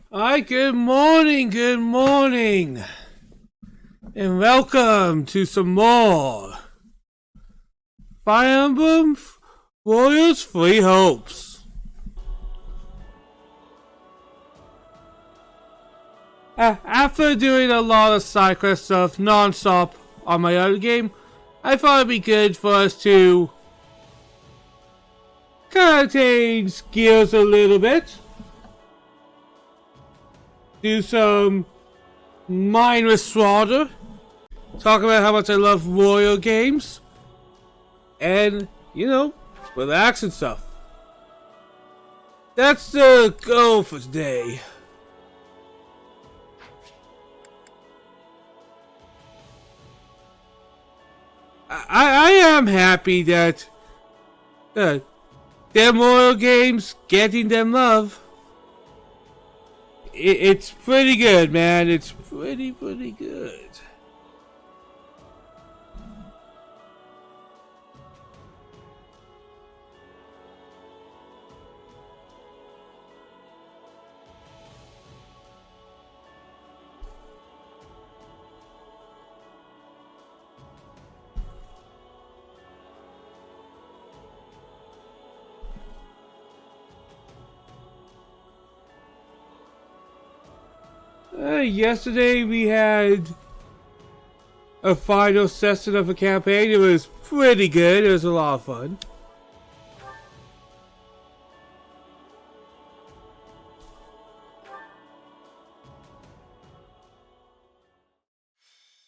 Hi, good morning, and welcome to some more Fire Emblem Warriors Free Hopes. After doing a lot of side quest stuff non-stop on my other game, I thought it'd be good for us to kind of change gears a little bit. Do some mindless slaughter. Talk about how much I love Warrior games. And, relax and stuff. That's the goal for today. I am happy that them Warrior games, getting them love. It's pretty good, man. It's pretty good. Yesterday we had a final session of a campaign. It was pretty good. It was a lot of fun.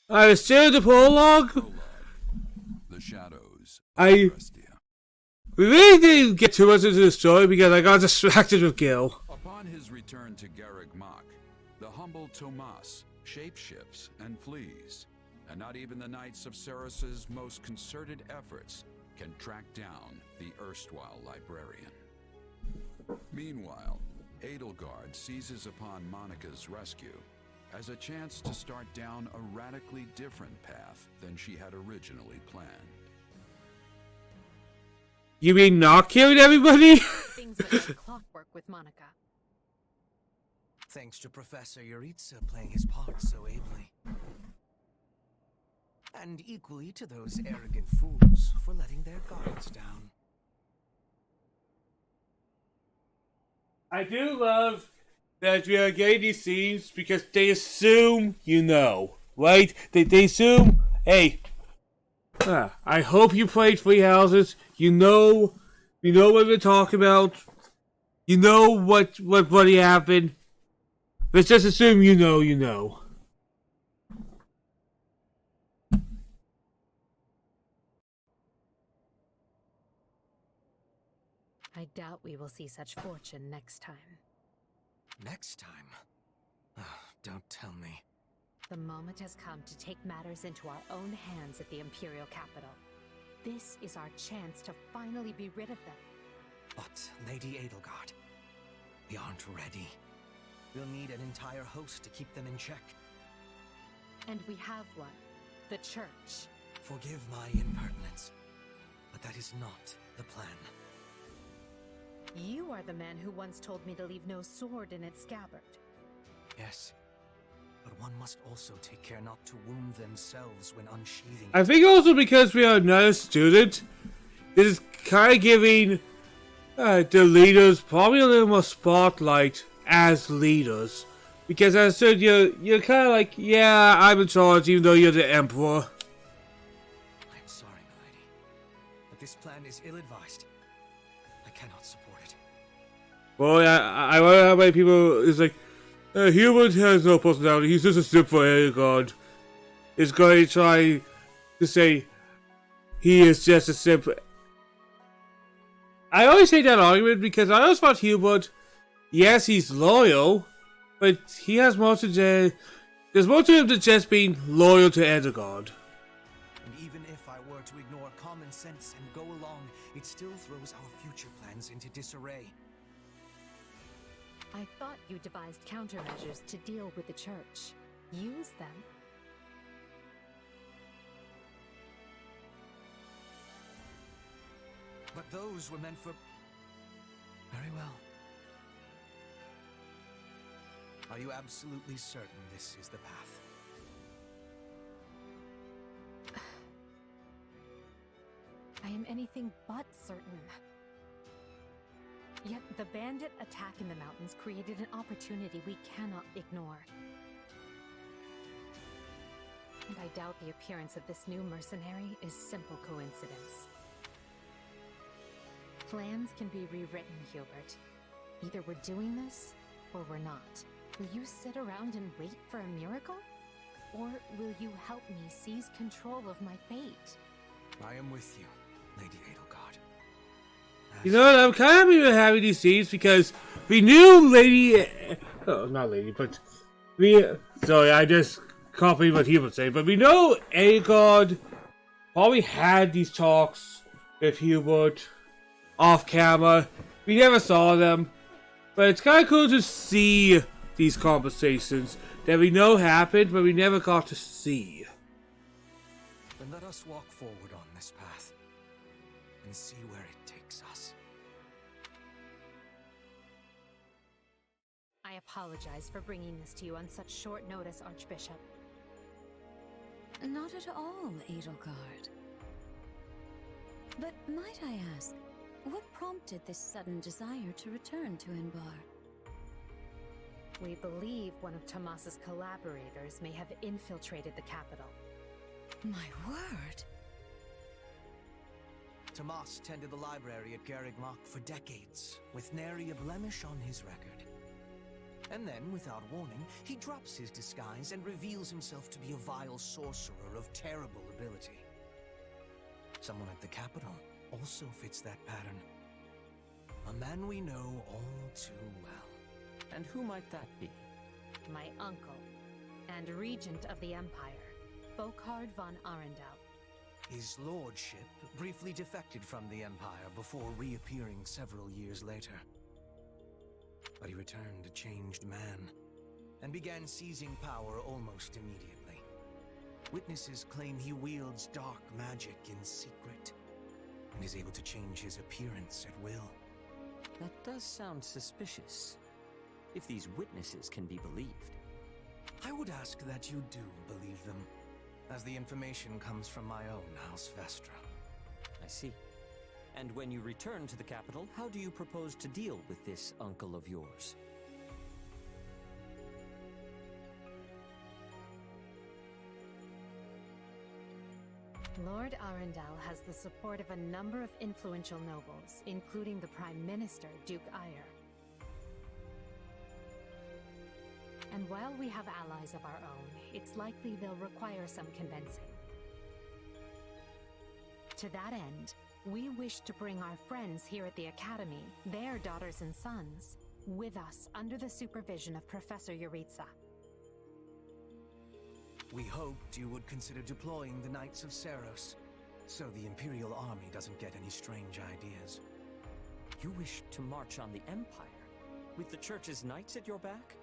I was still the prologue. The shadows. We really didn't get too much into the story because I got distracted with Gil. Upon his return to Garreg Mach, the humble Tomas shapeshifts and flees, and not even the Knights of Ceres's most concerted efforts can track down the erstwhile librarian. Meanwhile, Edelgard seizes upon Monika's rescue as a chance to start down a radically different path than she had originally planned. You mean not killing everybody? Things went like clockwork with Monika. Thanks to Professor Yuritsa playing his part so ably. And equally to those arrogant fools for letting their guards down. I do love that we are getting these scenes because they assume you know, right? They assume, hey, I hope you played Three Houses. You know what we're talking about. You know what really happened. Let's just assume you know. I doubt we will see such fortune next time. Next time? Don't tell me. The moment has come to take matters into our own hands at the Imperial capital. This is our chance to finally be rid of them. But, Lady Edelgard, we aren't ready. We'll need an entire host to keep them in check. And we have one. The Church. Forgive my impertinence, but that is not the plan. You are the man who once told me to leave no sword in its scabbard. Yes, but one must also take care not to wound themselves when unsheathing. I think also because we are another student, it is kind of giving the leaders probably a little more spotlight as leaders. Because as I said, you're kind of like, yeah, I'm in charge even though you're the Emperor. I'm sorry, milady, but this plan is ill-advised. I cannot support it. Well, I wonder how many people is like, Hubert has no personality, he's just a simp for Edelgard. Is going to try to say he is just a simp. I always hate that argument because I always thought Hubert, yes, he's loyal, but he has more to there's more to him than just being loyal to Edelgard. And even if I were to ignore common sense and go along, it still throws our future plans into disarray. I thought you devised countermeasures to deal with the Church. Use them. But those were meant for... Very well. Are you absolutely certain this is the path? I am anything but certain. Yet the bandit attack in the mountains created an opportunity we cannot ignore. And I doubt the appearance of this new mercenary is simple coincidence. Plans can be rewritten, Hubert. Either we're doing this, or we're not. Will you sit around and wait for a miracle? Or will you help me seize control of my fate? I am with you, Lady Edelgard. You know what? I'm kind of happy with having these scenes because we knew Lady. Oh, not Lady, but we. Sorry, I just copied what he would say. But we know Edelgard probably had these talks with Hubert off camera. We never saw them, but it's kind of cool to see these conversations that we know happened, but we never got to see. Then let us walk forward on this path and see where it takes us. I apologize for bringing this to you on such short notice, Archbishop. Not at all, Edelgard. But might I ask, what prompted this sudden desire to return to Inbar? We believe one of Tomas's collaborators may have infiltrated the capital. My word! Tomas tended the library at Garreg Mach for decades, with nary a blemish on his record. And then, without warning, he drops his disguise and reveals himself to be a vile sorcerer of terrible ability. Someone at the capital also fits that pattern. A man we know all too well. And who might that be? My uncle, and regent of the Empire, Bokhard von Arundel. His lordship briefly defected from the Empire before reappearing several years later. But he returned a changed man, and began seizing power almost immediately. Witnesses claim he wields dark magic in secret, and is able to change his appearance at will. That does sound suspicious, if these witnesses can be believed. I would ask that you do believe them, as the information comes from my own House Vestra. I see. And when you return to the capital, how do you propose to deal with this uncle of yours? Lord Arundel has the support of a number of influential nobles, including the Prime Minister, Duke Ayer. And while we have allies of our own, it's likely they'll require some convincing. To that end, we wish to bring our friends here at the Academy, their daughters and sons, with us under the supervision of Professor Yuritsa. We hoped you would consider deploying the Knights of Seiros, so the Imperial Army doesn't get any strange ideas. You wish to march on the Empire, with the Church's knights at your back?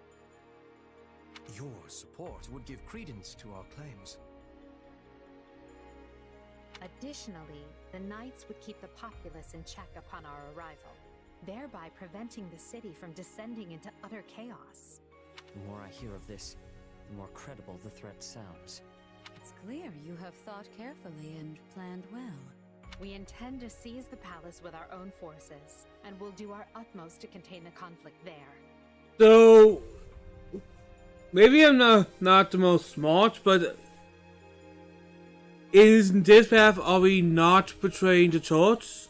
Your support would give credence to our claims. Additionally, the Knights would keep the populace in check upon our arrival, thereby preventing the city from descending into utter chaos. The more I hear of this, the more credible the threat sounds. It's clear you have thought carefully and planned well. We intend to seize the palace with our own forces, and will do our utmost to contain the conflict there. So, maybe I'm not the most smart, but in this path, are we not betraying the Church?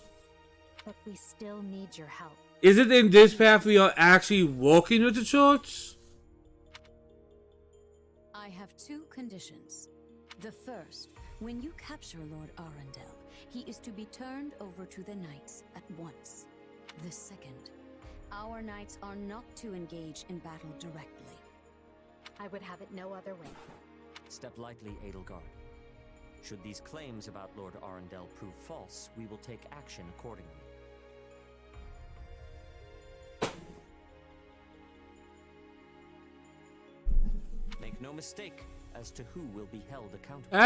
But we still need your help. Is it in this path we are actually working with the Church? I have two conditions. The first, when you capture Lord Arundel, he is to be turned over to the Knights at once. The second, our Knights are not to engage in battle directly. I would have it no other way. Step lightly, Edelgard. Should these claims about Lord Arundel prove false, we will take action accordingly. Make no mistake as to who will be held accountable.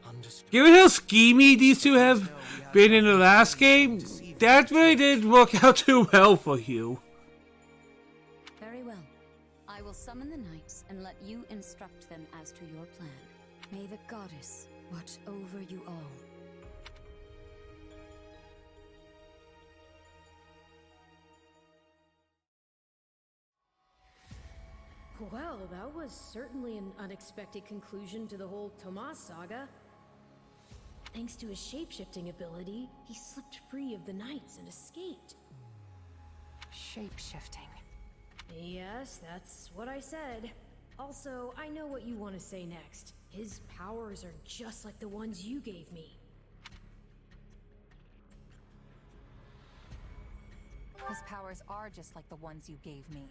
Understood. Given how schemy these two have been in the last game, that really didn't work out too well for you. Very well. will summon the knights and let you instruct them as to your plan. May the goddess watch over you all. Well, that was certainly an unexpected conclusion to the whole Tomas saga. Thanks to his shapeshifting ability, he slipped free of the knights and escaped. Shape-shifting. Yes, that's what I said. Also, I know what you want to say next. His powers are just like the ones you gave me. His powers are just like the ones you gave me.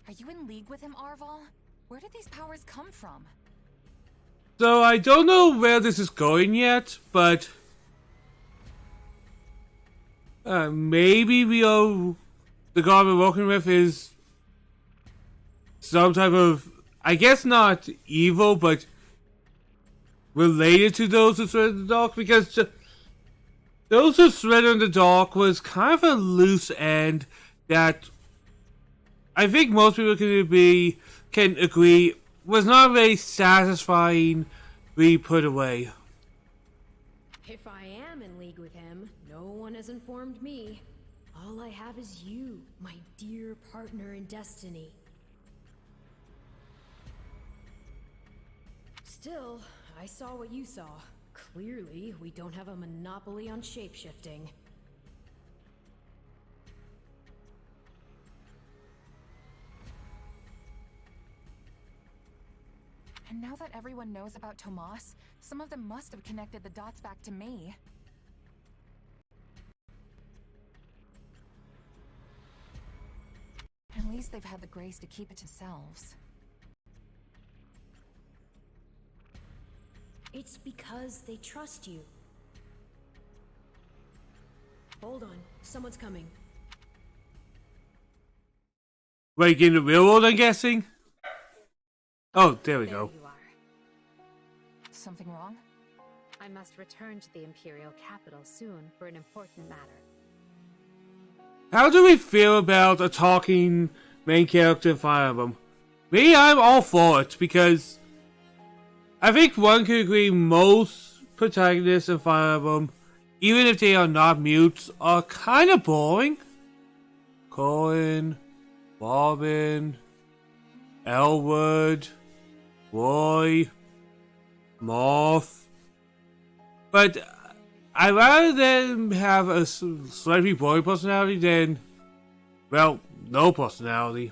Are you in league with him, Arval? Where did these powers come from? So I don't know where this is going yet, but maybe the god we're working with is some type of, I guess not evil, but related to those who thread in the dark, because those who thread in the dark was kind of a loose end that I think most people can agree was not very satisfyingly put away. If I am in league with him, no one has informed me. All I have is you, my dear partner in destiny. Still, I saw what you saw. Clearly, we don't have a monopoly on shapeshifting. And now that everyone knows about Tomas, some of them must have connected the dots back to me. At least they've had the grace to keep it to themselves. It's because they trust you. Hold on, someone's coming. Like in the real world, I'm guessing? Oh, there we go. You are. Something wrong? I must return to the Imperial capital soon for an important matter. How do we feel about a talking main character in Fire Emblem? Me, I'm all for it, because I think one could agree most protagonists in Fire Emblem, even if they are not mutes, are kind of boring. Corrin, Robin, Elwood, Roy, Moth. But I'd rather them have a slightly boring personality than, well, no personality.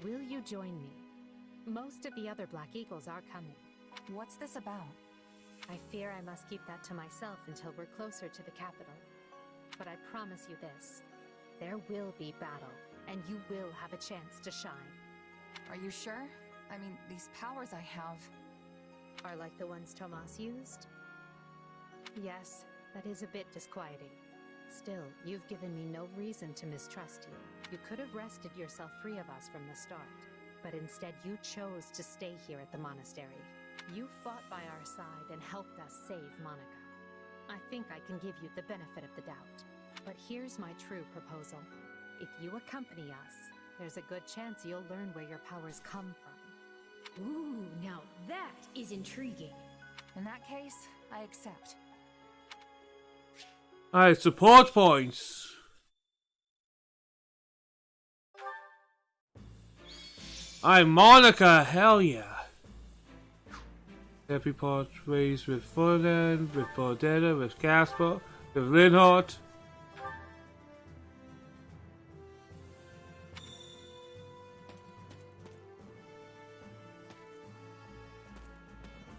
Will you join me? Most of the other Black Eagles are coming. What's this about? I fear I must keep that to myself until we're closer to the capital. But I promise you this. There will be battle, and you will have a chance to shine. Are you sure? I mean, these powers I have... Are like the ones Tomas used? Yes, that is a bit disquieting. Still, you've given me no reason to mistrust you. You could have wrested yourself free of us from the start, but instead you chose to stay here at the monastery. You fought by our side and helped us save Monica. I think I can give you the benefit of the doubt. But here's my true proposal. If you accompany us, there's a good chance you'll learn where your powers come from. Ooh, now that is intriguing. In that case, I accept. Alright, support points. I'm Monica, hell yeah. Happy portraits with Ferdinand, with Bordetta, with Casper, with Linhardt.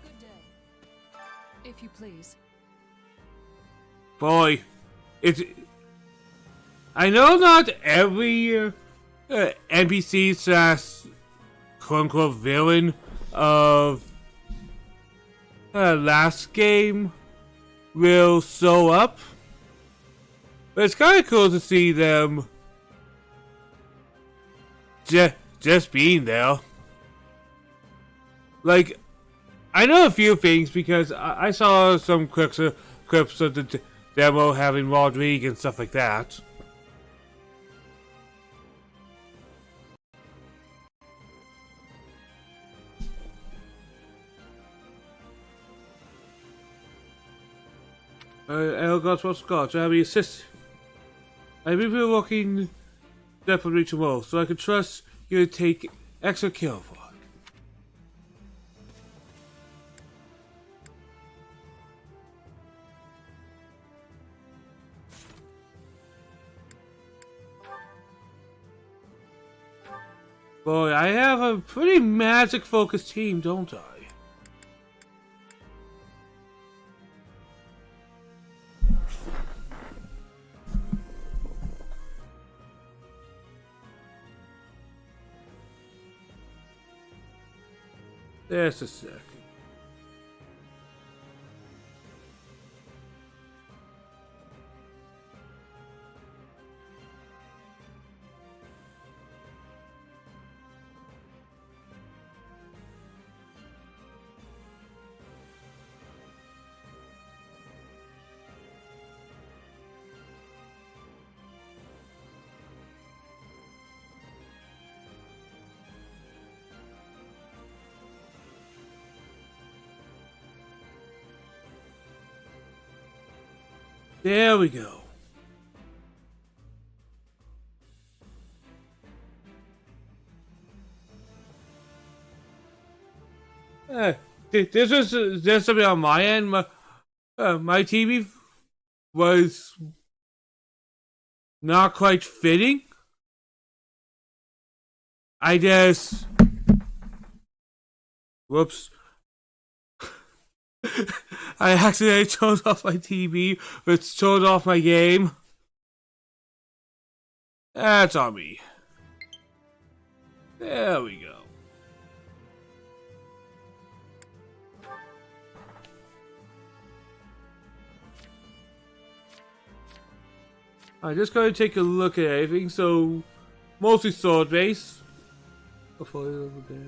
Good day. If you please. Boy, I know not every NPC slash quote-unquote villain of last game will show up, but it's kind of cool to see them just being there. Like, I know a few things because I saw some clips of the demo having Rodrigue and stuff like that. Elgar's what's got. I be assist. I will be working separately tomorrow, so I can trust you to take extra care of her. Boy, I have a pretty magic-focused team, don't I? Just a second. There we go. This was just a bit on my end. My TV was not quite fitting. I just... Whoops. I accidentally turned off my TV, which turned off my game. That's on me. There we go. I'm just going to take a look at everything. So, mostly sword base. Before over there.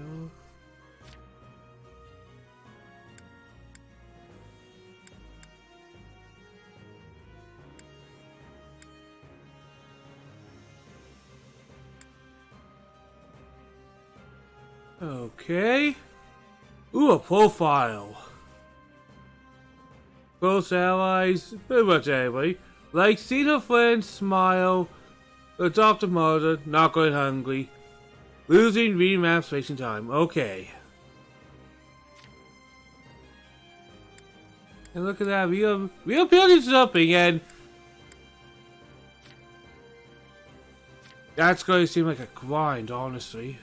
Okay. Ooh, a profile. Close allies, pretty much everybody. Like, see her friends, smile, adopt a mother, not going hungry, losing reading maps, wasting time. Okay. And look at that, real buildings jumping, and that's going to seem like a grind, honestly.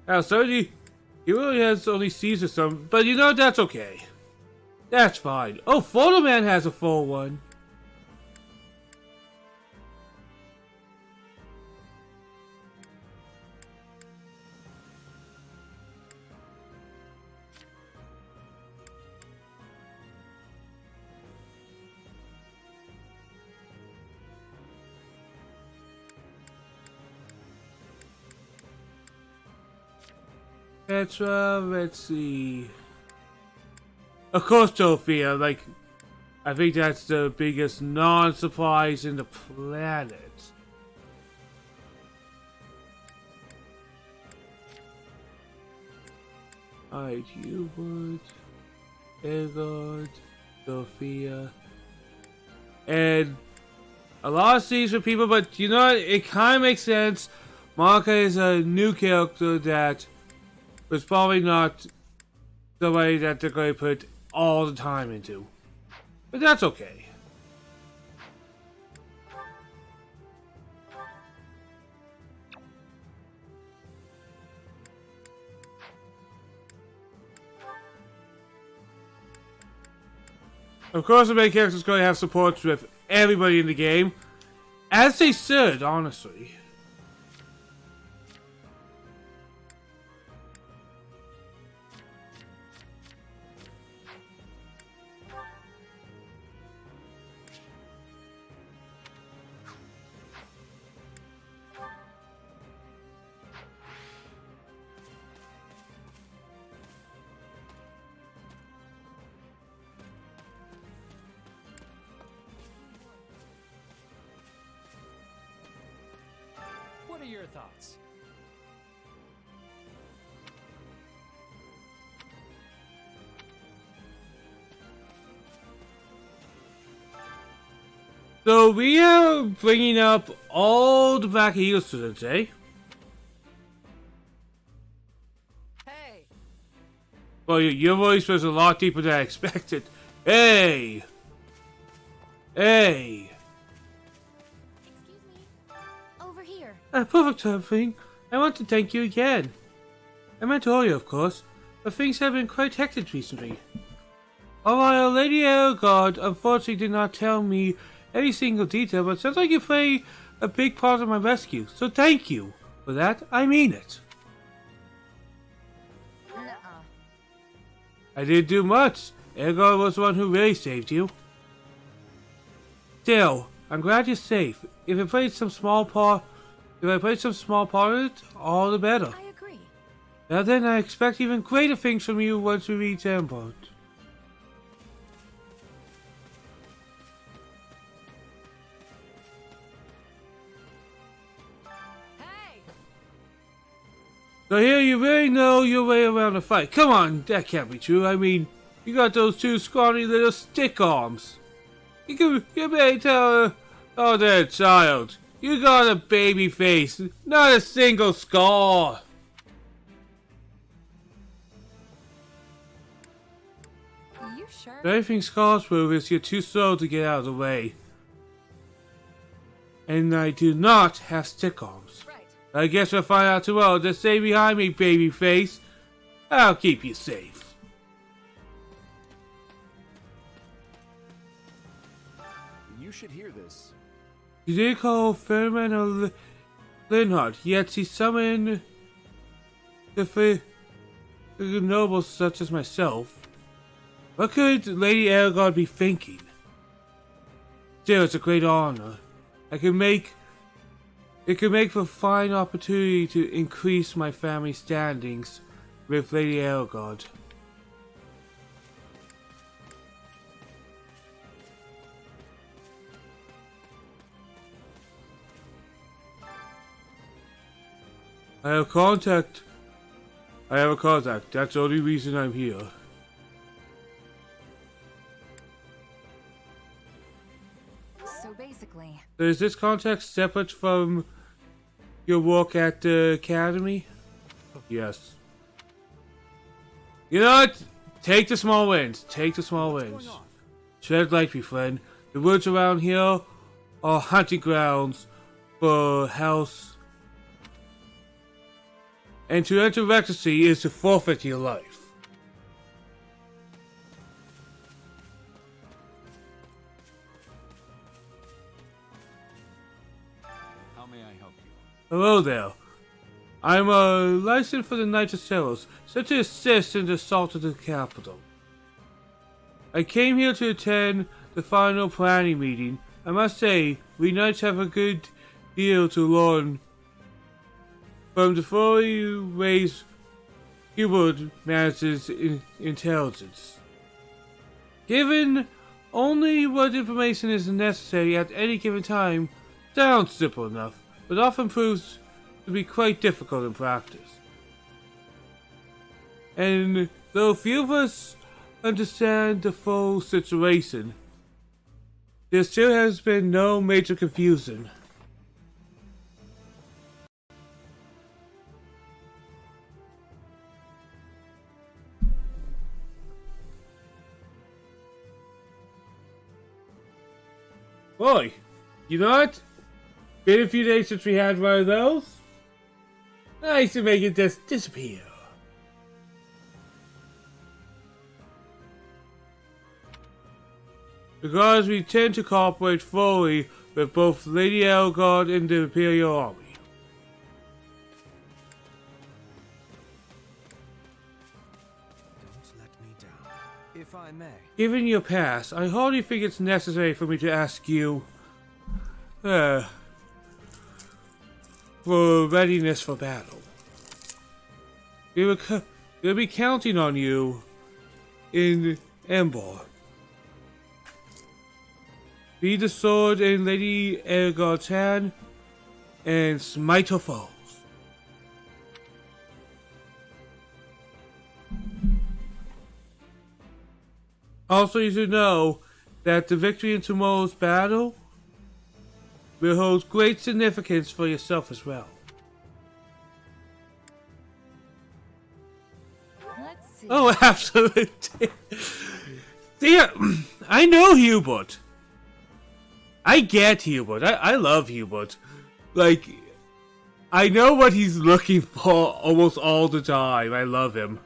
Now, certainly, he really has only Caesar some, but you know, that's okay. That's fine. Oh, Photo Man has a full one. Petra, let's see. Of course, Sophia, like, I think that's the biggest non-surprise in the planet. Alright, Hubert, Elgard, Sophia, and a lot of these for people, but you know what? It kind of makes sense. Monica is a new character that was probably not the way that they're going to put all the time into. But that's okay. Of course, the main character is going to have supports with everybody in the game. As they should, honestly. are your thoughts? So we are bringing up all the Black Eagle students, eh? Hey! Well, your voice was a lot deeper than I expected. Hey! Hey! Excuse me. Over here. Perfect timing. I want to thank you again. I meant earlier, of course, but things have been quite hectic recently. While Lady Elgard unfortunately did not tell me every single detail, but it sounds like you play a big part of my rescue, so thank you. For that, I mean it. Nuh-uh. I didn't do much. Elgard was the one who really saved you. Still, I'm glad you're safe. If I played some small part in it, all the better. I agree. Now then, I expect even greater things from you once we reach Ambot. Hey! So here you really know your way around a fight. Come on, that can't be true. I mean, you got those two scrawny little stick arms. You may tell oh, that child. You got a baby face, not a single scar. You sure? The only thing scars prove is you're too slow to get out of the way. And I do not have stick arms. Right. I guess we'll find out tomorrow. Just stay behind me, baby face. I'll keep you safe. You should hear this. You did call Furman or Linhardt, yet he summoned the nobles such as myself. What could Lady Elgard be thinking? Still, it's a great honor. It could make for a fine opportunity to increase my family standings with Lady Elgard. I have a contact. That's the only reason I'm here. So basically, So is this contact separate from your work at the academy? Yes. You know what? Take the small wins. Take the small wins. Tread lightly, friend. The woods around here are hunting grounds for house. And to enter Rectory is to forfeit your life. How may I help you? Hello there. I'm licensed for the Knights of Ceros, set to assist in the assault of the capital. I came here to attend the final planning meeting. I must say, we Knights have a good deal to learn from the fully raised Hubert manages intelligence. Given only what information is necessary at any given time, sounds simple enough, but often proves to be quite difficult in practice. And though few of us understand the full situation, there still has been no major confusion. Boy, you know what? Been a few days since we had one of those. Nice to make it just disappear. Because we tend to cooperate fully with both Lady Elgard and the Imperial Army. Don't let me down. If I may. Given your past, I hardly think it's necessary for me to ask you for readiness for battle. We'll be counting on you in Embor. Be the sword in Lady Elgard's hand, and smite her foes. Also, you should know that the victory in tomorrow's battle will hold great significance for yourself as well. Let's see. Oh, absolutely. See, I know Hubert. I get Hubert. I love Hubert. Like, I know what he's looking for almost all the time. I love him.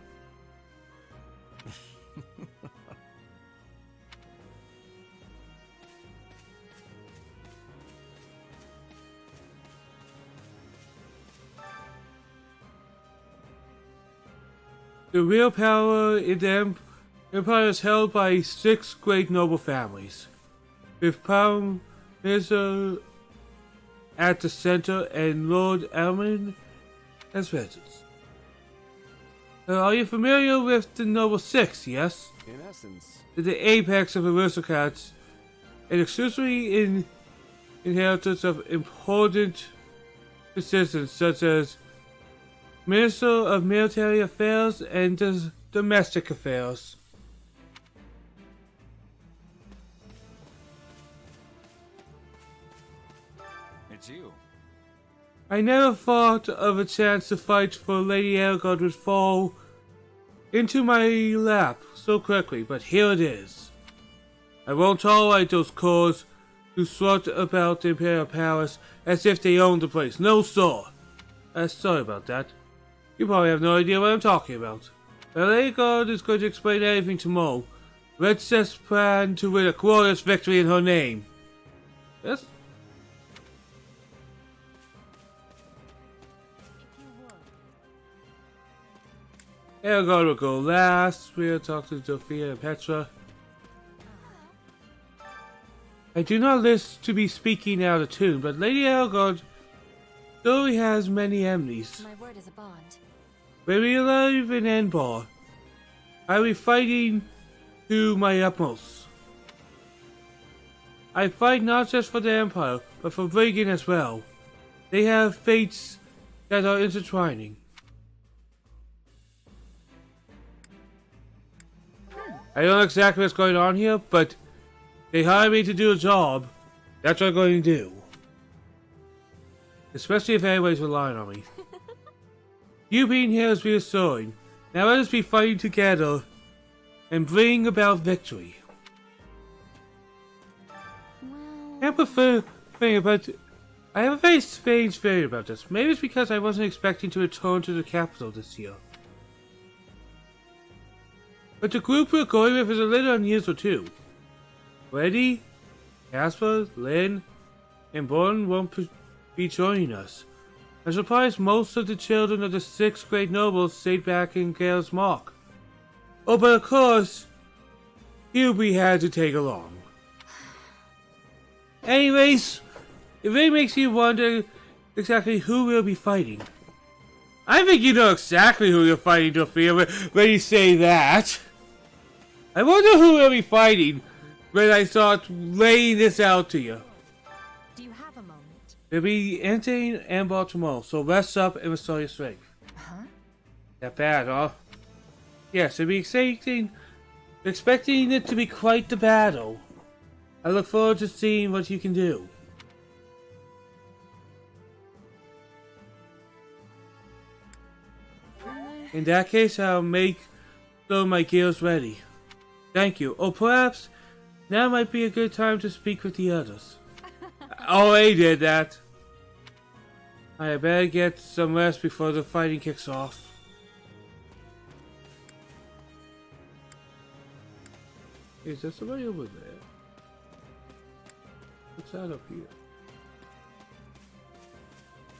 The real power in the empire is held by 6 great noble families, with Prime Minister at the center and Lord Elman as regents. Are you familiar with the Noble Six, yes? In essence. They're the apex of aristocrats, and exclusively inheritors of important positions such as Minister of Military Affairs and Domestic Affairs. It's you. I never thought of a chance to fight for Lady Elgod would fall into my lap so quickly, but here it is. I won't tolerate those curs who strut about the Imperial Palace as if they owned the place. No, sir. Sorry about that. You probably have no idea what I'm talking about. But Lady Elgod is going to explain everything tomorrow. Let's just plan to win a glorious victory in her name. Yes? Elgod will go last. We'll talk to Sophia and Petra. I do not list to be speaking out of tune, but Lady Elgod surely has many enemies. My word is a bond. When we arrive in Enbar, I will be fighting to my utmost. I fight not just for the Empire, but for Reagan as well. They have fates that are intertwining. I don't know exactly what's going on here, but they hired me to do a job. That's what I'm going to do. Especially if anybody's relying on me. You being here is reassuring. Now let us be fighting together and bring about victory. I prefer thing, but I have a very strange feeling about this. Maybe it's because I wasn't expecting to return to the capital this year. But the group we're going with is a little unusual too. Reddy, Casper, Lynn, and Born won't be joining us. I'm surprised most of the children of the 6 great nobles stayed back in Gale's Mark. Oh, but of course, Hubie had to take along. Anyways, it really makes you wonder exactly who we'll be fighting. I think you know exactly who you're fighting, Sophia, when you say that. I wonder who we'll be fighting when I start laying this out to you. Do you have a moment? We'll be entering Enbar tomorrow, so rest up and restore your strength. Huh? That bad, huh? Yes, it'll be exciting. Expecting it to be quite the battle. I look forward to seeing what you can do. In that case, I'll make some of my gears ready. Thank you. Or perhaps now might be a good time to speak with the others. Oh, they did that. I better get some rest before the fighting kicks off. Is there somebody over there? What's that up here?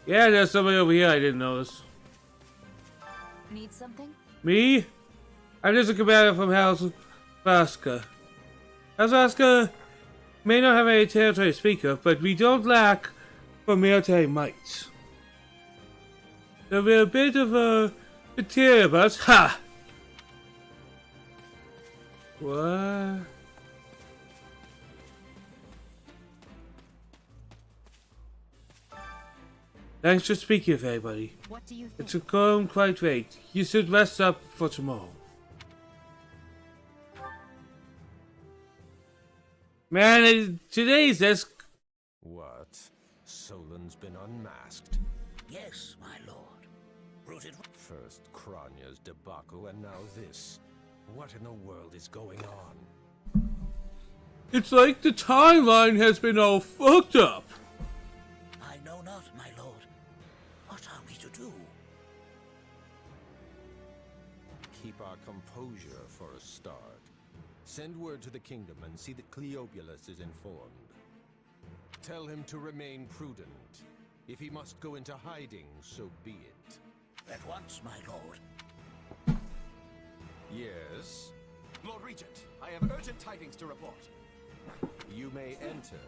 Yeah, there's somebody over here I didn't notice. Need something? Me? I'm just a commander from House Vaska. House Vaska may not have any territory to speak of, but we don't lack for military might. So we're a bit of a material of us. Ha! What? Thanks for speaking with everybody. What do you think? It's going quite late. You should rest up for tomorrow. Man, today's this. What? Solon's been unmasked. Yes, my lord. Rooted. First Kranya's debacle and now this. What in the world is going on? It's like the timeline has been all fucked up. I know not, my lord. What are we to do? Keep our composure for a start. Send word to the kingdom and see that Cleobulus is informed. Tell him to remain prudent. If he must go into hiding, so be it. At once, my lord. Yes? Lord Regent, I have urgent tidings to report. You may enter.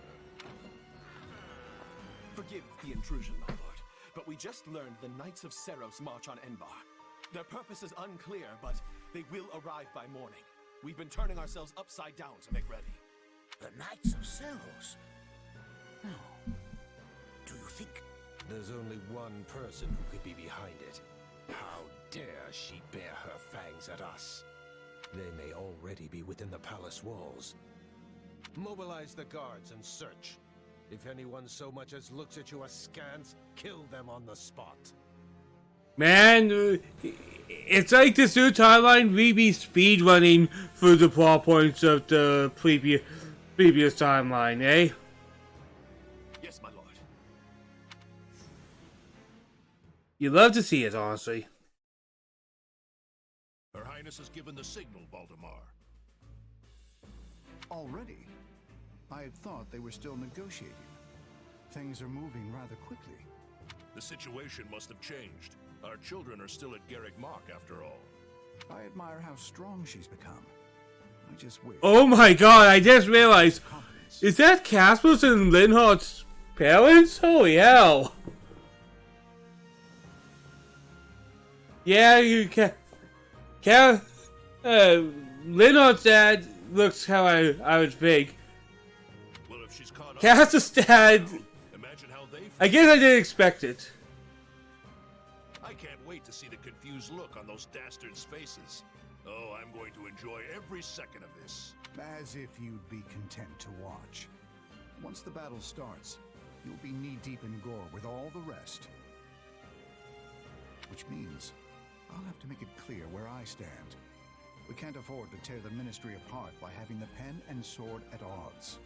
Forgive the intrusion, my lord, but we just learned the Knights of Seros march on Enbar. Their purpose is unclear, but they will arrive by morning. We've been turning ourselves upside down to make ready. The Knights of Seros? No. Do you think? There's only one person who could be behind it. How dare she bare her fangs at us? They may already be within the palace walls. Mobilize the guards and search. If anyone so much as looks at you askance, kill them on the spot. Man, it's like this new timeline. We be speedrunning through the plot points of the previous timeline, eh? Yes, my lord. You love to see it, honestly. Her Highness has given the signal, Valdemar. Already? I had thought they were still negotiating. Things are moving rather quickly. The situation must have changed. Our children are still at Garreg Mach, after all. I admire how strong she's become. I just wish... Oh my god, I just realized. Is that Casper's and Linhardt's parents? Holy hell. Yeah, you can. Linhardt's dad looks how I would think. Well, if she's caught up, Casper's dad. Imagine how they feel. I guess I didn't expect it. I can't wait to see the confused look on those dastards' faces. Oh, I'm going to enjoy every second of this. As if you'd be content to watch. Once the battle starts, you'll be knee-deep in gore with all the rest. Which means I'll have to make it clear where I stand. We can't afford to tear the Ministry apart by having the pen and sword at odds.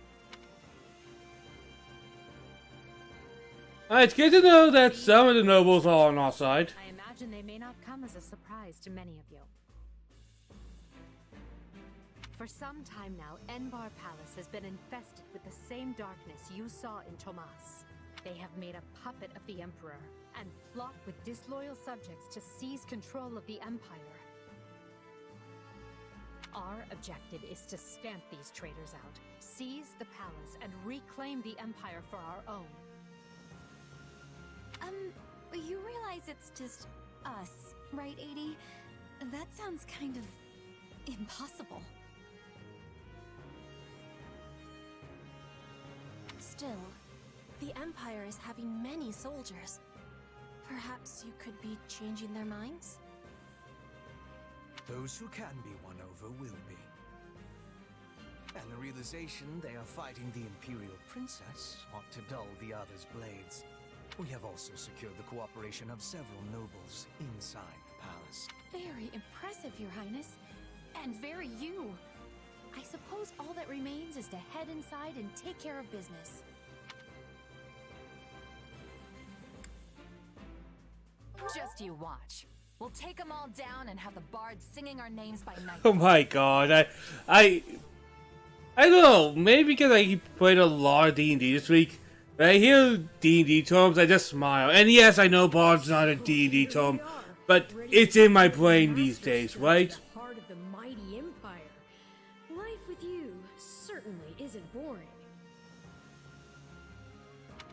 It's good to know that some of the nobles are on our side. I imagine they may not come as a surprise to many of you. For some time now, Enbar Palace has been infested with the same darkness you saw in Tomas. They have made a puppet of the Emperor and plot with disloyal subjects to seize control of the Empire. Our objective is to stamp these traitors out, seize the palace, and reclaim the Empire for our own. You realize it's just us, right, Edie? That sounds kind of impossible. Still, the Empire is having many soldiers. Perhaps you could be changing their minds? Those who can be won over will be. And the realization they are fighting the Imperial Princess ought to dull the others' blades. We have also secured the cooperation of several nobles inside the palace. Very impressive, Your Highness. And very you. I suppose all that remains is to head inside and take care of business. Just you watch. We'll take them all down and have the bards singing our names by night. Oh my god, I don't know, maybe because I played a lot of D&D this week. When I hear D&D terms, I just smile. And yes, I know Bard's not a D&D term, but it's in my brain these days, right? The heart of the mighty empire. Life with you certainly isn't boring.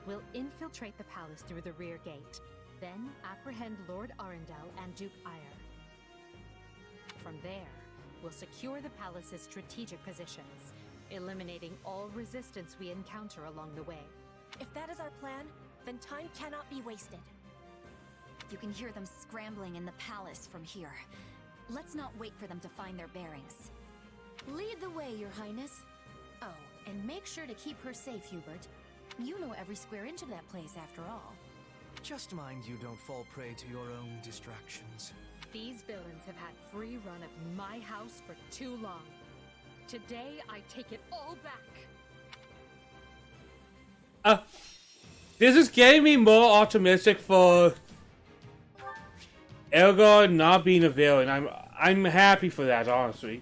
We'll infiltrate the palace through the rear gate, then apprehend Lord Arundel and Duke Ire. From there, we'll secure the palace's strategic positions, eliminating all resistance we encounter along the way. If that is our plan, then time cannot be wasted. You can hear them scrambling in the palace from here. Let's not wait for them to find their bearings. Lead the way, Your Highness. Oh, and make sure to keep her safe, Hubert. You know every square inch of that place, after all. Just mind you don't fall prey to your own distractions. These villains have had free run of my house for too long. Today, I take it all back. This is getting me more optimistic for Elgar not being a villain. I'm happy for that, honestly.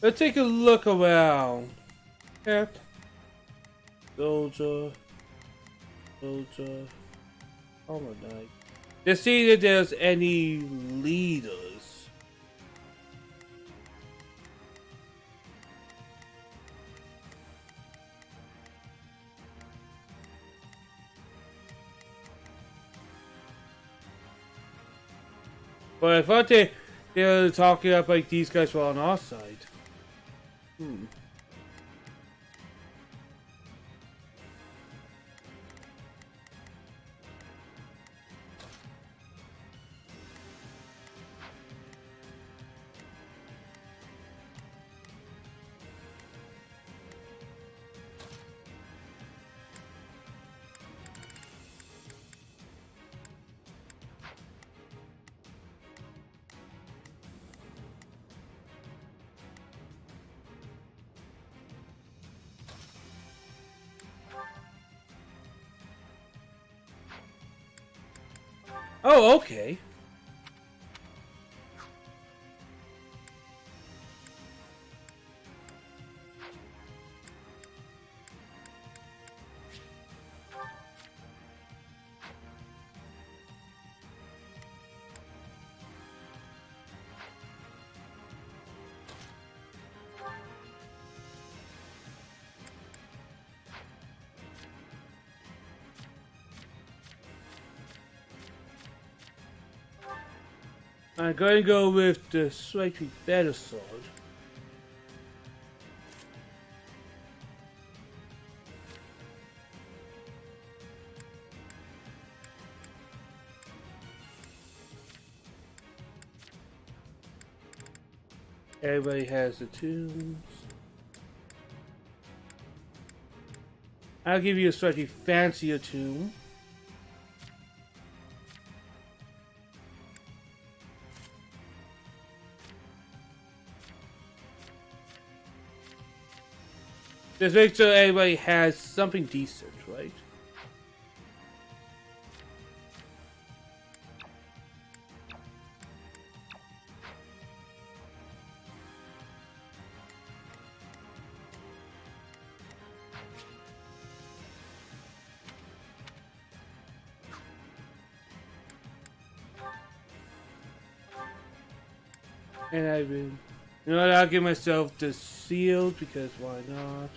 Let's take a look around. Cat, soldier, armor knight. To see if there's any leaders. But I thought they were talking about like these guys were on our side. Oh, okay. I'm going to go with the slightly better sword. Everybody has the tunes. I'll give you a slightly fancier tune. Just make sure everybody has something decent, right? And I've been, you know what, I'll give myself the shield because why not?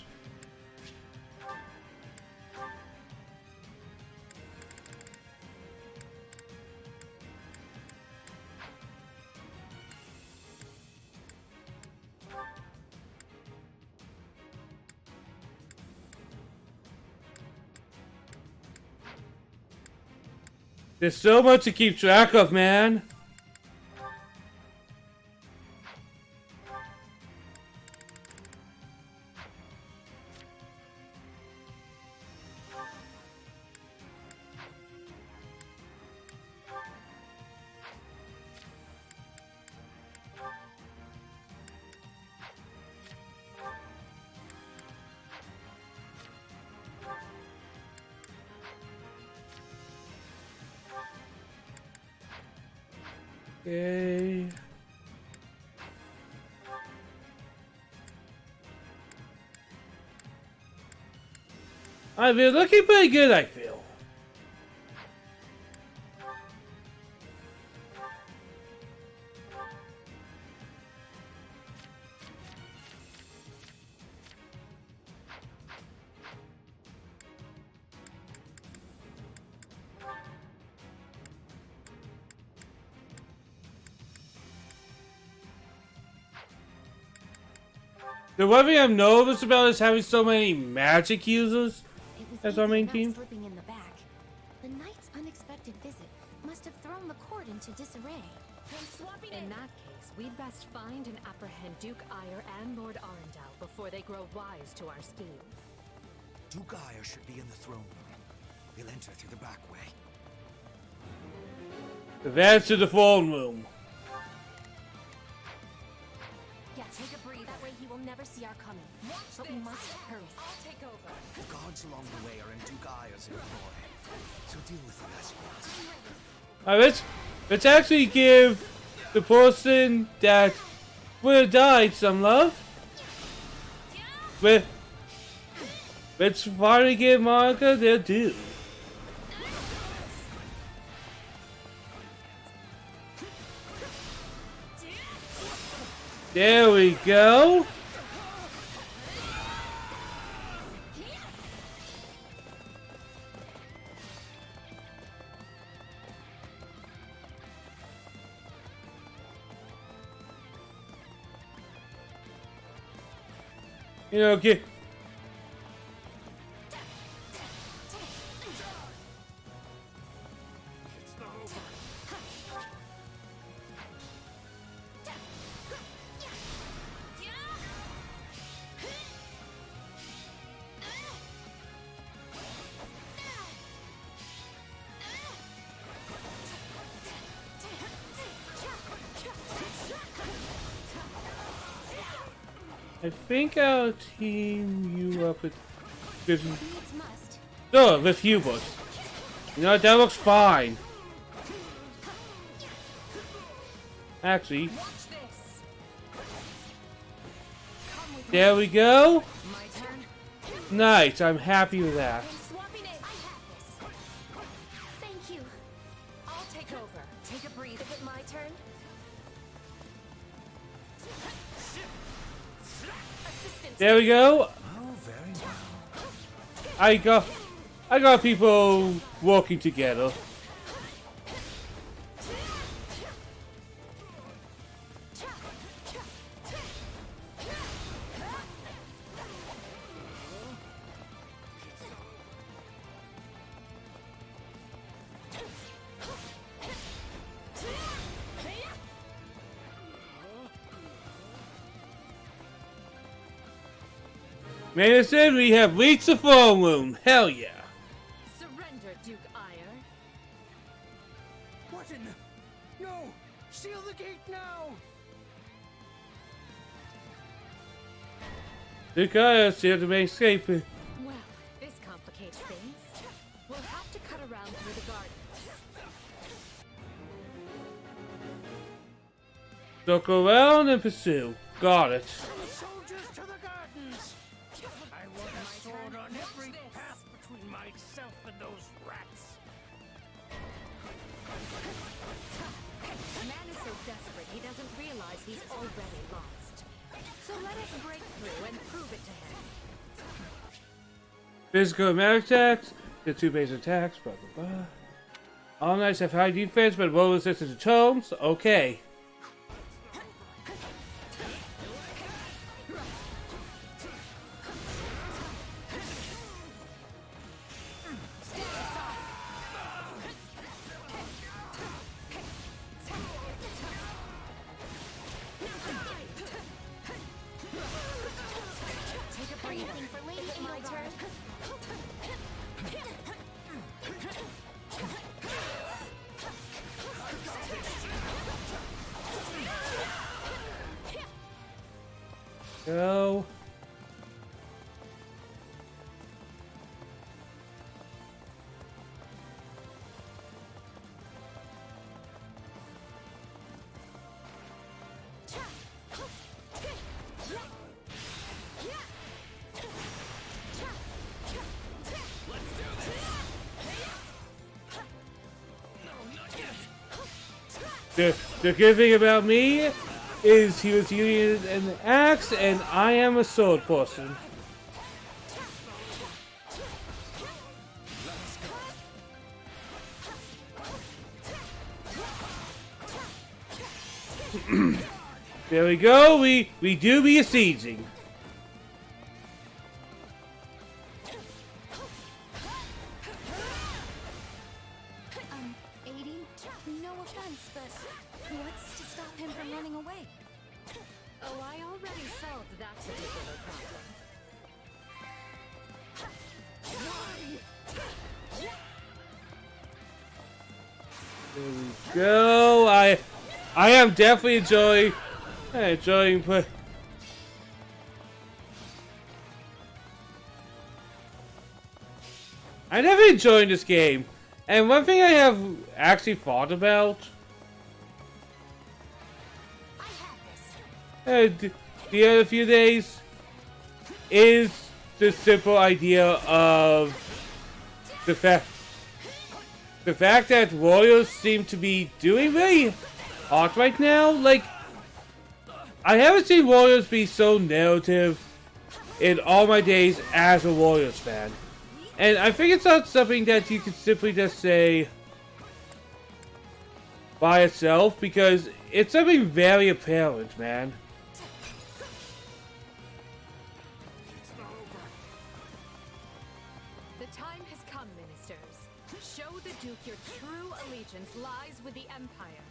There's so much to keep track of, man. Okay. I've been looking pretty good, I feel. The one thing I'm nervous about is having so many magic users. It as our main Not team. slipping in the back. The knight's unexpected visit must have thrown the court into disarray. In that case, we'd best find and apprehend Duke Ire and Lord Arundel before they grow wise to our scheme. Duke Ire should be in the throne room. We'll enter through the back way. Advance to the throne room. Yeah, take a breathe. That way he will never see our coming. But we must hurry. I'll take over. The guards along the way are in Duke Ire's employ, so deal with them as you must. Alright, let's actually give the person that would have died some love. Let's finally give Monica their due. There we go. You know, get. I think I'll team you up with with Hubert. You know, that looks fine. Actually, there we go. Nice, I'm happy with that. Thank you. I'll take over. Take a breathe. Is it my turn? There we go. I got people working together. Madison, we have reached the throne room. Hell yeah. Surrender, Duke Ire. What in the... No! Seal the gate now! The guy sealed to escape. Well, this complicates things. We'll have to cut around through the gardens. Look around and pursue. Got it. Soldiers to the gardens! I want a sword on every path between myself and those rats. The man is so desperate he doesn't realize he's already lost. So let us break through and prove it to him. Physical and magic attacks. Get 2 base attacks. Blah blah blah. All knights have high defense, but low resistance to tomes. Okay. Go. The good thing about me is he was using an axe and I am a sword person. There we go, we do be besieging. Oh, I already solved that particular problem. There we go. I am definitely enjoying play. I'm definitely enjoying this game. And one thing I have actually thought about the other few days is the simple idea of the fact that Warriors seem to be doing really hot right now. Like, I haven't seen Warriors be so narrative in all my days as a Warriors fan. And I think it's not something that you can simply just say by itself, because it's something very apparent, man. The time has come, ministers. Show the Duke your true allegiance lies with the Empire.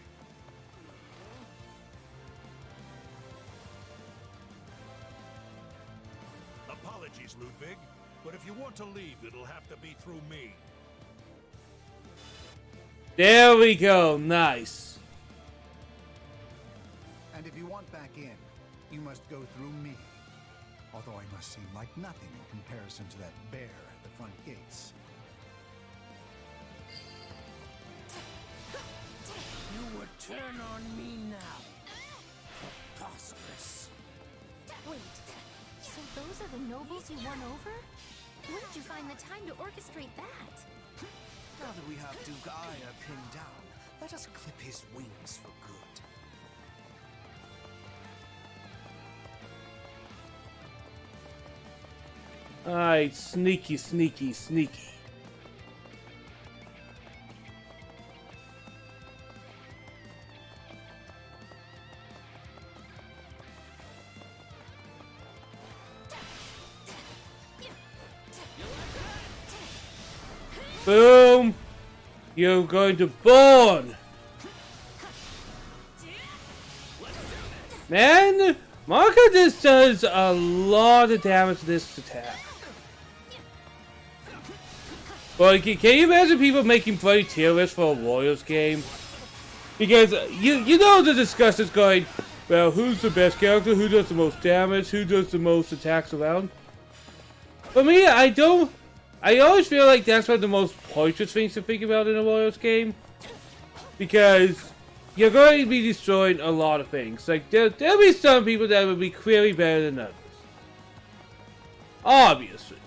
Apologies, Ludwig, but if you want to leave, it'll have to be through me. There we go, nice. And if you want back in, you must go through me. Although I must seem like nothing in comparison to that bear at the front gates. You would turn on me now. Preposterous. Wait, so those are the nobles you won over? Where did you find the time to orchestrate that? Now that we have Duke Aya pinned down, let us clip his wings for good. Alright, sneaky, sneaky, sneaky. Boom! You're going to burn! Man, Marco just does a lot of damage to this attack. But can you imagine people making bloody tier lists for a Warriors game? Because you know the discussion's going, well, who's the best character, who does the most damage, who does the most attacks around? For me, I always feel like that's one of the most pointless things to think about in a Warriors game. Because you're going to be destroying a lot of things. Like, there'll be some people that will be clearly better than others. Obviously.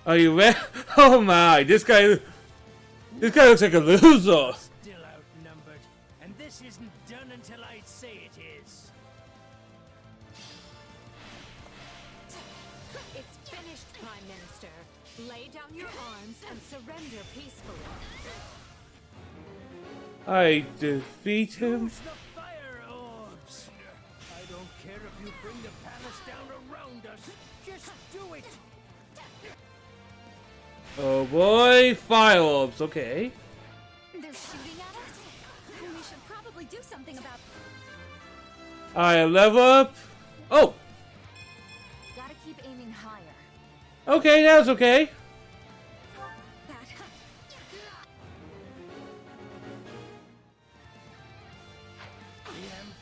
Are you ready? Oh my, this guy looks like a loser. Still outnumbered, and this isn't done until I say it is. It's finished, Prime Minister. Lay down your arms and surrender peacefully. I defeat him. Use the fire orbs. I don't care if you bring the palace down around us. Just do it. Oh boy, fire orbs, okay. They're shooting at us? We should probably do something about... Alright, level up. Oh! Gotta keep aiming higher. Okay, that was okay. The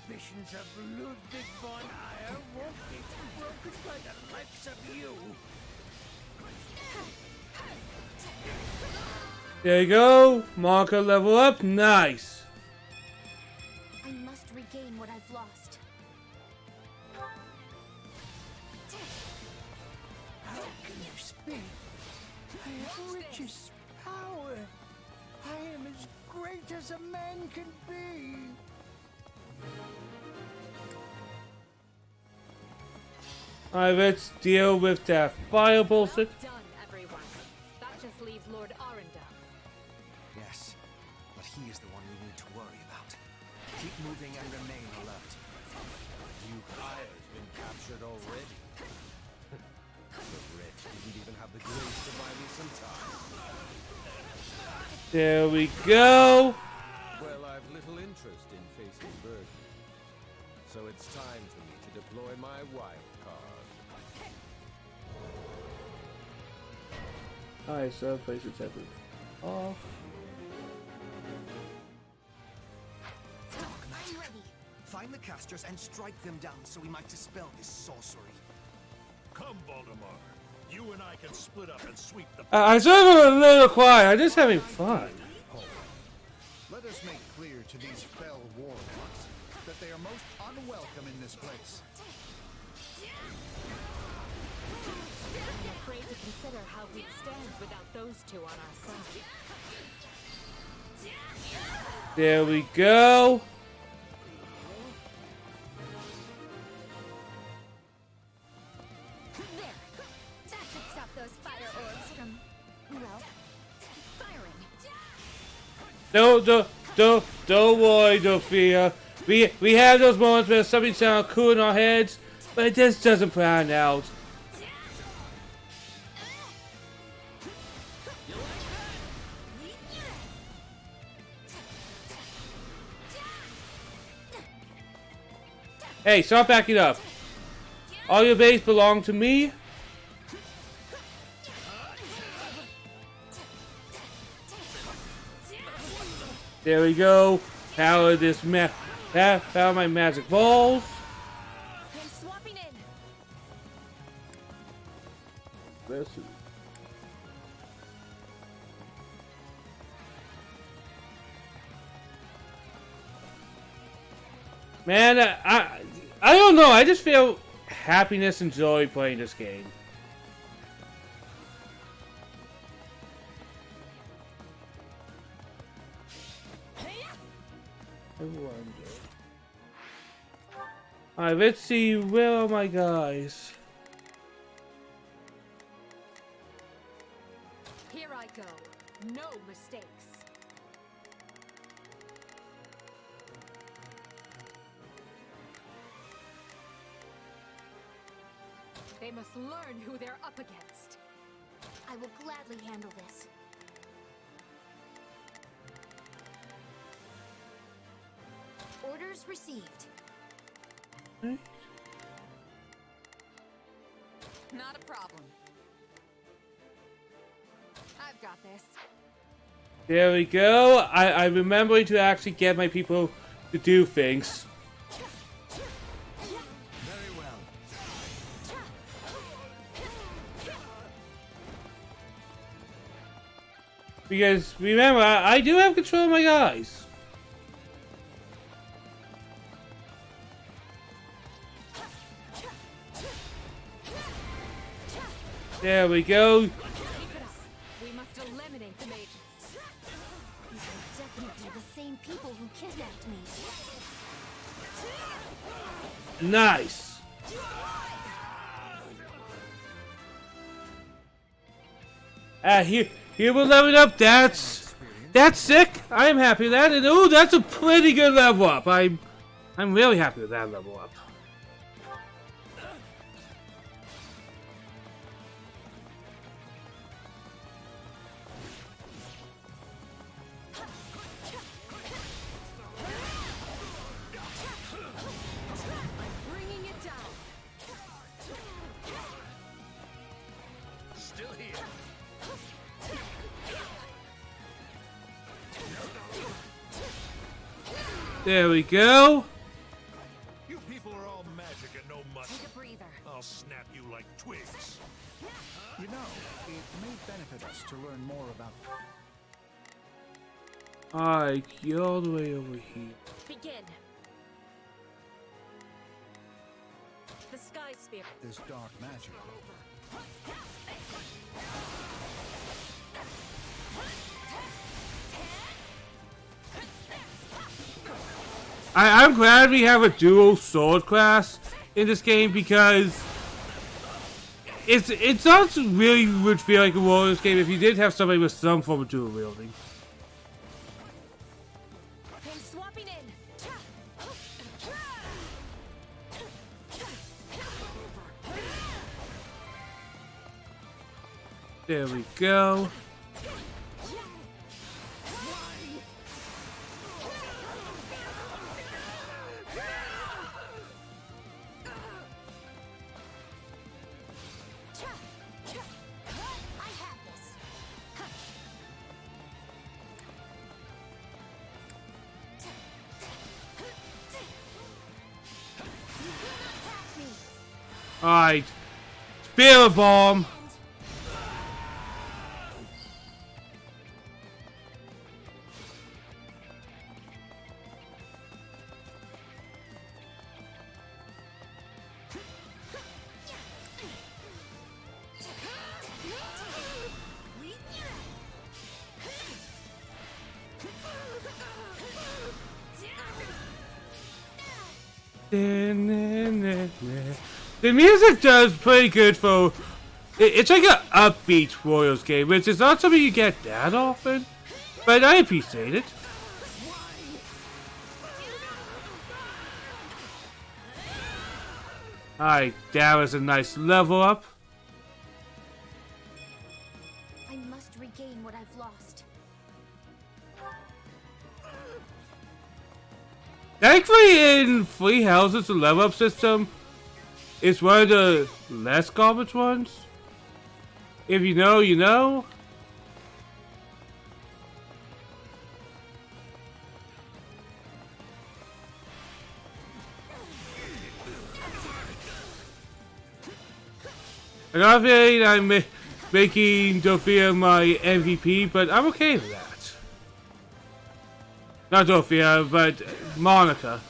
ambitions of Ludwig von Eyre won't be broken by the likes of you. There you go. Marker level up. Nice. I must regain what I've lost. How can you speak? I have riches, power. I am as great as a man can be. Alright, let's deal with that fire bullshit. Done, everyone. That just leaves Lord Arundel. Yes, but he is the one we need to worry about. Keep moving and remain alert. Duke Aya's been captured already. The wretch didn't even have the grace to buy me some time. There we go. Well, I've little interest in facing burden. So it's time for me to deploy my wild card. Alright, so place it separate. Off. I'm ready. Find the casters and strike them down so we might dispel this sorcery. Come, Voldemort. You and I can split up and sweep the... I'm sort of a little quiet. I'm just having fun. Let us make clear to these fell warlocks that they are most unwelcome in this place. I'm afraid to consider how we'd stand without those two on our side. There we go. There! That should stop those fire orbs from, well, firing. Don't worry, Dorothea. We have those moments where something sounds cool in our heads, but it just doesn't pan out. Hey, stop backing up. All your base belong to me. There we go. Power this power my magic balls. I'm swapping in. Man, I don't know. I just feel happiness and joy playing this game. Alright, let's see. Where are my guys? Here I go. No mistakes. They must learn who they're up against. I will gladly handle this. Orders received. Not a problem. I've got this. There we go. I'm remembering to actually get my people to do things. Very well. Because remember, I do have control of my guys. There we go. We must eliminate the mages. These are definitely the same people who kidnapped me. Nice. Here we're leveling up. That's sick. I'm happy with that. And ooh, that's a pretty good level up. I'm really happy with that level up. Bringing it down. Still here. There we go. You people are all magic and no muscle. Take a breather. I'll snap you like twigs. You know, it may benefit us to learn more about... Alright, get all the way over here. Begin. The Sky Spirit. this dark magic. I'm glad we have a dual sword class in this game because it's not really would feel like a Warriors game if you did have somebody with some form of dual wielding. I'm swapping in. There we go. Alright. Spirit Bomb. The music does pretty good for... It's like an upbeat Royals game, which is not something you get that often. But I appreciate it. Alright, that was a nice level up. I must regain what I've lost. Thankfully in Free Houses, the level up system is one of the less garbage ones. If you know, you know. And obviously I'm making Dorothea my MVP, but I'm okay with that. Not Dorothea, but Monica.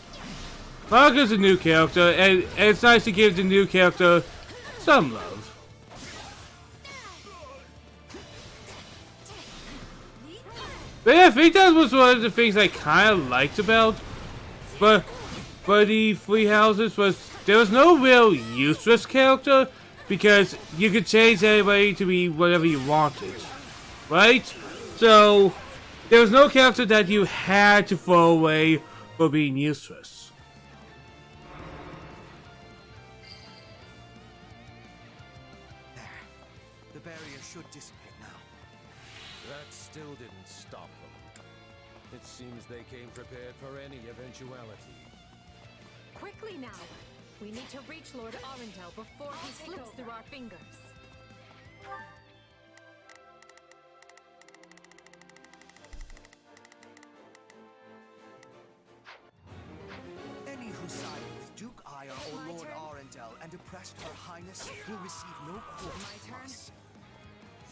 Monica's a new character, and it's nice to give the new character some love. But yeah, I think that was one of the things I kind of liked about the Free Houses was there was no real useless character because you could change anybody to be whatever you wanted, right? So there was no character that you had to throw away for being useless. There. The barrier should dissipate now. That still didn't stop them. It seems they came prepared for any eventuality. Quickly now! We need to reach Lord Arundel before he slips through our fingers. Any who side with Duke Ire or Lord Arundel and oppressed Her Highness will receive no quarter from us.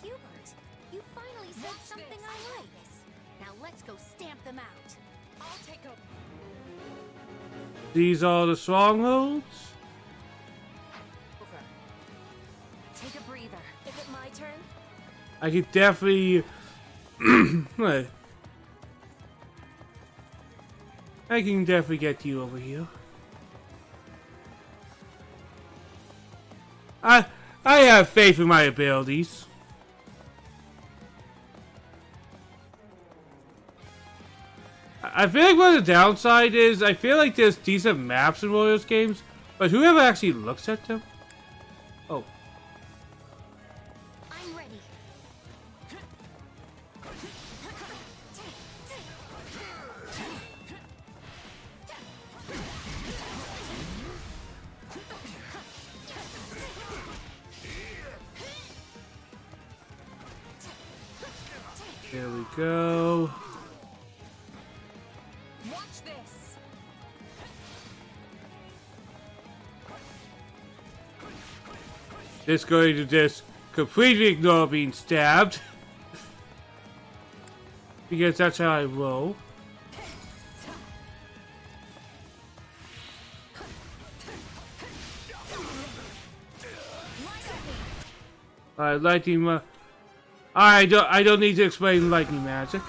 Hubert, you finally said something I like. Now let's go stamp them out. I'll take over. These are the strongholds. Take a breather. Is it my turn? I could definitely. I can definitely get you over here. I have faith in my abilities. I feel like one of the downside is I feel like there's decent maps in Warriors games, but whoever actually looks at them? Oh. I'm ready. There we go. Watch this. Just going to just completely ignore being stabbed. Because that's how I roll. Alright, lightning. I don't need to explain lightning magic.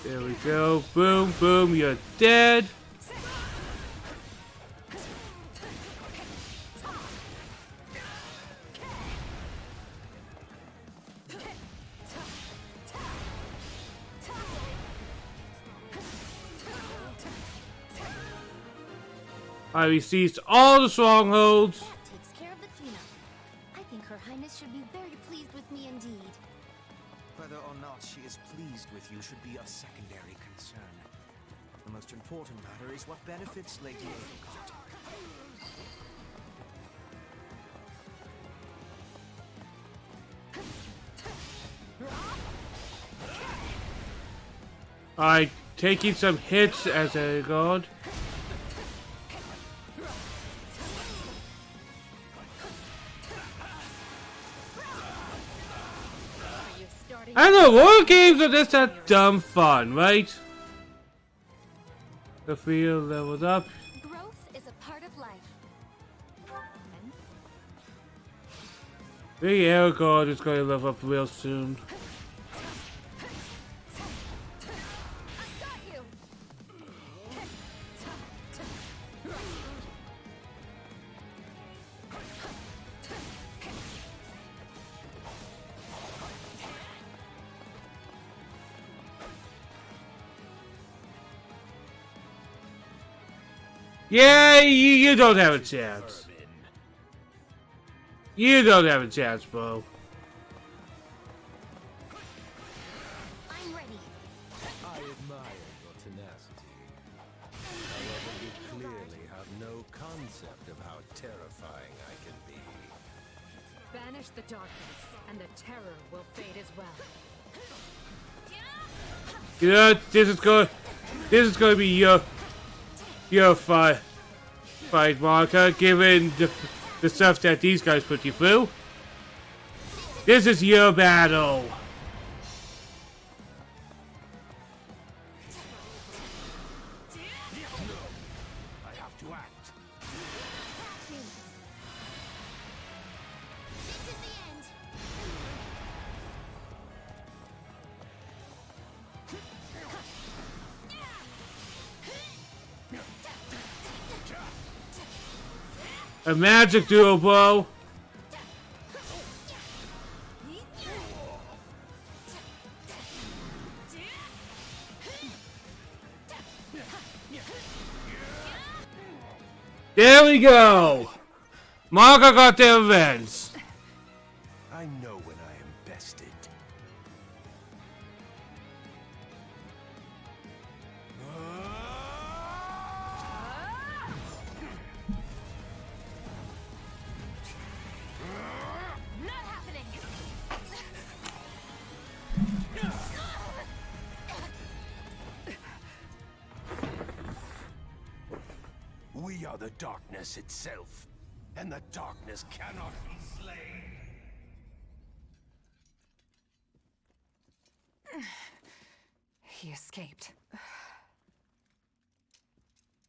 There we go. Boom, boom, you're dead. I seized all the strongholds. That takes care of the cleanup. I think Her Highness should be very pleased with me indeed. Whether or not she is pleased with you should be of secondary concern. The most important matter is what benefits Lady Edelgard. Alright, taking some hits as a god. I don't know, war games are just that dumb fun, right? The field leveled up. Growth is a part of life. Big Air God is going to level up real soon. Yeah, you don't have a chance. You don't have a chance, bro. I'm ready. I admire your tenacity. However, you clearly have no concept of how terrifying I can be. Banish the darkness, and the terror will fade as well. You know, this is going to be your fight, Marker, given the stuff that these guys put you through. This is your battle. I have to act. This is the end. A magic duo, bro. There we go. Marco got their revenge. I know when I am bested. Not happening. We are the darkness itself, and the darkness cannot be slain. He escaped.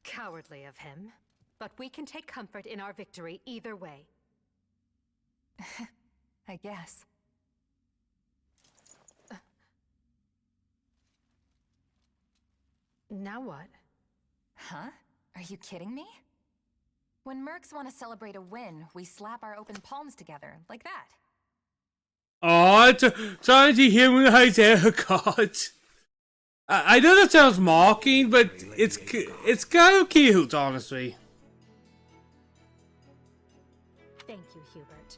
Cowardly of him. But we can take comfort in our victory either way. I guess. Now what? Huh? Are you kidding me? When mercs want to celebrate a win, we slap our open palms together, like that. Oh, trying to humanize their god. I know that sounds mocking, but it's kind of cute, honestly. Thank you, Hubert.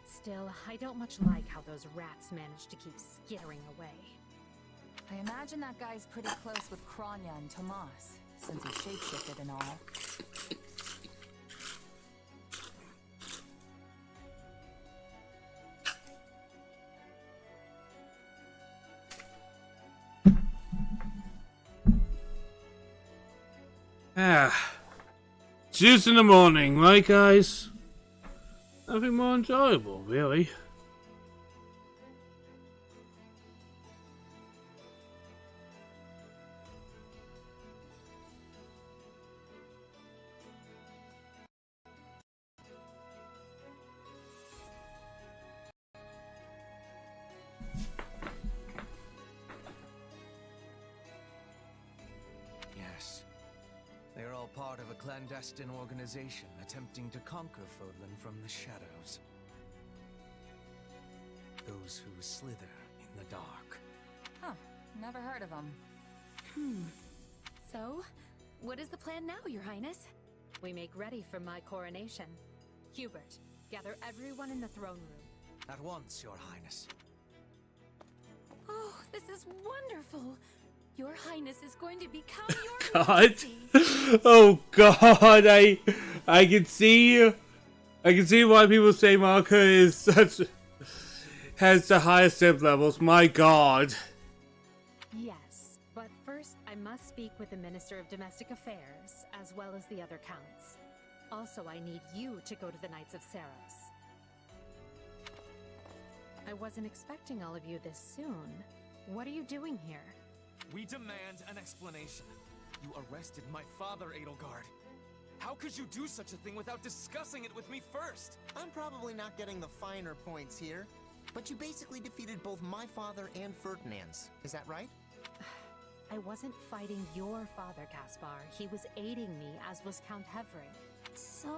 Still, I don't much like how those rats managed to keep skittering away. I imagine that guy's pretty close with Kranya and Tomas, since he shapeshifted and all. Juice in the morning, right guys? Nothing more enjoyable, really. Yes. They are all part of a clandestine organization attempting to conquer Fodlan from the shadows. Those who slither in the dark. Huh. Never heard of him. So, what is the plan now, Your Highness? We make ready for my coronation. Hubert, gather everyone in the throne room. At once, Your Highness. Oh, this is wonderful. Your Highness is going to become your God. Majesty. Oh God, I can see why people say Monica is has the highest Sith levels. My God. Yes, but first I must speak with the Minister of Domestic Affairs, as well as the other counts. Also, I need you to go to the Knights of Seros. I wasn't expecting all of you this soon. What are you doing here? We demand an explanation. You arrested my father, Edelgard. How could you do such a thing without discussing it with me first? I'm probably not getting the finer points here, but you basically defeated both my father and Ferdinand's. Is that right? I wasn't fighting your father, Caspar. He was aiding me, as was Count Hevering. So,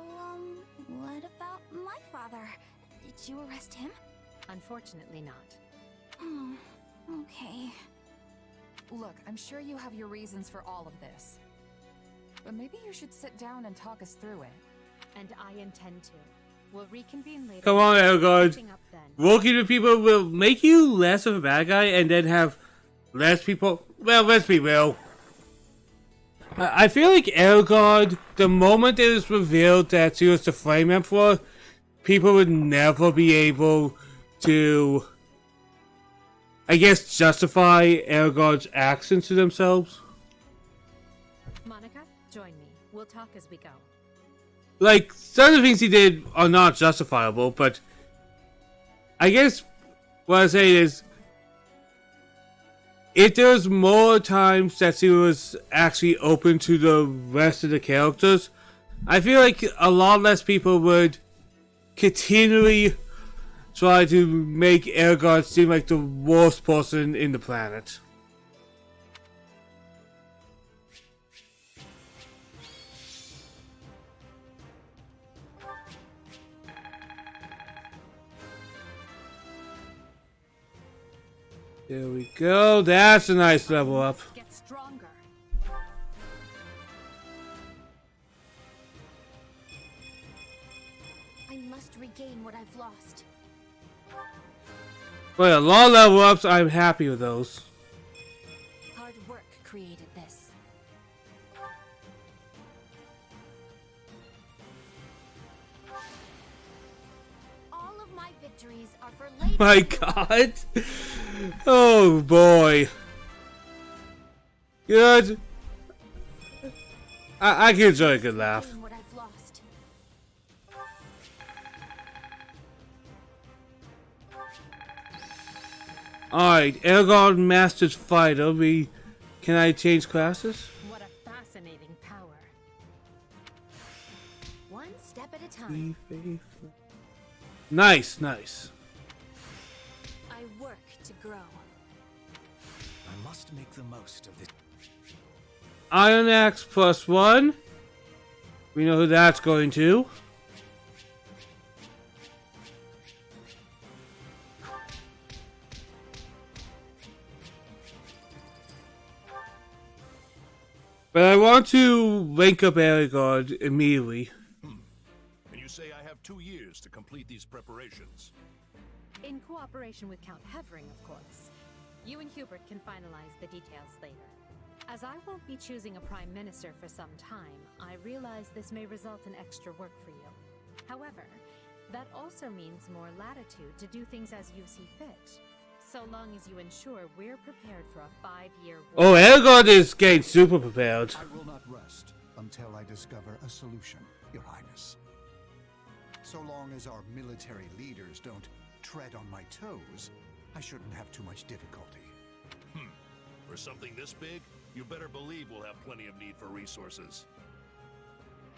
what about my father? Did you arrest him? Unfortunately not. Oh, okay. Look, I'm sure you have your reasons for all of this. But maybe you should sit down and talk us through it. And I intend to. We'll reconvene later. Come on, Edelgard. Catching up then. Working with people will make you less of a bad guy and then have less people. Well, let's be real. I feel like Edelgard, the moment it was revealed that she was the Flame Emperor, people would never be able to, I guess, justify Edelgard's actions to themselves. Monica, join me. We'll talk as we go. Like, some of the things he did are not justifiable, but I guess what I'm saying is, if there was more times that she was actually open to the rest of the characters, I feel like a lot less people would continually try to make Edelgard seem like the worst person in the planet. There we go. That's a nice level up. Get stronger. I must regain what I've lost. But a lot of level ups, I'm happy with those. Hard work created this. All of my victories are for Lady. My God. Oh boy. Good. I can enjoy a good laugh. What I've lost. Alright, Edelgard Master's Fighter. Can I change classes? What a fascinating power. One step at a time. Nice, nice. I work to grow. I must make the most of this. Iron Axe +1. We know who that's going to. But I want to rank up Edelgard immediately. And you say I have 2 years to complete these preparations. In cooperation with Count Hevering, of course. You and Hubert can finalize the details later. As I won't be choosing a Prime Minister for some time, I realize this may result in extra work for you. However, that also means more latitude to do things as you see fit. So long as you ensure we're prepared for a 5-year war. Oh, Edelgard is getting super prepared. I will not rest until I discover a solution, Your Highness. So long as our military leaders don't tread on my toes, I shouldn't have too much difficulty. For something this big, you better believe we'll have plenty of need for resources.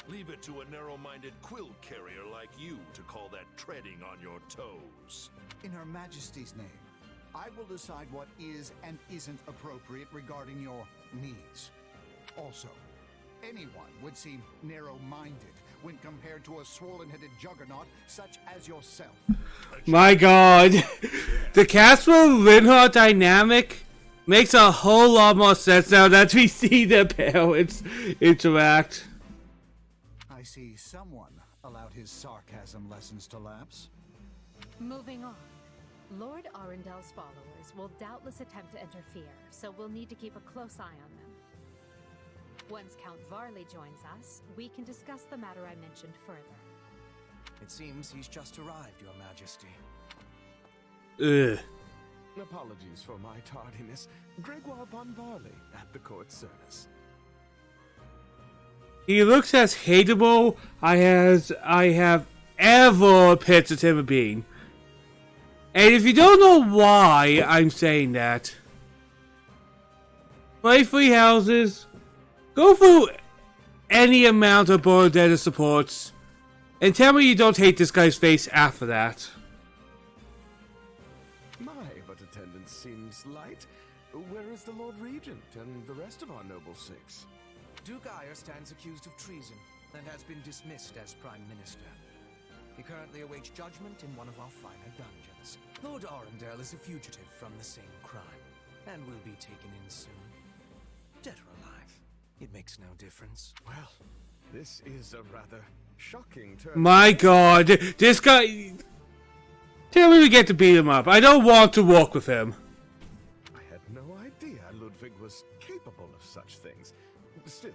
Leave it to a narrow-minded quill carrier like you to call that treading on your toes. In Her Majesty's name, I will decide what is and isn't appropriate regarding your needs. Also, anyone would seem narrow-minded when compared to a swollen-headed juggernaut such as yourself. My God. The Caspar-Linhardt dynamic makes a whole lot more sense now that we see their parents interact. I see someone allowed his sarcasm lessons to lapse. Moving on. Lord Arendel's followers will doubtless attempt to interfere, so we'll need to keep a close eye on them. Once Count Varley joins us, we can discuss the matter I mentioned further. It seems he's just arrived, Your Majesty. Ugh. Apologies for my tardiness. Gregoire von Varley at the court service. He looks as hateable I have ever pictured him being. And if you don't know why I'm saying that, play Three Houses, go through any amount of Bordello supports, and tell me you don't hate this guy's face after that. But attendance seems light. Where is the Lord Regent and the rest of our noble six? Duke Ire stands accused of treason and has been dismissed as Prime Minister. He currently awaits judgment in one of our finer dungeons. Lord Arundel is a fugitive from the same crime and will be taken in soon. Dead or alive, it makes no difference. Well, this is a rather shocking turn. My god, this guy... Tell me we get to beat him up. I don't want to walk with him. I had no idea Ludwig was capable of such things. Still,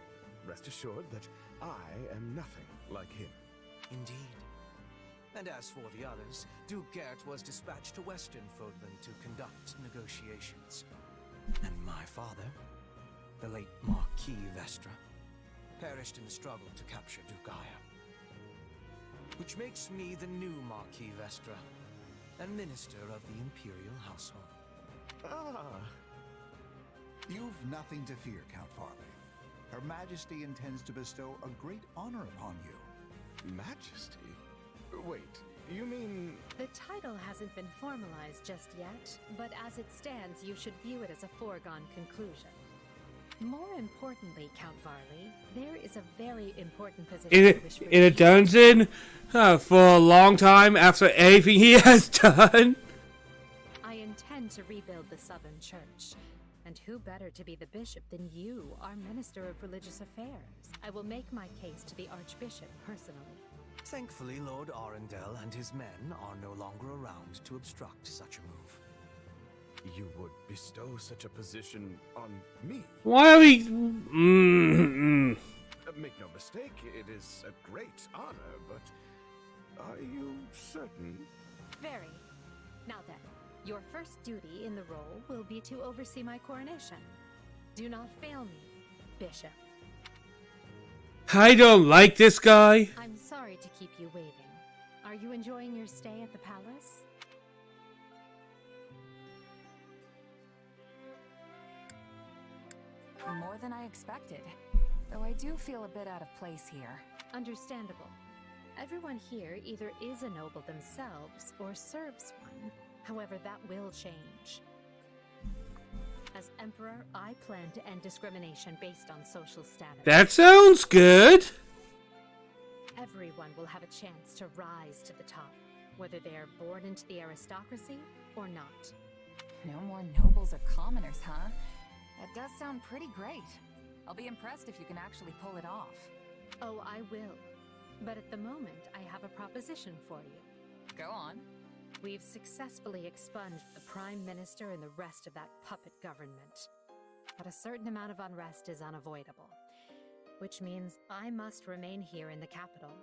rest assured that I am nothing like him. Indeed. And as for the others, Duke Gert was dispatched to Western Fodland to conduct negotiations. And my father, the late Marquis Vestra, perished in the struggle to capture Duke Ire. Which makes me the new Marquis Vestra, and Minister of the Imperial Household. Ah! You've nothing to fear, Count Varley. Her Majesty intends to bestow a great honor upon you. Majesty? Wait, you mean... The title hasn't been formalized just yet, but as it stands, you should view it as a foregone conclusion. More importantly, Count Varley, there is a very important position In a dungeon? For a long time after everything he has done? I intend to rebuild the Southern Church. And who better to be the bishop than you, our Minister of Religious Affairs? I will make my case to the Archbishop personally. Thankfully, Lord Arundel and his men are no longer around to obstruct such a move. You would bestow such a position on me? Why are we... Make no mistake, it is a great honor, but are you certain? Very. Now then, your first duty in the role will be to oversee my coronation. Do not fail me, Bishop. I don't like this guy. I'm sorry to keep you waiting. Are you enjoying your stay at the palace? More than I expected. Though I do feel a bit out of place here. Understandable. Everyone here either is a noble themselves or serves one. However, that will change. As Emperor, I plan to end discrimination based on social status. That sounds good. Everyone will have a chance to rise to the top, whether they are born into the aristocracy or not. No more nobles or commoners, huh? That does sound pretty great. I'll be impressed if you can actually pull it off. Oh, I will. But at the moment, I have a proposition for you. Go on. We've successfully expunged the Prime Minister and the rest of that puppet government. But a certain amount of unrest is unavoidable, which means I must remain here in the capital.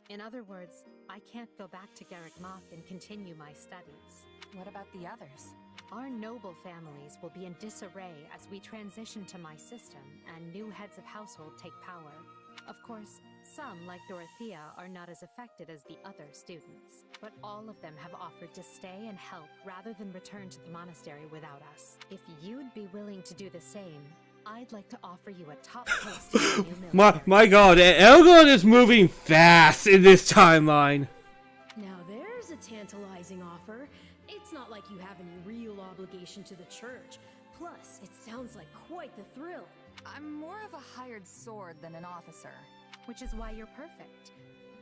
In other words, I can't go back to Garreg Mach and continue my studies. What about the others? Our noble families will be in disarray as we transition to my system and new heads of household take power. Of course, some, like Dorothea, are not as affected as the other students, but all of them have offered to stay and help rather than return to the monastery without us. If you'd be willing to do the same, I'd like to offer you a top post in the new military. My god, Elrond is moving fast in this timeline. Now there's a tantalizing offer. It's not like you have any real obligation to the church. Plus, it sounds like quite the thrill. I'm more of a hired sword than an officer. Which is why you're perfect.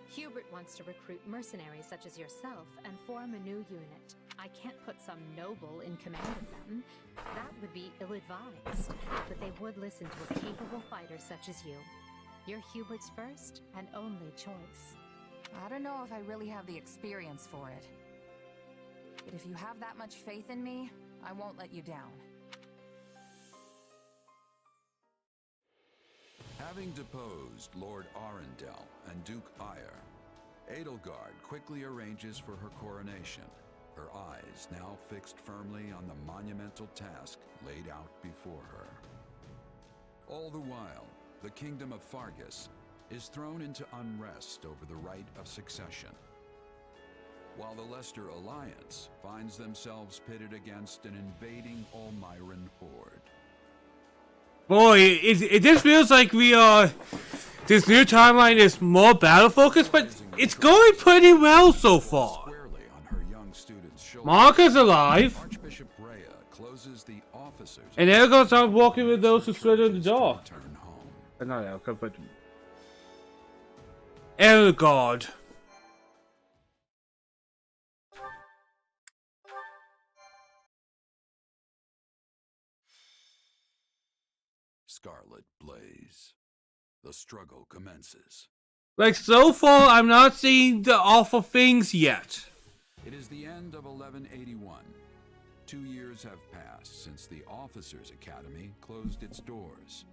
Hubert wants to recruit mercenaries such as yourself and form a new unit. I can't put some noble in command of them. That would be ill-advised. But they would listen to a capable fighter such as you. You're Hubert's first and only choice. I don't know if I really have the experience for it. But if you have that much faith in me, I won't let you down. Having deposed Lord Arundel and Duke Ire, Edelgard quickly arranges for her coronation, her eyes now fixed firmly on the monumental task laid out before her. All the while, the kingdom of Faerghus is thrown into unrest over the right of succession, while the Leicester Alliance finds themselves pitted against an invading Almiran horde. Boy, it just feels like we are... This new timeline is more battle-focused, but it's going pretty well so far. Mark is alive. Archbishop Rhea closes the officers, And Elga's out walking with those who slid in the door. Not Elga, but... Elgard. Scarlet Blaze. The struggle commences. Like, so far, I'm not seeing the awful things yet. It is the end of 1181. 2 years have passed since the Officers' Academy closed its doors.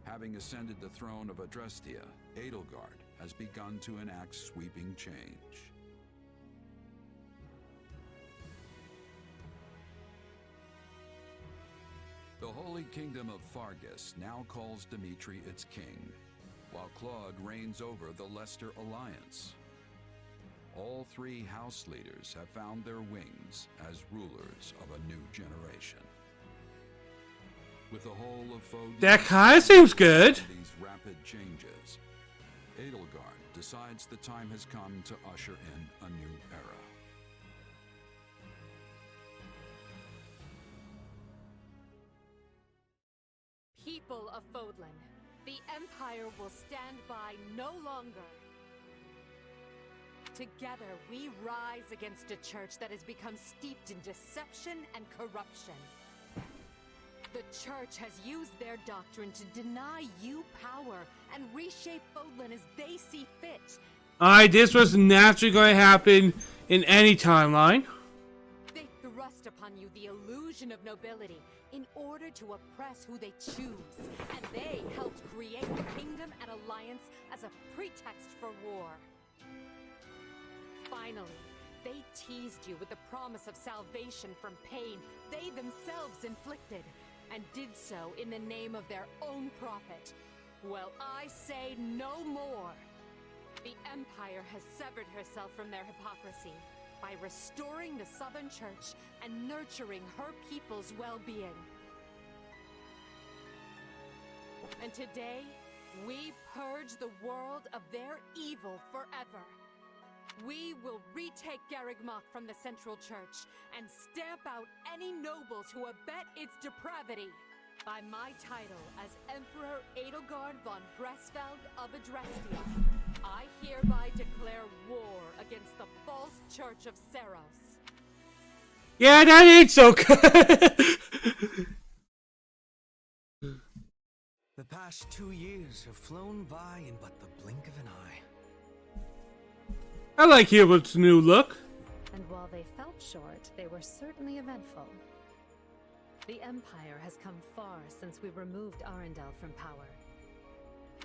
Having ascended the throne of Adrestia, Edelgard has begun to enact sweeping change. The Holy Kingdom of Faerghus now calls Dimitri its king, while Claude reigns over the Leicester Alliance. All three house leaders have found their wings as rulers of a new generation. With the whole of Foe That kinda seems good. These rapid changes, Edelgard decides the time has come to usher in a new era. People of Fodlan, the Empire will stand by no longer. Together, we rise against a church that has become steeped in deception and corruption. The church has used their doctrine to deny you power and reshape Fodlan as they see fit. Alright, this was naturally going to happen in any timeline. They thrust upon you the illusion of nobility in order to oppress who they choose, and they helped create the kingdom and alliance as a pretext for war. Finally, they teased you with the promise of salvation from pain they themselves inflicted, and did so in the name of their own profit. Well, I say no more. The Empire has severed herself from their hypocrisy by restoring the Southern Church and nurturing her people's well-being. And today, we purge the world of their evil forever. We will retake Garreg Mach from the Central Church and stamp out any nobles who abet its depravity. By my title as Emperor Edelgard von Bresfeld of Adrestia, I hereby declare war against the false Church of Seros. Yeah, that ain't so good. The past 2 years have flown by in but the blink of an eye. I like Hubert's new look. And while they felt short, they were certainly eventful. The Empire has come far since we removed Arundel from power.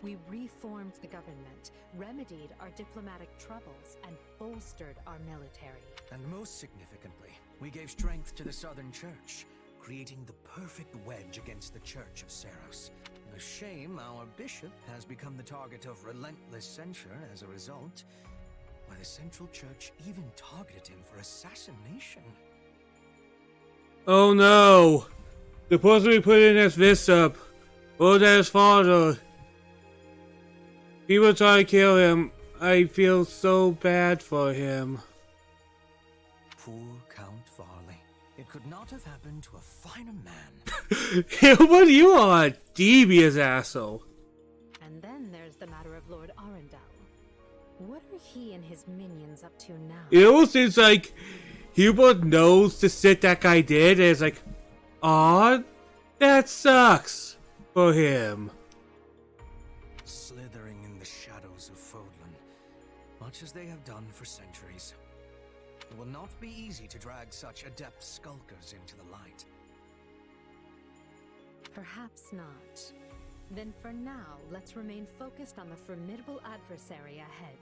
We reformed the government, remedied our diplomatic troubles, and bolstered our military. And most significantly, we gave strength to the Southern Church, creating the perfect wedge against the Church of Seros. A shame our bishop has become the target of relentless censure as a result. Why, the Central Church even targeted him for assassination. Oh no. The person we put in as Visop. Oh, that his father. People try to kill him. I feel so bad for him. Poor Count Varley. It could not have happened to a finer man. Hilbert, you are a devious asshole. And then there's the matter of Lord Arundel. What are he and his minions up to now? It almost seems like Hubert knows the shit that guy did, and it's like, aw, that sucks for him. Slithering in the shadows of Fodlan, much as they have done for centuries. It will not be easy to drag such adept skulkers into the light. Perhaps not. Then for now, let's remain focused on the formidable adversary ahead.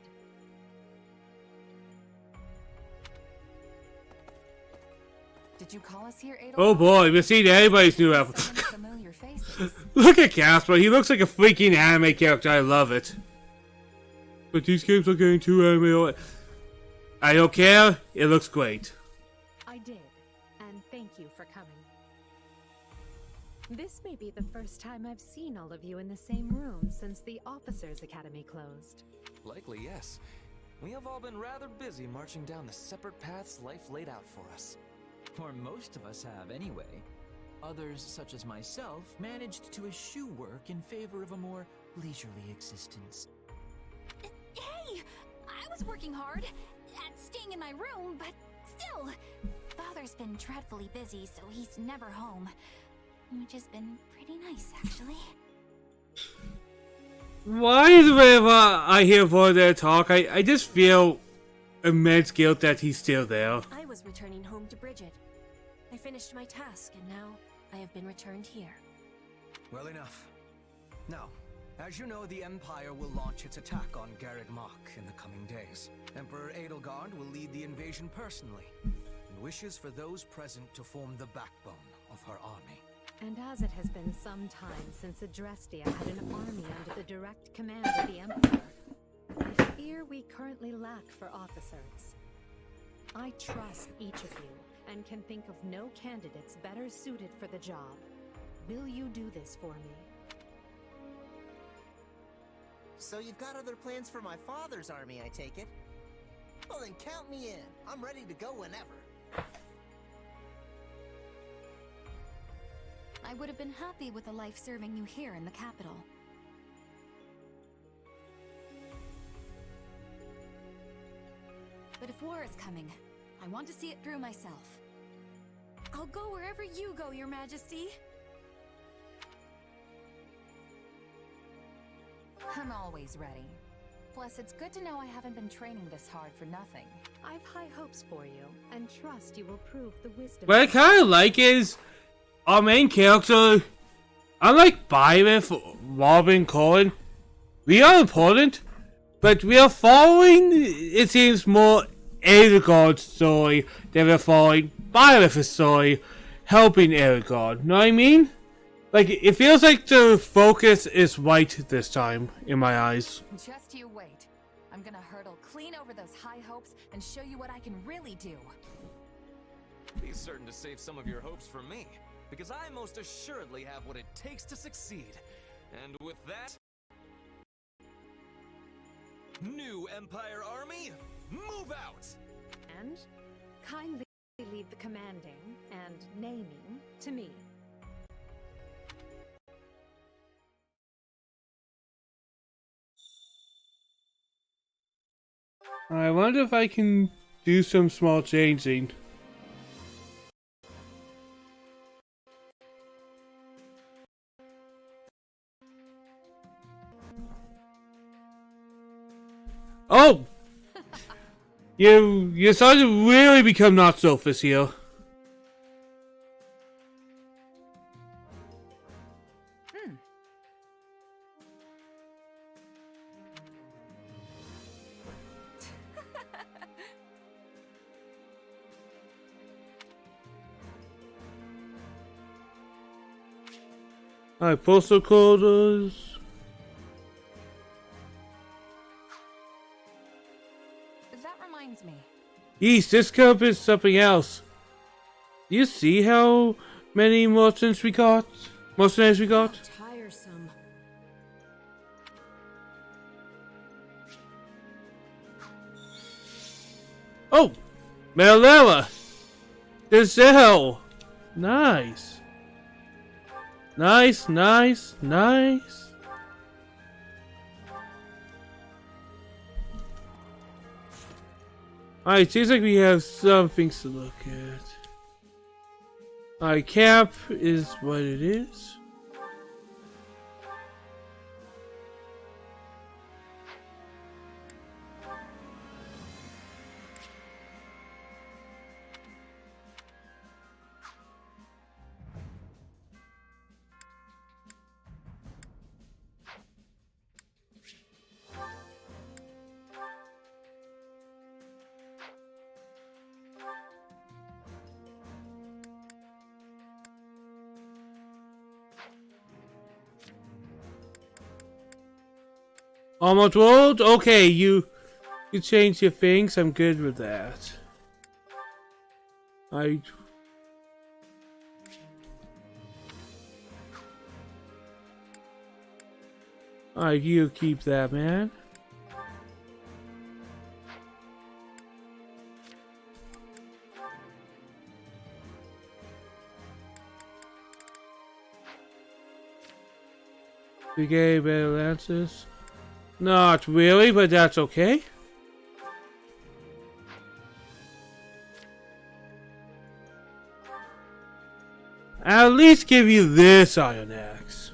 Did you call us here, Adolf? Oh boy, we've seen everybody's new album. Familiar faces. Look at Casper, he looks like a freaking anime character, I love it. But these games are getting too anime. I don't care, it looks great. I did, and thank you for coming. This may be the first time I've seen all of you in the same room since the Officers' Academy closed. Likely, yes. We have all been rather busy marching down the separate paths life laid out for us. Or most of us have, anyway. Others, such as myself, managed to eschew work in favor of a more leisurely existence. Hey! I was working hard at staying in my room, but still. Father's been dreadfully busy, so he's never home. Which has been pretty nice, actually. Why is whenever I hear Voidare talk, I just feel immense guilt that he's still there. I was returning home to Bridget. I finished my task, and now I have been returned here. Well enough. Now, as you know, the Empire will launch its attack on Garreg Mach in the coming days. Emperor Edelgard will lead the invasion personally, and wishes for those present to form the backbone of her army. And as it has been some time since Adrestia had an army under the direct command of the Emperor, I fear we currently lack for officers. I trust each of you, and can think of no candidates better suited for the job. Will you do this for me? So you've got other plans for my father's army, I take it? Well then count me in. I'm ready to go whenever. I would have been happy with a life serving you here in the capital. But if war is coming, I want to see it through myself. I'll go wherever you go, Your Majesty. I'm always ready. Plus, it's good to know I haven't been training this hard for nothing. I've high hopes for you, and trust you will prove the wisdom. What I kind of like is our main character, unlike Byron, Robin, Corin, we are important, but we are following, it seems, more Edelgard's story than we're following Byron's story, helping Edelgard. Know what I mean? Like, it feels like the focus is right this time, in my eyes. Just you wait. I'm gonna hurdle clean over those high hopes and show you what I can really do. Be certain to save some of your hopes for me, because I most assuredly have what it takes to succeed. And with that, new Empire Army, move out! And kindly leave the commanding and naming to me. I wonder if I can do some small changing. Oh! You're starting to really become not selfish here. Alright, postal quarters. That reminds me. Yeesh, this cup is something else. Do you see how many mercenaries we got? Tiresome. Oh! Melela! Gazelle! Nice. Nice, nice, nice. Alright, seems like we have some things to look at. Alright, cap is what it is. Almost rolled? Okay, you change your things. I'm good with that. Alright, you keep that, man. You get better lances? Not really, but that's okay. I'll at least give you this iron axe.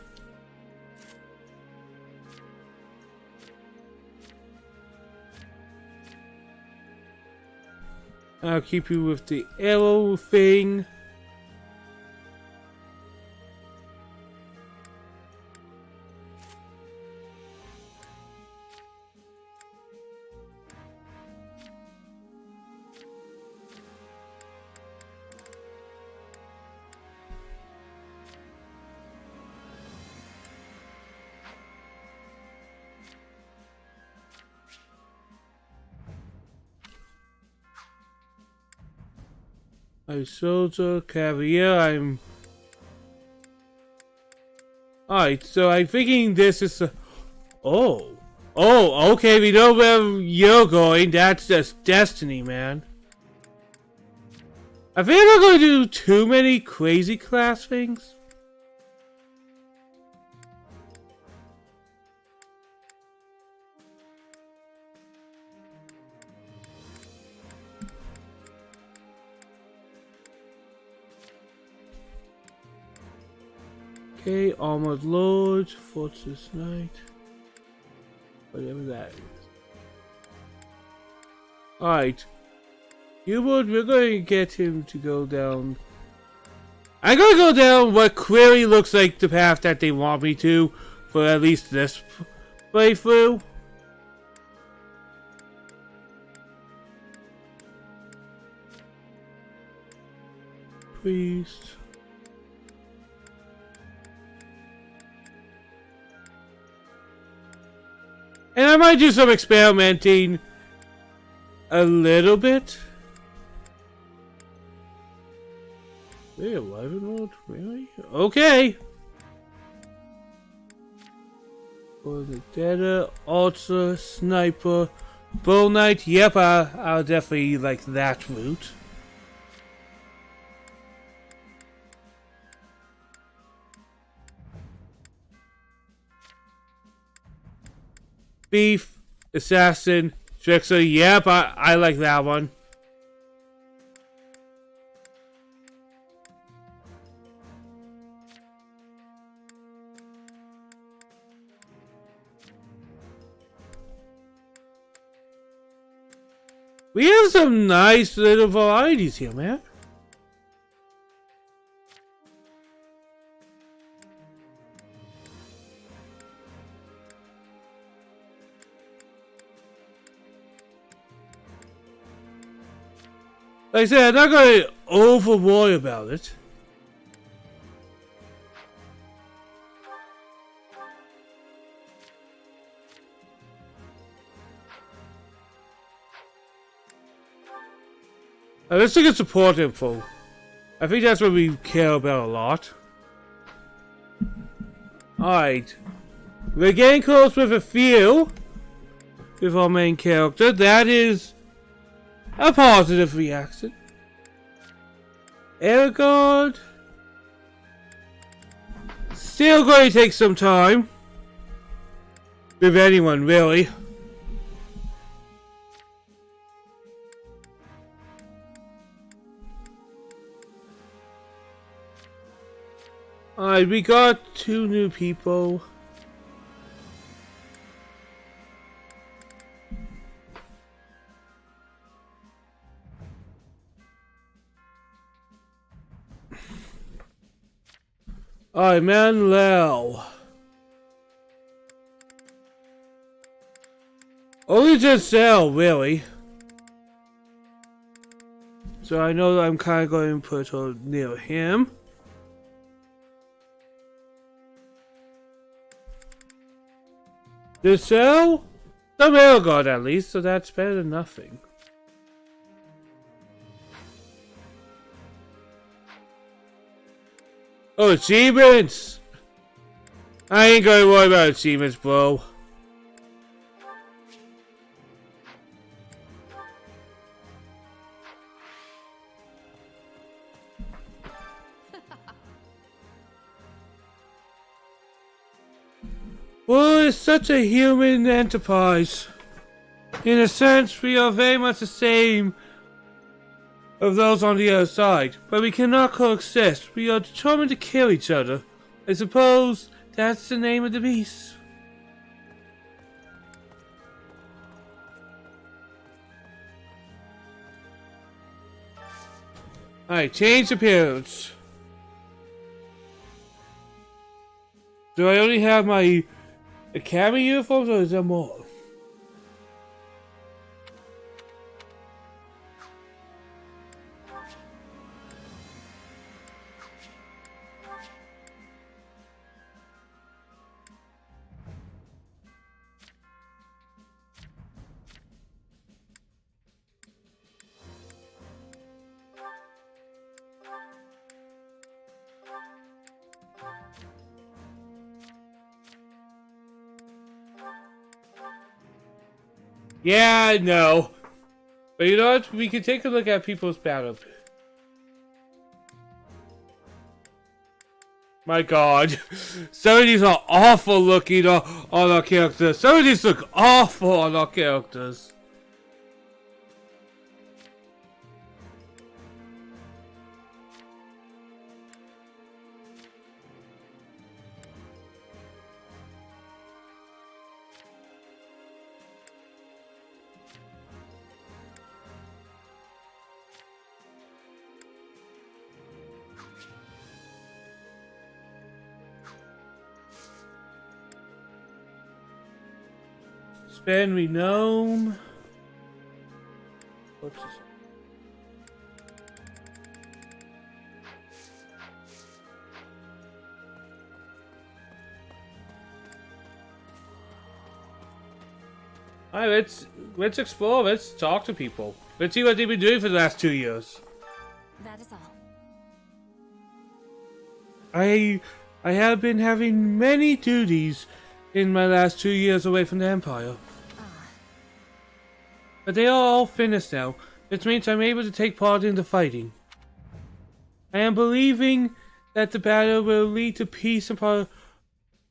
I'll keep you with the arrow thing. A soldier, caviar, Alright, so I'm thinking this is a... Oh, okay, we know where you're going. That's just destiny, man. I think I'm not going to do too many crazy class things. Okay, Armored Lord, Fortress Knight, whatever that is. Alright, Hubert, we're going to get him to go down. I'm going to go down what clearly looks like the path that they want me to, for at least this playthrough. Priest. And I might do some experimenting a little bit. Wait, 11 mode? Really? Okay. For the Data, Ultra, Sniper, Bull Knight. Yep, I'll definitely like that route. Thief, Assassin, Trickster. Yep, I like that one. We have some nice little varieties here, man. Like I said, I'm not going to over worry about it. Let's look at support info. I think that's what we care about a lot. Alright. We're getting close with a few. With our main character. That is a positive reaction. Aragorn. Still going to take some time. With anyone, really. Alright, we got 2 new people. Alright, Manuel. Only just Zell, really. So I know that I'm kind of going to put her near him. The cell? Some Elgard at least, so that's better than nothing. Oh, achievements! I ain't gonna worry about achievements, bro. Well, it's such a human enterprise. In a sense, we are very much the same of those on the other side, but we cannot coexist. We are determined to kill each other. I suppose that's the name of the beast. Alright, change appearance. Do I only have my academy uniforms or is there more? Yeah, I know. But you know what? We can take a look at people's battle. My god. Some of these are awful looking on our characters. Some of these look awful on our characters. Spend renown. What's this? Alright, let's explore. Let's talk to people. Let's see what they've been doing for the last 2 years. That is all. I have been having many duties in my last 2 years away from the Empire. But they are all finished now, which means I'm able to take part in the fighting. I am believing that the battle will lead to peace and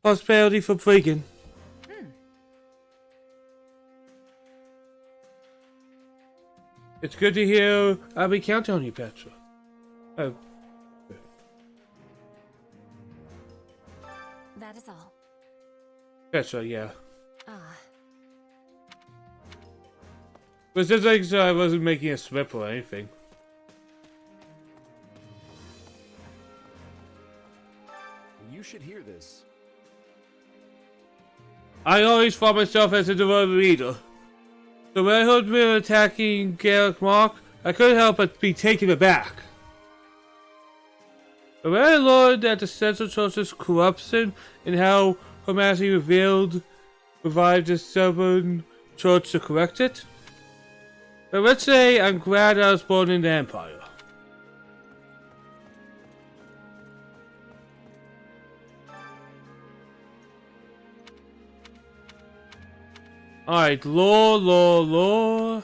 prosperity for Brigand. It's good to hear I'll be counting on you, Petra. That is all. Petra, yeah. But just like so I wasn't making a slip or anything. You should hear this. I always thought myself as a devoted leader. So when I heard we were attacking Garrick Mach, I couldn't help but be taken aback. But when I learned that the Central Church's corruption and how Her Majesty revived the stubborn church to correct it, but let's say I'm glad I was born in the Empire. Alright, lore.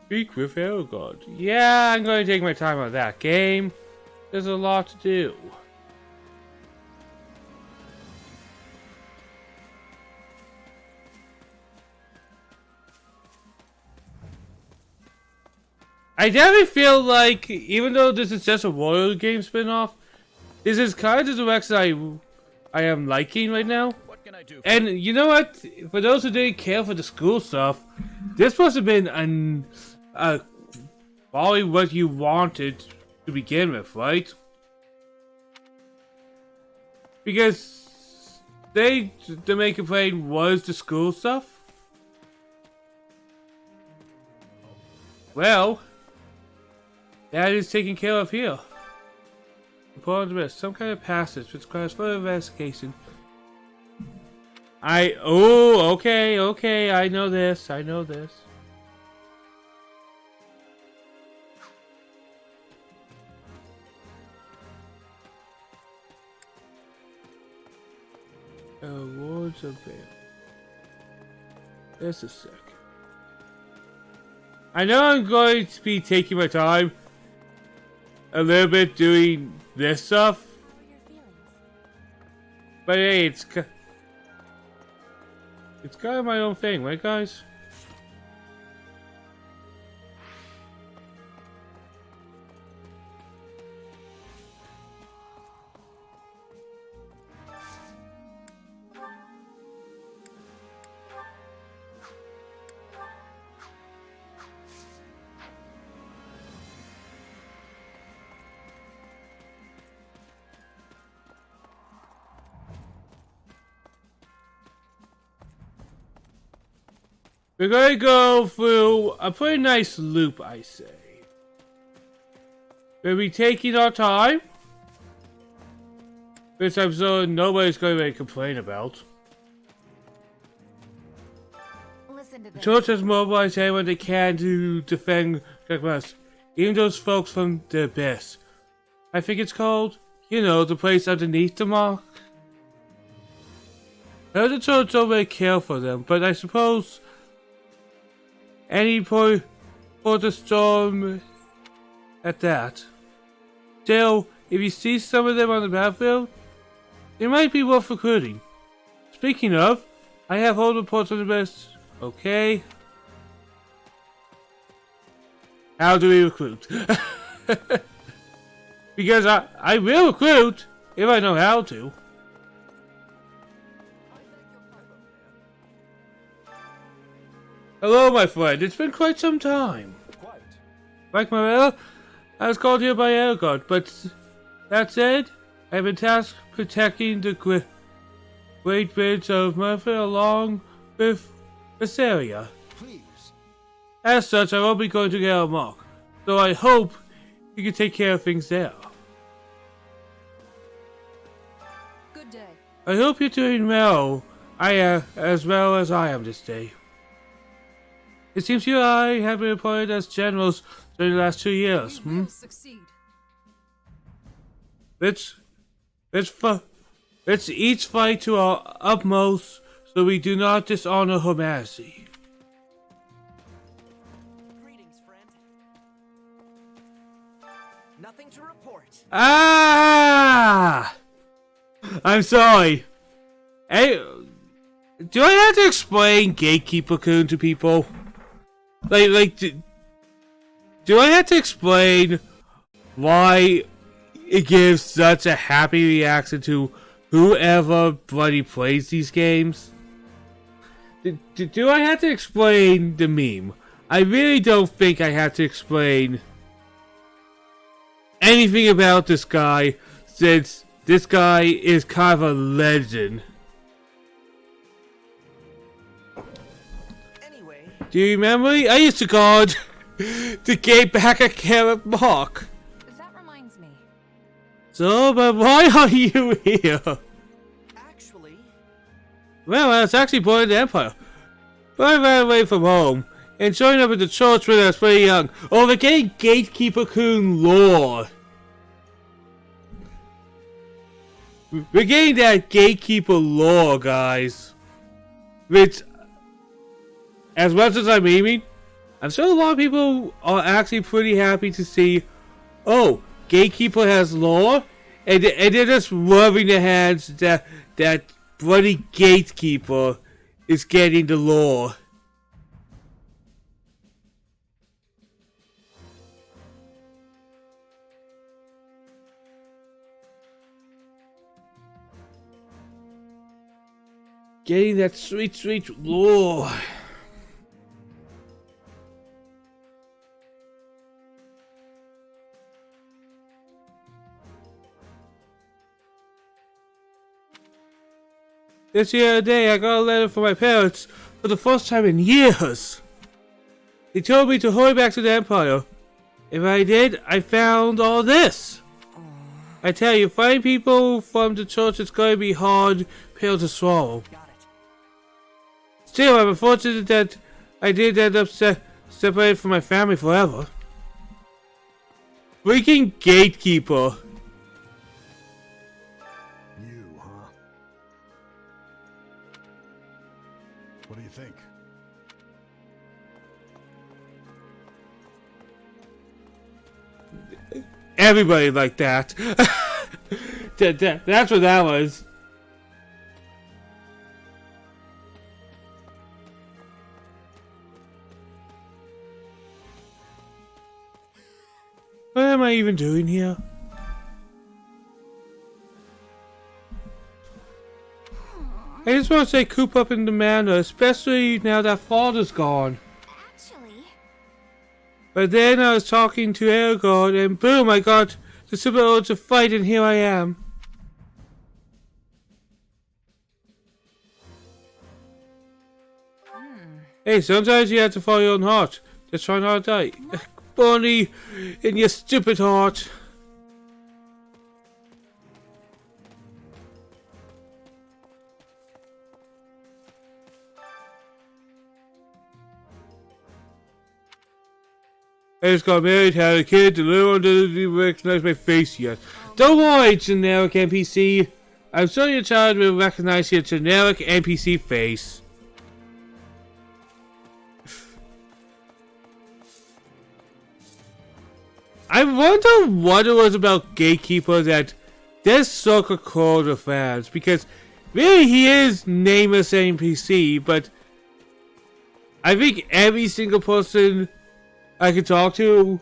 Speak with Elgard. Yeah, I'm going to take my time on that game. There's a lot to do. I definitely feel like, even though this is just a Royal game spin-off, this is kind of the direction I am liking right now. And you know what? For those who didn't care for the school stuff, this must have been probably what you wanted to begin with, right? Because the main complaint was the school stuff. Well, that is taken care of here. Important risk. Some kind of passage which requires further investigation. Okay, I know this. Awards of Veil. Just a sec. I know I'm going to be taking my time a little bit doing this stuff, but hey, it's kind of my own thing, right, guys? We're going to go through a pretty nice loop, I say. We'll be taking our time, which I'm sure nobody's going to complain about. Listen to The this. church has mobilized anyone they can to defend Gagmas, even those folks from the Abyss. I think it's called, you know, the place underneath the mark. I know the church don't really care for them, but I suppose any point for the storm at that. Still, if you see some of them on the battlefield, they might be worth recruiting. Speaking of, I have all reports on the best. Okay. How do we recruit? Because I will recruit if I know how to. Hello, my friend. It's been quite some time. Quite. Like Morel, I was called here by Edelgard, but that said, I've been tasked protecting the Great Bridge of Murphy along with Visseria. Please. As such, I won't be going to Garreg Mach, so I hope you can take care of things there. Good day. I hope you're doing well, as well as I am this day. It seems you and I have been appointed as generals during the last 2 years, We will succeed. Let's each fight to our utmost so we do not dishonor humanity. Greetings, friend. Nothing to report. Ah! I'm sorry. Hey, do I have to explain Gatekeeper-kun to people? Do I have to explain why it gives such a happy reaction to whoever bloody plays these games? Do I have to explain the meme? I really don't think I have to explain anything about this guy, since this guy is kind of a legend. Do you remember? I used to guard the gate back at Garreg Mach. That reminds me. So, but why are you here? Actually... Well, I was actually born in the Empire. But I ran away from home and joined up with the church when I was pretty young. Oh, we're getting Gatekeeper-kun lore. We're getting that Gatekeeper lore, guys. Which, as much as I'm aiming, I'm sure a lot of people are actually pretty happy to see, oh, Gatekeeper has lore, and they're just rubbing their hands that bloody Gatekeeper is getting the lore. Getting that sweet, sweet lore. This year day, I got a letter from my parents for the first time in years. They told me to hurry back to the Empire. If I did, I found all this. I tell you, finding people from the church is going to be hard pill to swallow. Still, I'm unfortunate that I did end up separated from my family forever. Freaking gatekeeper. You, huh? What do you think? Everybody like that. That's what that was. What am I even doing here? I just want to say coop up in the manor, especially now that father's gone. But then I was talking to Aragorn and boom, I got the super urge to fight and here I am. Hey, sometimes you have to follow your own heart. Just try not to die. Bonnie, in your stupid heart. I just got married, had a kid, the little one doesn't even recognize my face yet. Don't worry, generic NPC. I'm sure your child will recognize your generic NPC face. I wonder what it was about Gatekeeper that this sucker called the fans, because really he is nameless NPC, but I think every single person I can talk to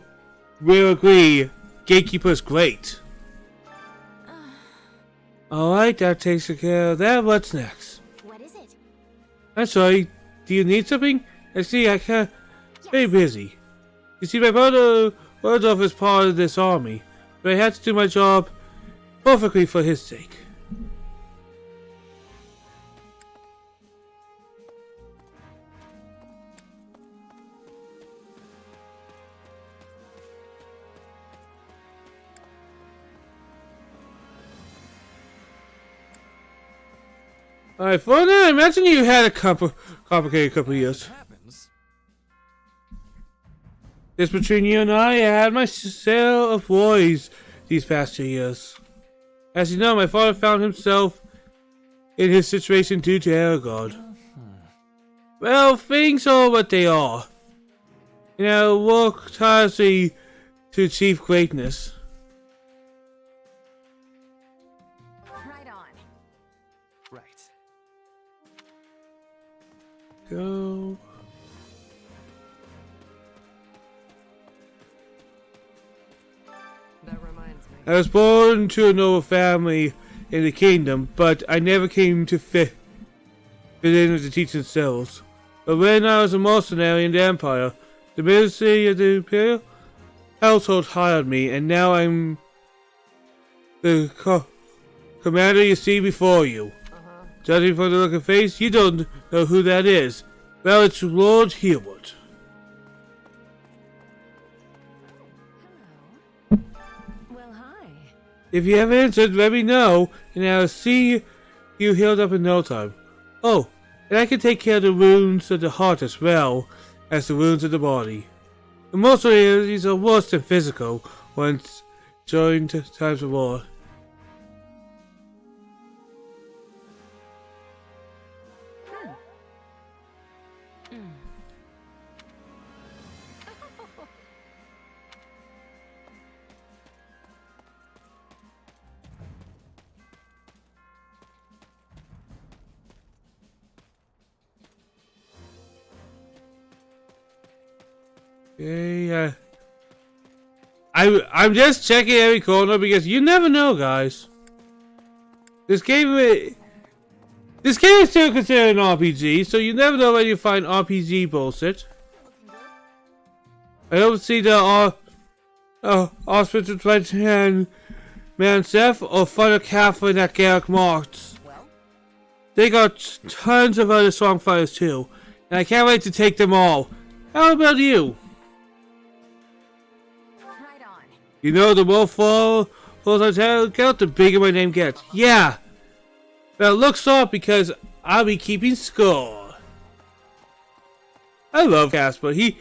will agree Gatekeeper is great. Alright, that takes care of that. What's next? What is it? I'm sorry, do you need something? I see, I can't. Very busy. You see, my brother Rodolph is part of this army, but I had to do my job perfectly for his sake. Alright, for now, I imagine you had a complicated couple of years. Just between you and I had my share of worries these past 2 years. As you know, my father found himself in his situation due to Aragorn. Well, things are what they are. You know, work tirelessly to achieve greatness. Right on. Right. Go. That reminds me. I was born to a noble family in the kingdom, but I never came to fit in with the teaching cells. But when I was a mercenary in the Empire, the Ministry of the Imperial household hired me, and now I'm the commander you see before you. Judging from the look of face, you don't know who that is. Well, it's Lord Hereward. Well, hi. If you have answered, let me know, and I'll see you healed up in no time. Oh, and I can take care of the wounds of the heart as well as the wounds of the body. And most of these are worse than physical ones during times of war. Okay, I'm just checking every corner because you never know, guys. This game is still considered an RPG, so you never know when you find RPG bullshit. I don't see the Hospital 20 Man Seth or Thunder Catherine at Garrick Marks. They got tons of other strong fighters too, and I can't wait to take them all. How about you? Right on. You know, the more falls I count, the bigger my name gets. Yeah. Now look soft because I'll be keeping score. I love Casper. He's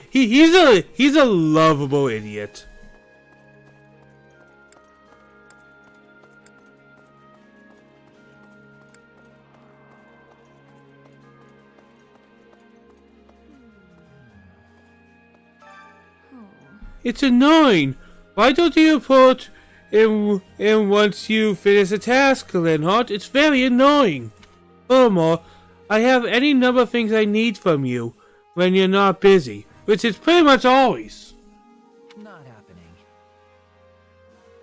a lovable idiot. It's annoying. Why don't you put in once you finish a task, Linhardt? It's very annoying. Furthermore, I have any number of things I need from you when you're not busy, which is pretty much always. Not happening.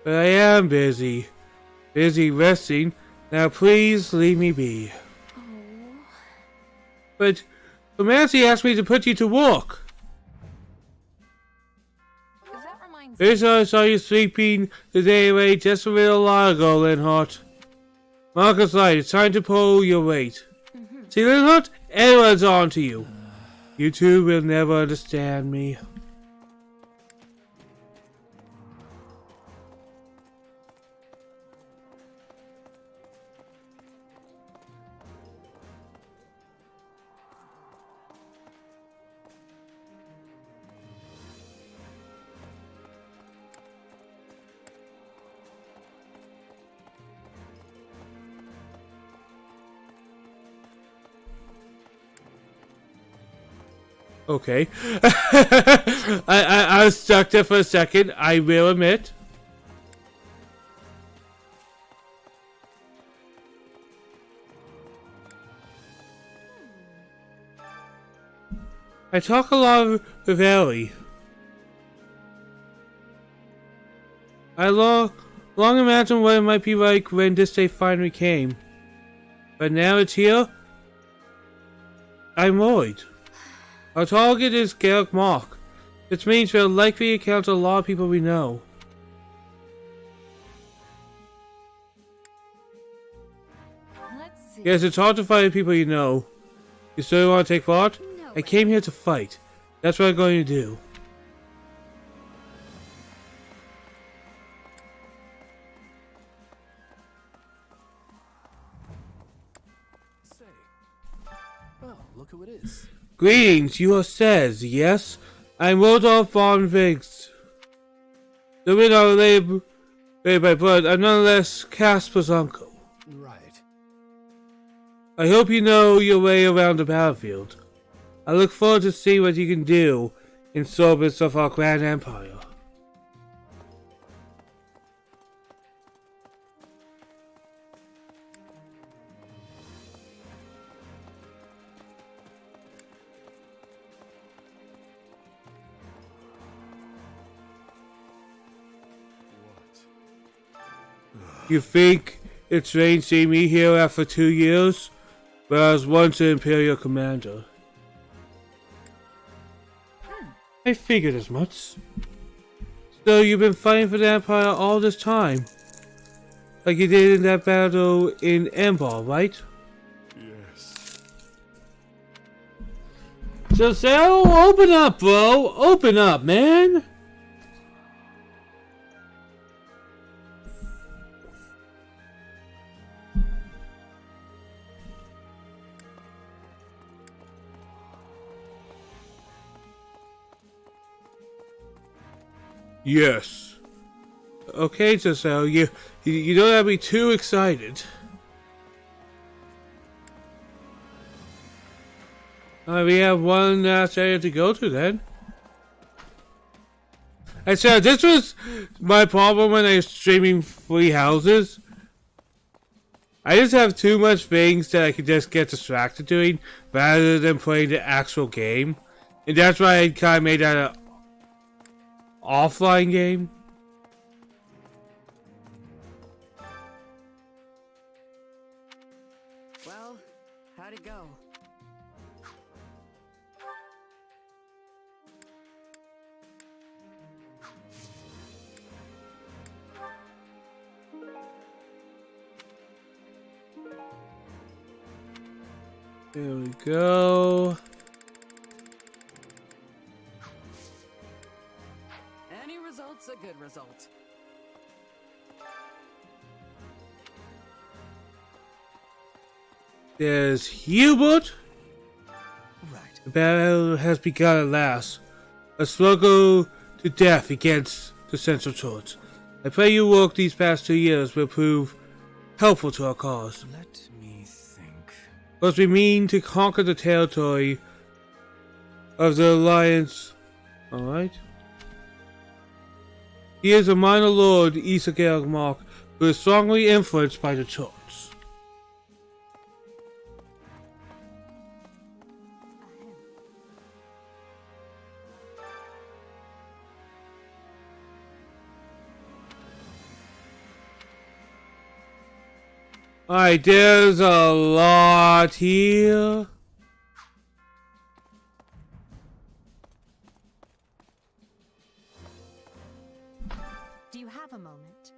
But I am busy. Busy resting. Now please leave me be. But Clemency asked me to put you to work. First I saw you sleeping the day away just a little while ago, Linhardt. Marcus Light, it's time to pull your weight. See, Linhardt? Everyone's on to you. You two will never understand me. Okay. I was stuck there for a second, I will admit. I talk a lot with Ellie. I long imagined what it might be like when this day finally came. But now it's here, I'm worried. Our target is Garrick Mach, which means we'll likely encounter a lot of people we know. Yes, it's hard to find people you know. You still want to take part? No, I came here to fight. That's what I'm going to do. Say, well, look who it is. Greetings, you are Says, yes? I'm Rodolph von Viggs. The winner laid by blood, I'm nonetheless Casper's uncle. Right. I hope you know your way around the battlefield. I look forward to seeing what you can do in service of our Grand Empire. You think it's strange seeing me here after 2 years? But I was once an Imperial commander. I figured as much. So you've been fighting for the Empire all this time? Like you did in that battle in Embar, right? Yes. So open up, bro! Open up, man! Yes. Okay, Giselle, you don't have to be too excited. We have one last area to go to then. I said this was my problem when I was streaming free houses. I just have too much things that I could just get distracted doing rather than playing the actual game. And that's why I kind of made that an offline game. Well, how'd it go? There we go. result's a good result. There's Hubert. Right. The battle has begun at last. A struggle to death against the Central Church. I pray your work these past 2 years will prove helpful to our cause. Let me think. Because we mean to conquer the territory of the Alliance. Alright. He is a minor lord east of Garreg Mach, who is strongly influenced by the Church. Alright, there's a lot here. Do you have a moment?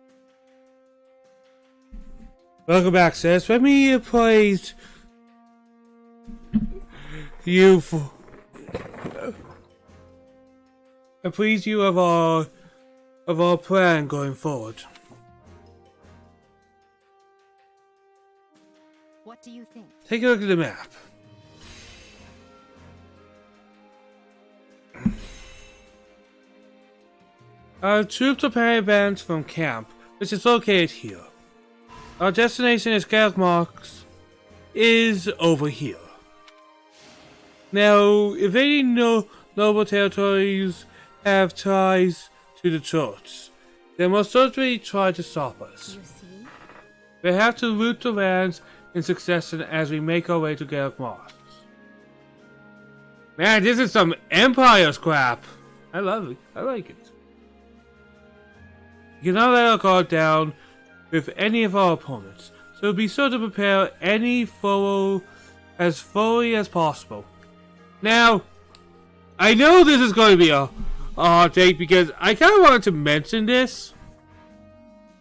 Welcome back, sis. Let me appraise you for appraise you of our plan going forward. What do you think? Take a look at the map. Our troops are planning advance from camp, which is located here. Our destination is Garreg Mach is over here. Now, if any noble territories have ties to the Church, they must certainly try to stop us. You see? We have to root the lands in succession as we make our way to Garreg Mach. Man, this is some Empire crap. I love it. I like it. We cannot let our guard down with any of our opponents, so be sure to prepare any foe as fully as possible. Now, I know this is going to be a hot take because I kind of wanted to mention this,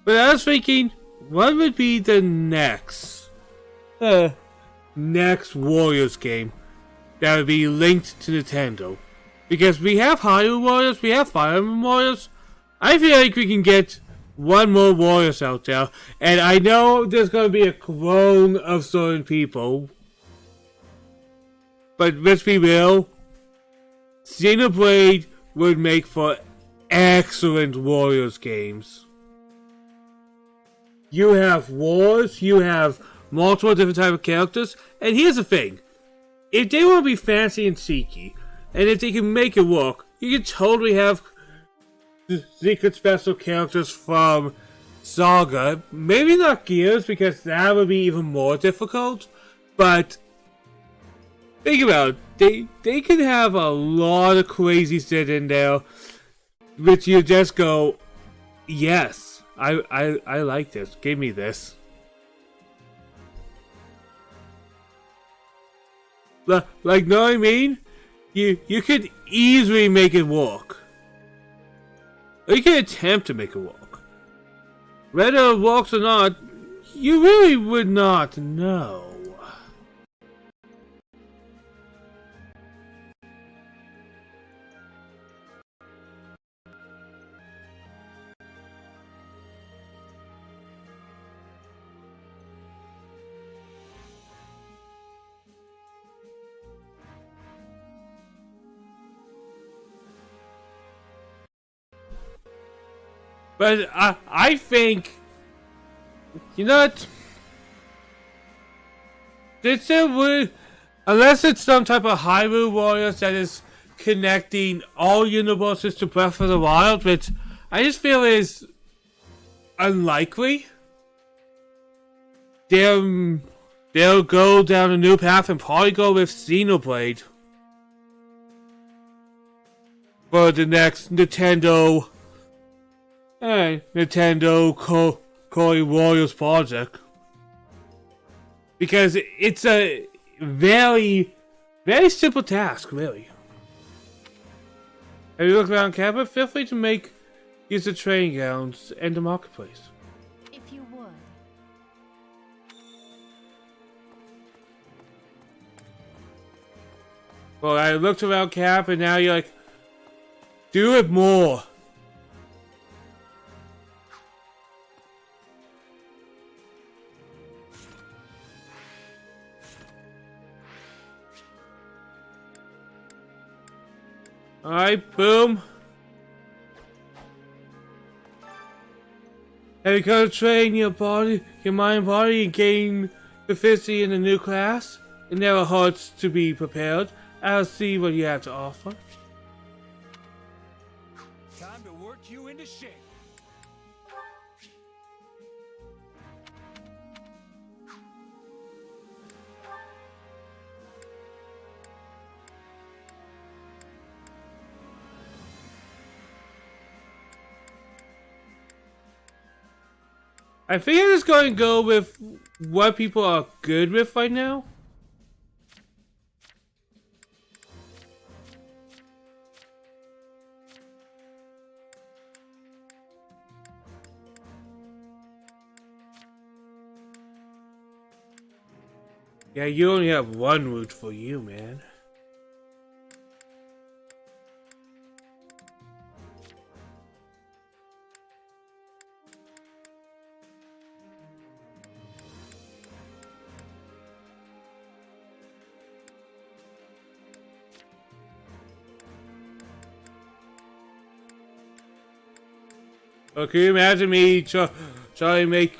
but I was thinking, what would be the next Warriors game that would be linked to Nintendo? Because we have Hyrule Warriors, we have Fire Emblem Warriors. I feel like we can get one more Warriors out there, and I know there's going to be a clone of certain people, but let's be real, Xenoblade would make for excellent Warriors games. You have wars, you have multiple different type of characters, and here's the thing, if they want to be fancy and cheeky, and if they can make it work, you can totally have secret special characters from Saga. Maybe not Gears, because that would be even more difficult, but think about it, they could have a lot of crazy shit in there, which you just go, yes, I like this, give me this. Like, know what I mean? You could easily make it work. Or you can attempt to make it work. Whether it works or not, you really would not know. But I think, you know what? This would, unless it's some type of Hyrule Warriors that is connecting all universes to Breath of the Wild, which I just feel is unlikely. They'll go down a new path and probably go with Xenoblade for the next Nintendo Koei Warriors project, because it's a very, very simple task, really. Have you looked around campus? Feel free to make use of training grounds and the marketplace. If you would. Well, I looked around camp and now you're like, do it more. Alright, boom. Have you got to train your body, your mind and body, and gain proficiency in the new class? It never hurts to be prepared. I'll see what you have to offer. Time to work you into shape. I think I'm just going to go with what people are good with right now. Yeah, you only have one route for you, man. Oh, can you imagine me trying to make...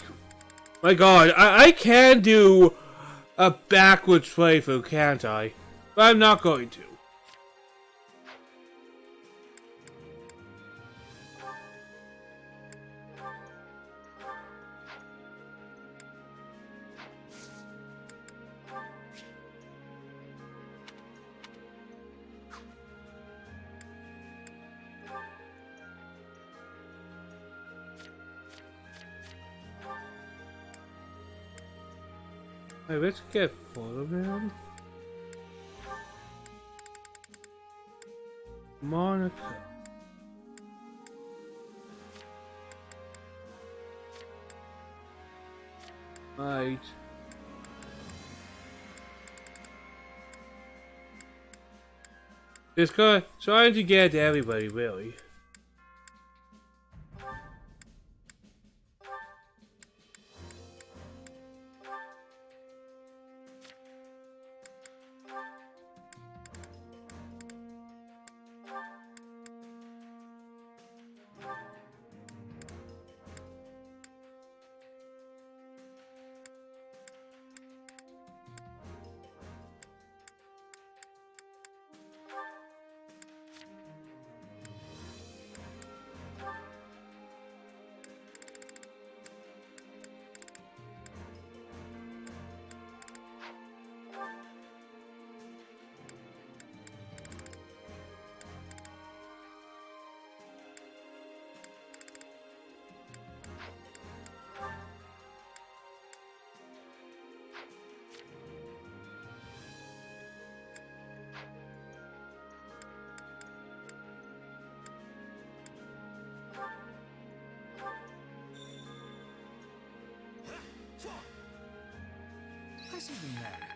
My god, I can do a backwards playthrough, can't I? But I'm not going to. Hey, let's get photo man. Monica. Right. Just trying to get everybody, really.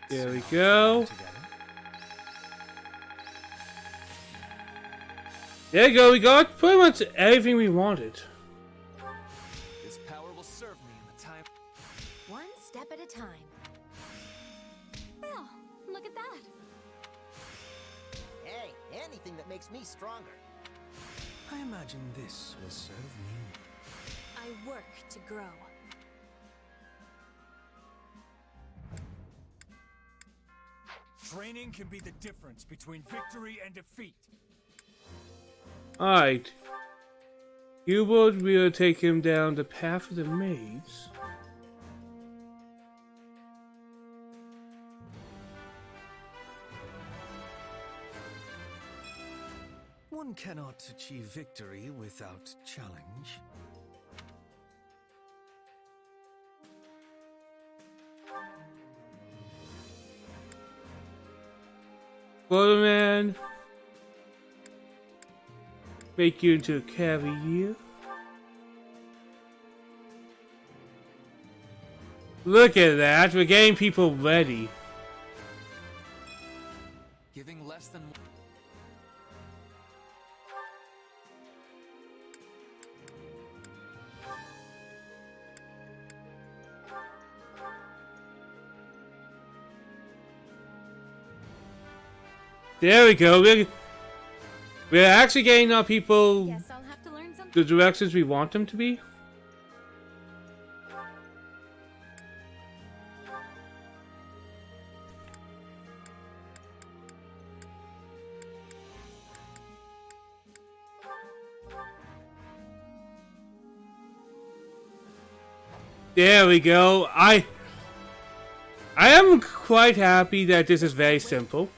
There we go. There you go, we got pretty much everything we wanted. This power will serve me in the time. One step at a time. Well, look at that. Hey, anything that makes me stronger. I imagine this will serve me. I work to grow. Training can be the difference between victory and defeat. Alright. Hubert will take him down the path of the maids. One cannot achieve victory without challenge. Photo man. Make you into a cavalier. Look at that, we're getting people ready. Giving less than. There we go. We're actually getting our people Guess I'll have to learn something. the directions we want them to be. There we go. I am quite happy that this is very simple.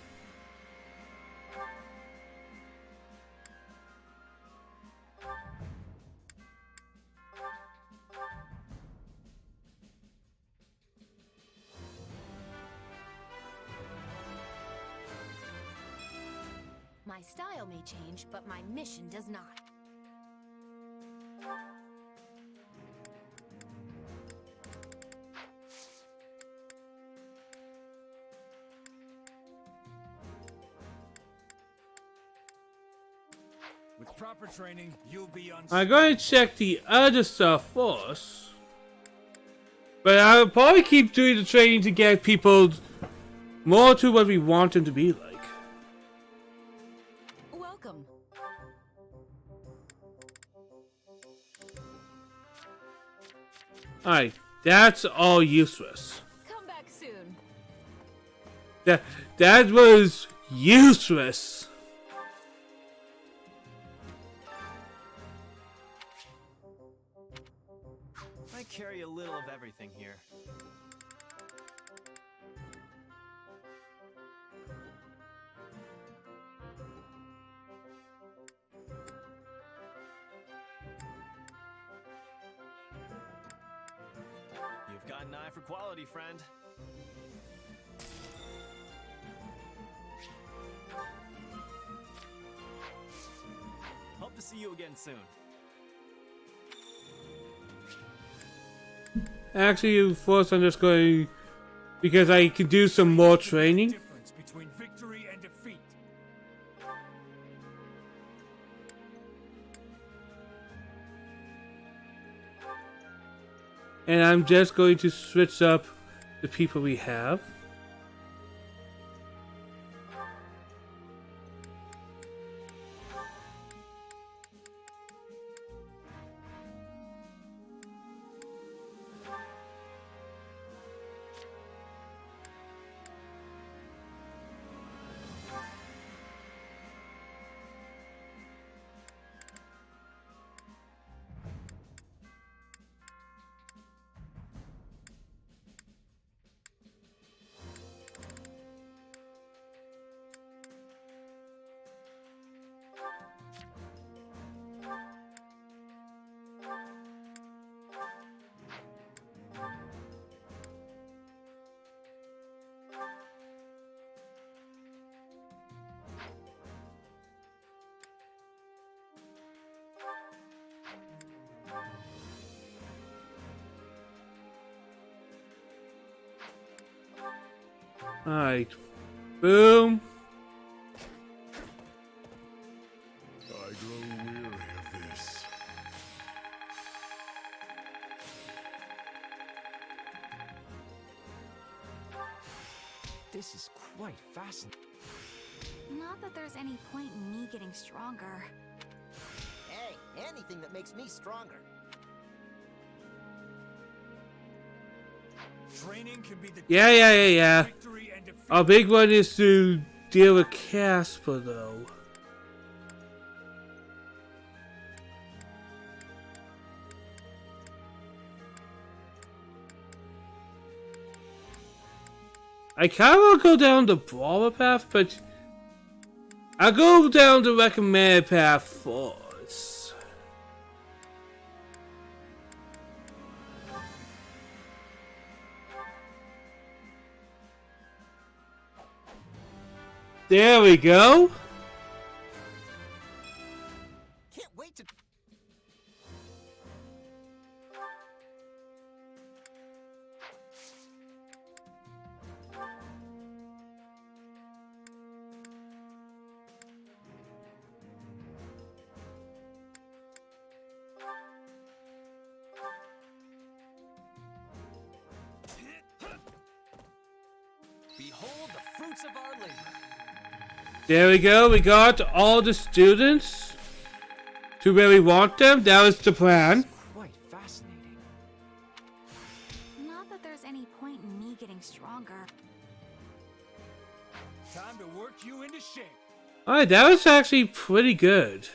My style may change, but my mission does not. With proper training, you'll be on. I'm going to check the other stuff first. But I'll probably keep doing the training to get people more to what we want them to be like. Welcome. Alright, that's all useless. Come back soon. That was useless. I carry a little of everything here. You've got an eye for quality, friend. Hope to see you again soon. Actually, first I'm just going because I can do some more training. Difference between victory and defeat. And I'm just going to switch up the people we have. Alright. Boom. I grow weary of this. This is quite fascinating. Not that there's any point in me getting stronger. Hey, anything that makes me stronger. Training can be the Yeah. Our big one is to deal with Casper, though. I kind of want to go down the brawler path, but I'll go down the recommended path first. There we go. Can't wait to. Behold the fruits of our labor. There we go. We got all the students to where we want them. That was the plan. Quite fascinating. Not that there's any point in me getting stronger. Time to work you into shape. Alright, that was actually pretty good.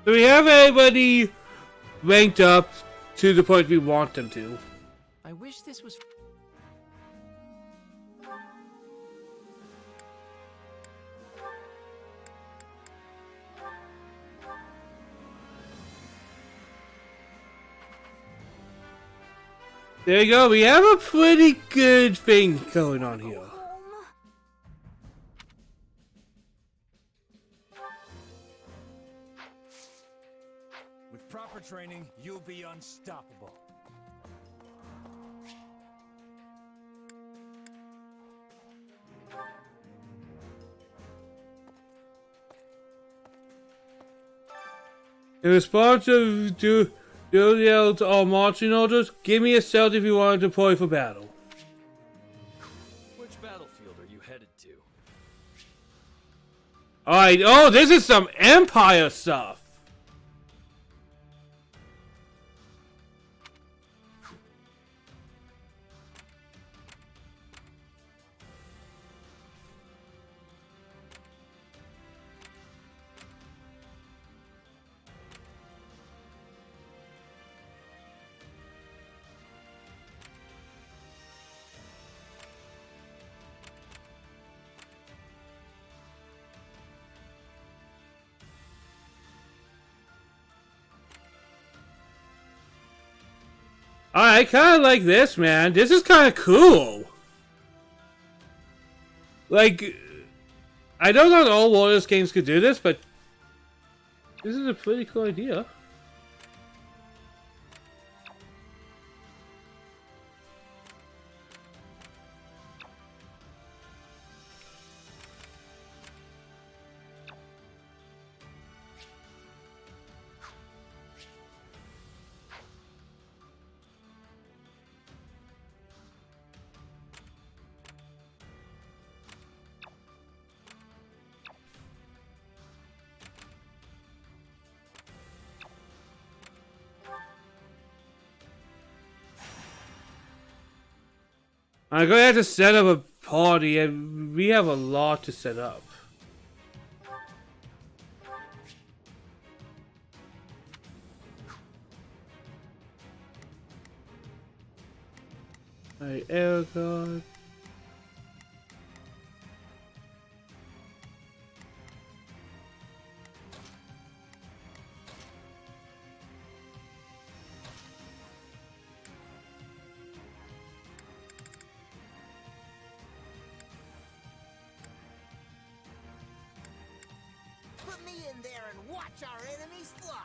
Do we have everybody ranked up to the point we want them to? I wish this was. There you go. We have a pretty good thing going on here. With proper training, you'll be unstoppable. In response to Juliel's all marching orders, give me a cell if you want to deploy for battle. Which battlefield are you headed to? Alright, oh, this is some Empire stuff. I kind of like this, man. This is kind of cool. Like, I don't know if all Warriors games could do this, but this is a pretty cool idea. I'm going to have to set up a party, and we have a lot to set up. Alright, Erica. Put me in there and watch our enemies fly!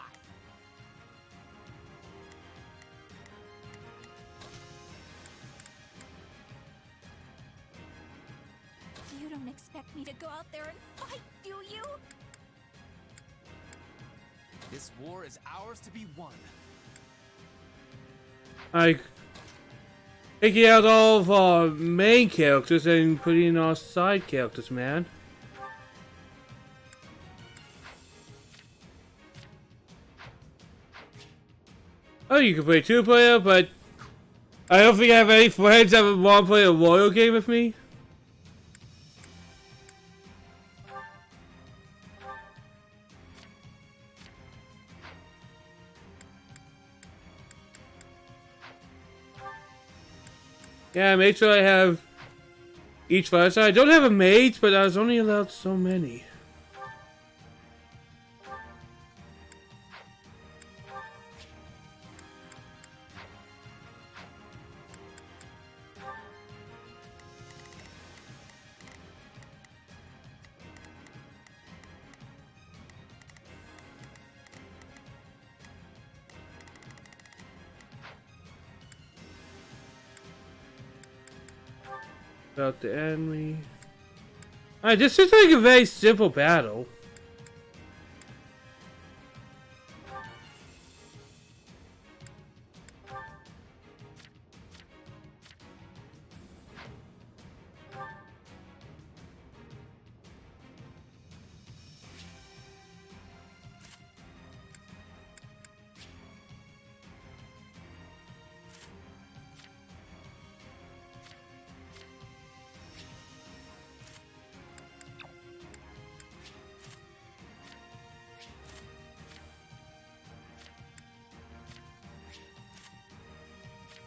You don't expect me to go out there and fight, do you? This war is ours to be won. Like, taking out all of our main characters and putting in our side characters, man. Oh, you can play 2-player, but I don't think I have any friends that would want to play a royal game with me. Yeah, make sure I have each fireside. I don't have a mage, but I was only allowed so many. About the enemy. Alright, this is like a very simple battle.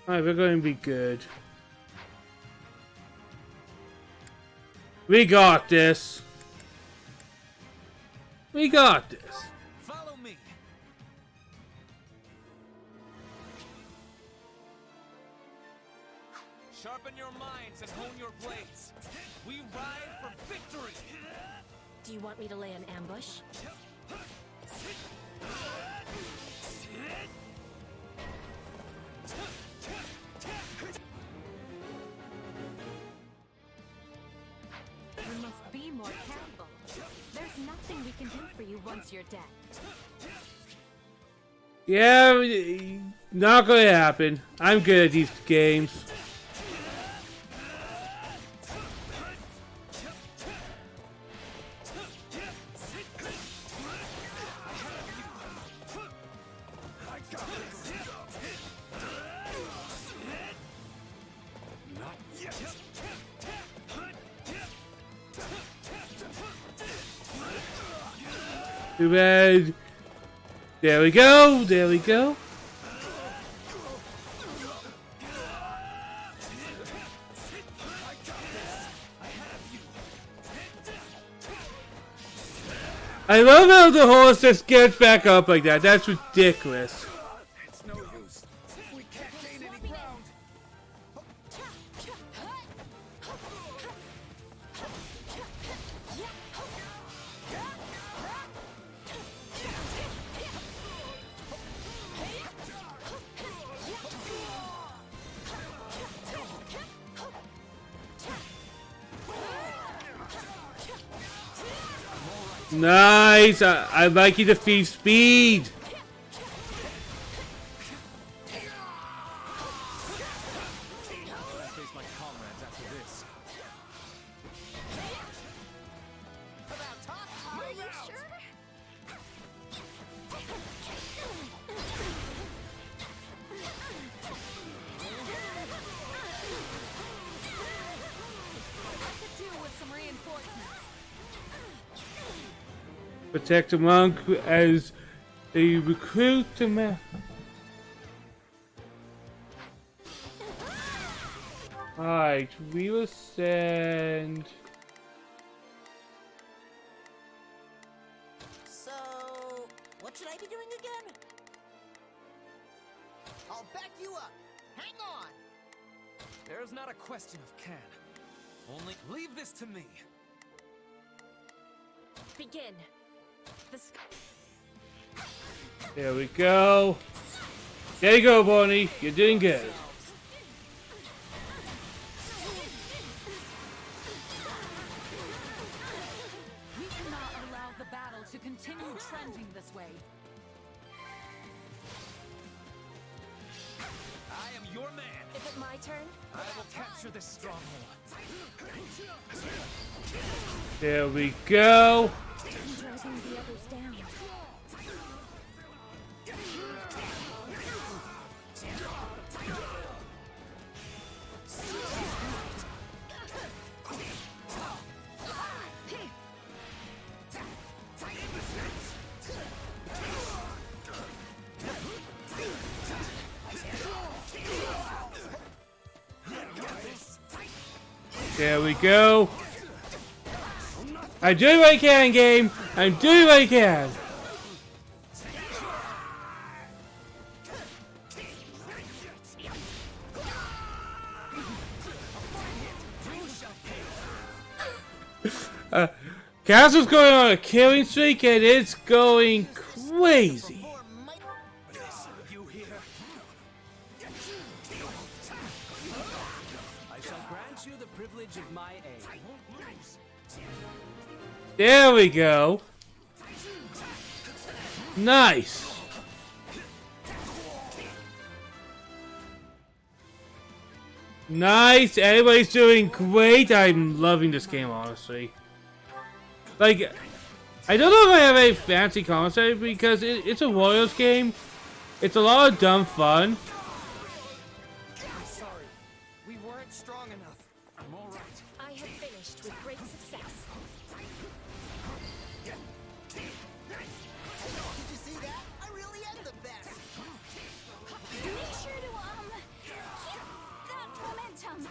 Alright, we're going to be good. We got this. We got this. Follow me. Sharpen your minds and hone your blades. We ride for victory. Do you want me to lay an ambush? We must be more careful. There's nothing we can do for you once you're dead. Yeah, not gonna happen. I'm good at these games. Too bad. There we go. There we go. I love how the horse just gets back up like that. That's ridiculous. It's no use. We can't gain any ground. Nice. I like you to feed speed. Face my comrades after this. Are you sure? I could do with some reinforcements. Protect the monk as they recruit the man. Alright, we will send. So, what should I be doing again? I'll back you up. Hang on. There's not a question of can. Only leave this to me. Begin. There we go. There you go, Bonnie. You're doing good. We cannot allow the battle to continue trending this way. I am your man. Is it my turn? I will capture this stronghold. There we go. I'm driving the others down. There we go. I'm doing what I can, game. I'm doing what I can. Castle's going on a killing streak and it's going crazy. You here? I shall grant you the privilege of my aid. There we go. Nice. Nice. Everybody's doing great. I'm loving this game, honestly. Like, I don't know if I have a fancy commentary because it's a Royals game. It's a lot of dumb fun. I'm sorry. We weren't strong enough. I'm all right. I have finished with great success. Did you see that? I really am the best. Make sure to, keep that momentum.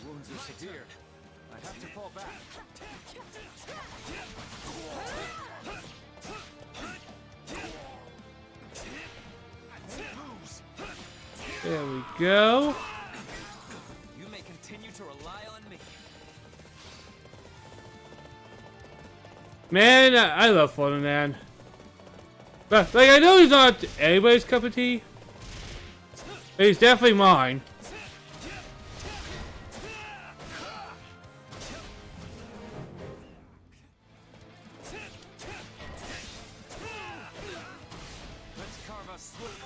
Wounds are severe. I have to fall back. There we go. You may continue to rely on me. Man, I love Ferdinand. But, like, I know he's not anybody's cup of tea. But he's definitely mine. Let's carve a swift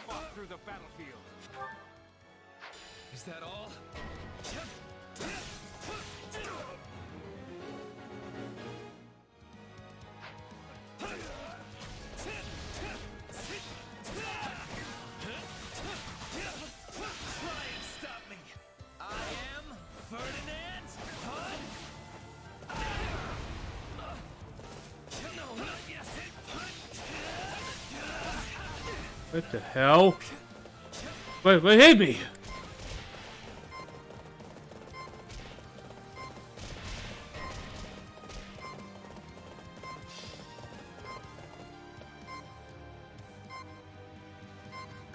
walk through the battlefield. Is that all? Try and stop me. I am Ferdinand. No, not yet. What the hell? Wait, hit me!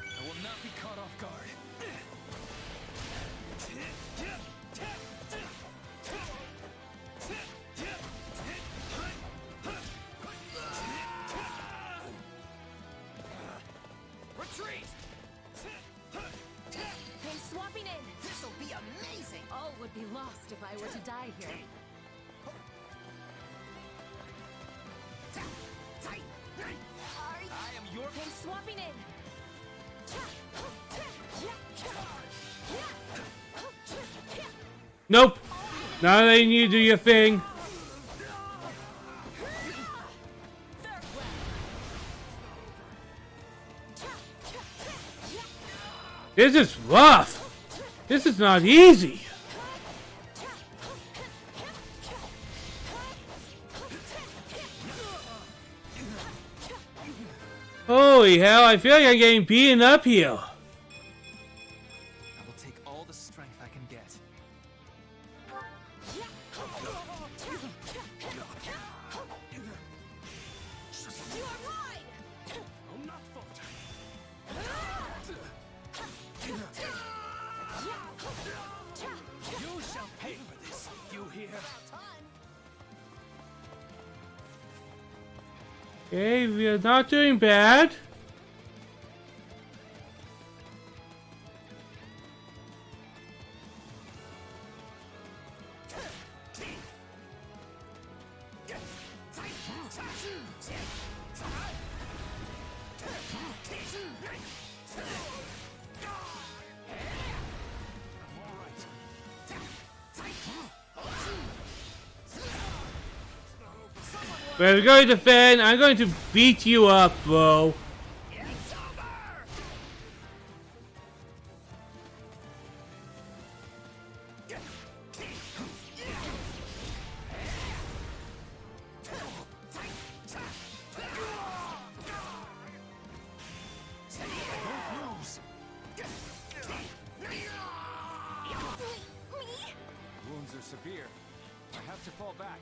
I will not be caught off guard. Retreat! I'm swapping in. This'll be amazing. All would be lost if I were to die here. I am your. I'm swapping in. Nope! Now that you need to do your thing. This is rough! This is not easy! Holy hell, I feel like I'm getting beaten up here. I will take all the strength I can get. You are mine! I'm not faltering. You shall pay for this. You hear? Okay, we are not doing bad. We're going to defend. I'm going to beat you up, bro. Wounds are severe. I have to fall back.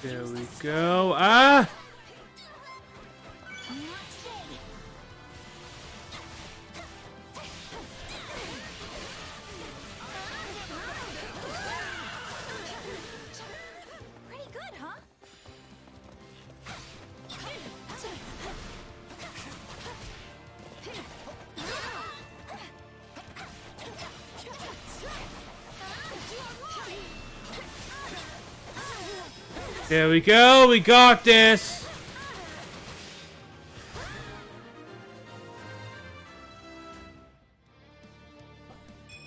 There we go. Ah! There we go. We got this.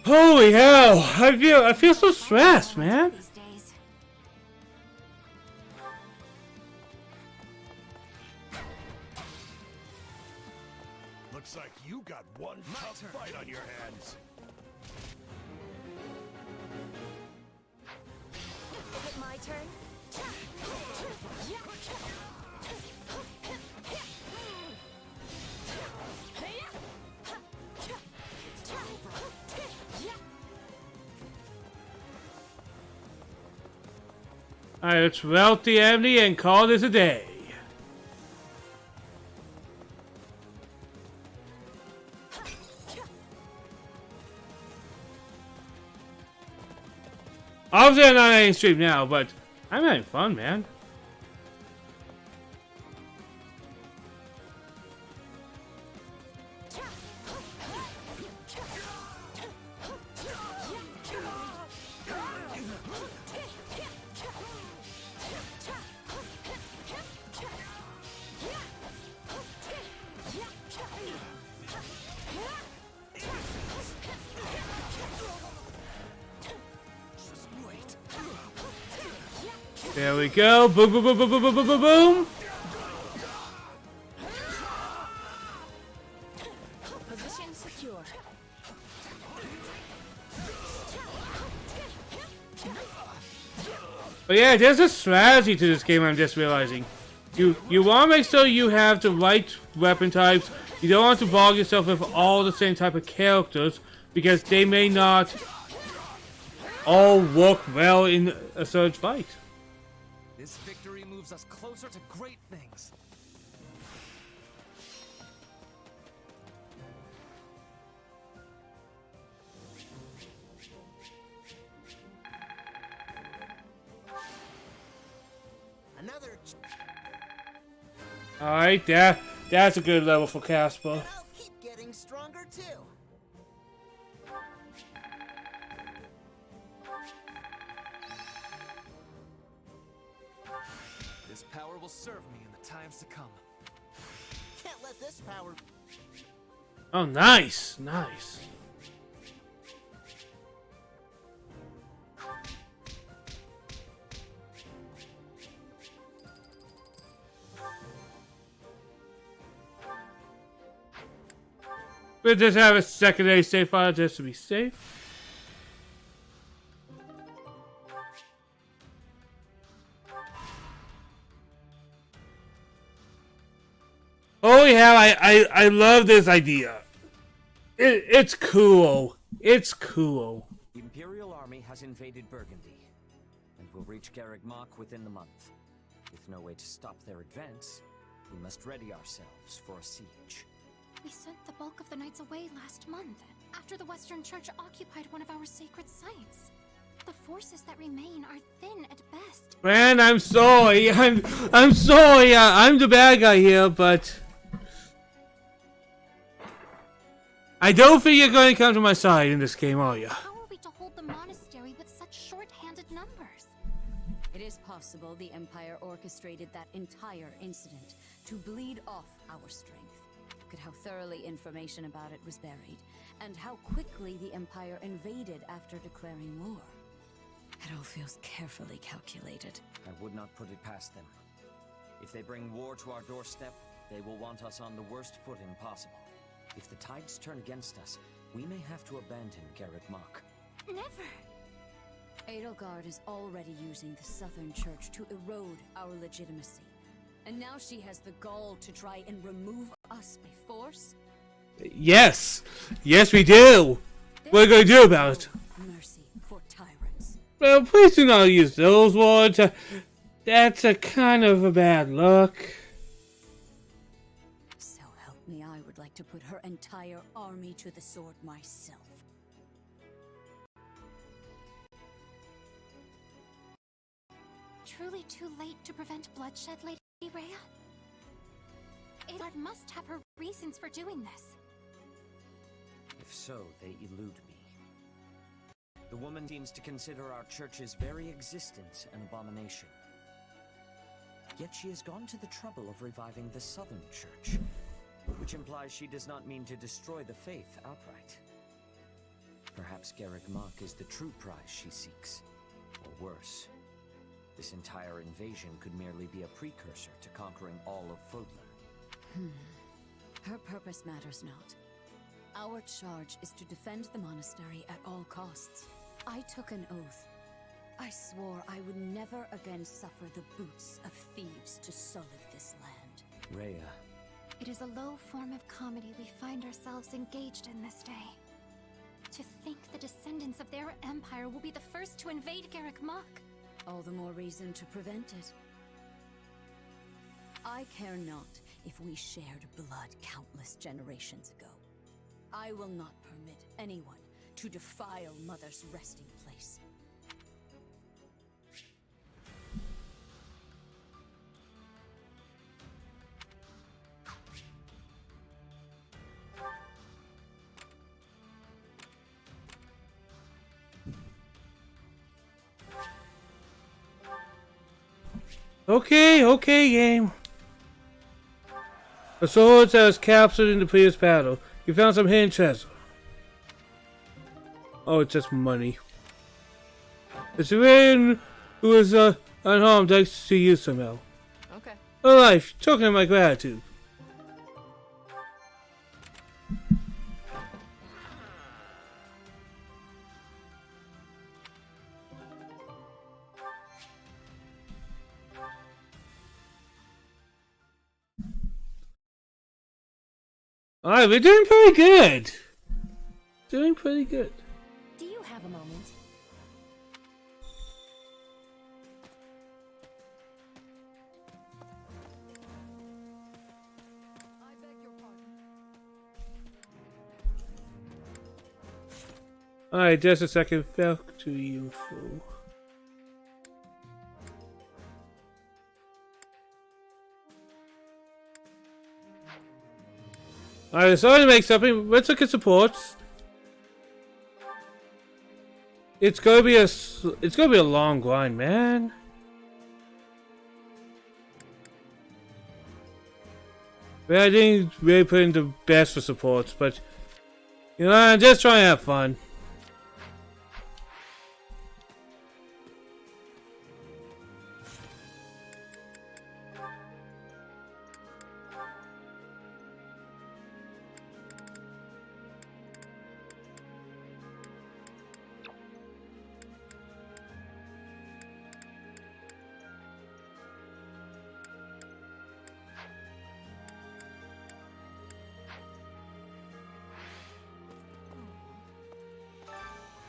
Holy hell! I feel so stressed, man. Looks like you got one tough fight on your hands. Is it my turn? Alright, let's route the enemy and call this a day. Obviously I'm not having stream now, but I'm having fun, man. There we go. Boom, boom, boom, boom, boom, boom, boom, boom, boom. Position secure. But yeah, there's a strategy to this game, I'm just realizing. You want to make sure you have the right weapon types. You don't want to bog yourself with all the same type of characters, because they may not all work well in a certain fight. This victory moves us closer to great things. Another. Alright, that's a good level for Casper. And I'll keep getting stronger too. This power will serve me in the times to come. Can't let this power. Oh, nice, nice. We'll just have a secondary save file just to be safe. Oh yeah, I love this idea. It's cool. It's cool. The Imperial army has invaded Burgundy, and will reach Garreg Mach within the month. With no way to stop their advance, we must ready ourselves for a siege. We sent the bulk of the knights away last month, after the Western Church occupied one of our sacred sites. The forces that remain are thin at best. Man, I'm sorry. I'm sorry. I'm the bad guy here, but I don't think you're going to come to my side in this game, are you? How are we to hold the monastery with such short-handed numbers? It is possible the Empire orchestrated that entire incident to bleed off our strength. Look at how thoroughly information about it was buried, and how quickly the Empire invaded after declaring war. It all feels carefully calculated. I would not put it past them. If they bring war to our doorstep, they will want us on the worst footing possible. If the tides turn against us, we may have to abandon Garreg Mach. Never! Edelgard is already using the Southern Church to erode our legitimacy. And now she has the gall to try and remove us by force? Yes. Yes, we do. What are you going to do about it? Mercy for tyrants. Well, please do not use those words. That's a kind of a bad look. So help me, I would like to put her entire army to the sword myself. Truly too late to prevent bloodshed, Lady Rhea? Edelgard must have her reasons for doing this. If so, they elude me. The woman seems to consider our church's very existence an abomination. Yet she has gone to the trouble of reviving the Southern Church, which implies she does not mean to destroy the faith outright. Perhaps Garreg Mach is the true prize she seeks. Or worse, this entire invasion could merely be a precursor to conquering all of Fodlan. Her purpose matters not. Our charge is to defend the monastery at all costs. I took an oath. I swore I would never again suffer the boots of thieves to sully this land. Rhea. It is a low form of comedy we find ourselves engaged in this day. To think the descendants of their empire will be the first to invade Garreg Mach. All the more reason to prevent it. I care not if we shared blood countless generations ago. I will not permit anyone to defile Mother's resting place. Okay, game. A sword that was captured in the previous battle. You found some hidden treasure. Oh, it's just money. The civilian who was unharmed likes to use somehow. Okay. Oh, life, token of my gratitude. Alright, we're doing pretty good. Doing pretty good. Do you have a moment? Alright, just a second. Back to you, fool. Alright, sorry to make something. Let's look at supports. It's gonna be a long grind, man. But I didn't really put in the best for supports, but you know, I'm just trying to have fun.